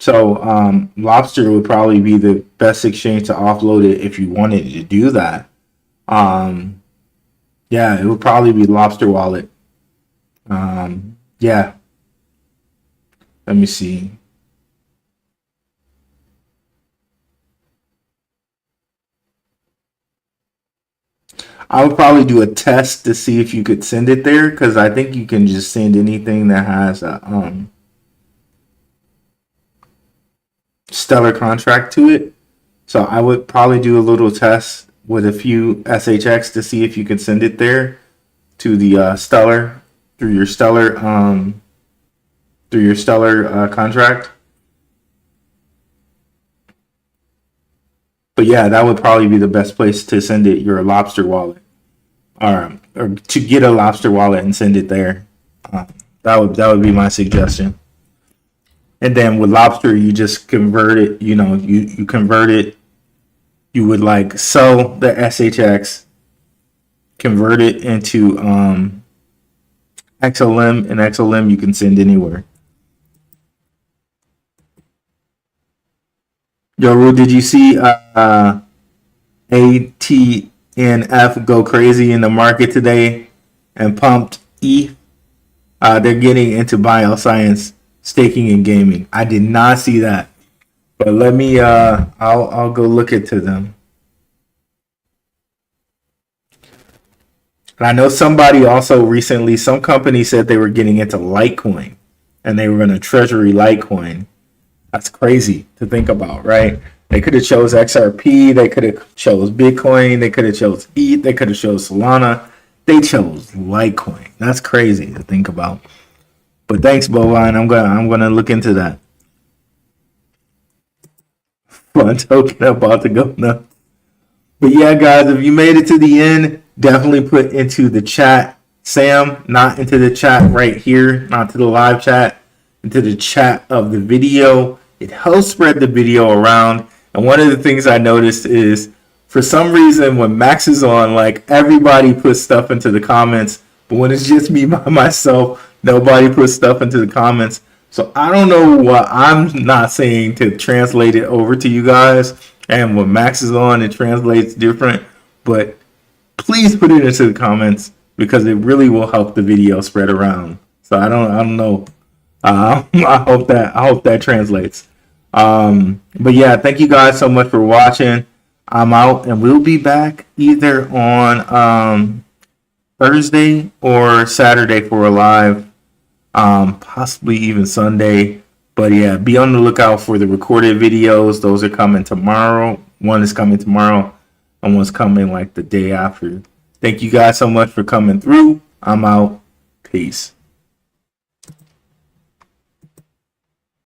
So Lobster would probably be the best exchange to offload it if you wanted to do that. Yeah, it would probably be Lobster Wallet. Yeah. Let me see. I would probably do a test to see if you could send it there, because I think you can just send anything that has a stellar contract to it. So I would probably do a little test with a few SHX to see if you could send it there to the stellar through your stellar contract. But yeah, that would probably be the best place to send it, your Lobster wallet, or to get a Lobster wallet and send it there. That would be my suggestion. And then with Lobster, you just convert it. You convert it. You would like sell the SHX, convert it into XLM, and XLM you can send anywhere. Yo, Ru, did you see ATNF go crazy in the market today and pumped ETH? They're getting into bioscience, staking, and gaming. I did not see that, but let me. I'll go look into them. And I know somebody also recently, some company said they were getting into Litecoin, and they were going to treasury Litecoin. That's crazy to think about, right? They could have chose XRP, they could have chose Bitcoin, they could have chose ETH, they could have chose Solana. They chose Litecoin. That's crazy to think about. But thanks, Bovine. I'm gonna look into that. Fun token about to go nuts. But yeah, guys, if you made it to the end, definitely put into the chat Sam, not into the chat right here, not to the live chat, into the chat of the video. It helps spread the video around. And one of the things I noticed is, for some reason, when Max is on, like, everybody puts stuff into the comments. But when it's just me by myself, nobody puts stuff into the comments. So I don't know what I'm not saying to translate it over to you guys. And when Max is on, it translates different. But please put it into the comments, because it really will help the video spread around. So I don't know. I hope that translates. But yeah, thank you guys so much for watching. I'm out, and we'll be back either on Thursday or Saturday for a live, possibly even Sunday. But yeah, be on the lookout for the recorded videos. Those are coming tomorrow. One is coming tomorrow, and one's coming like the day after. Thank you guys so much for coming through. I'm out. Peace.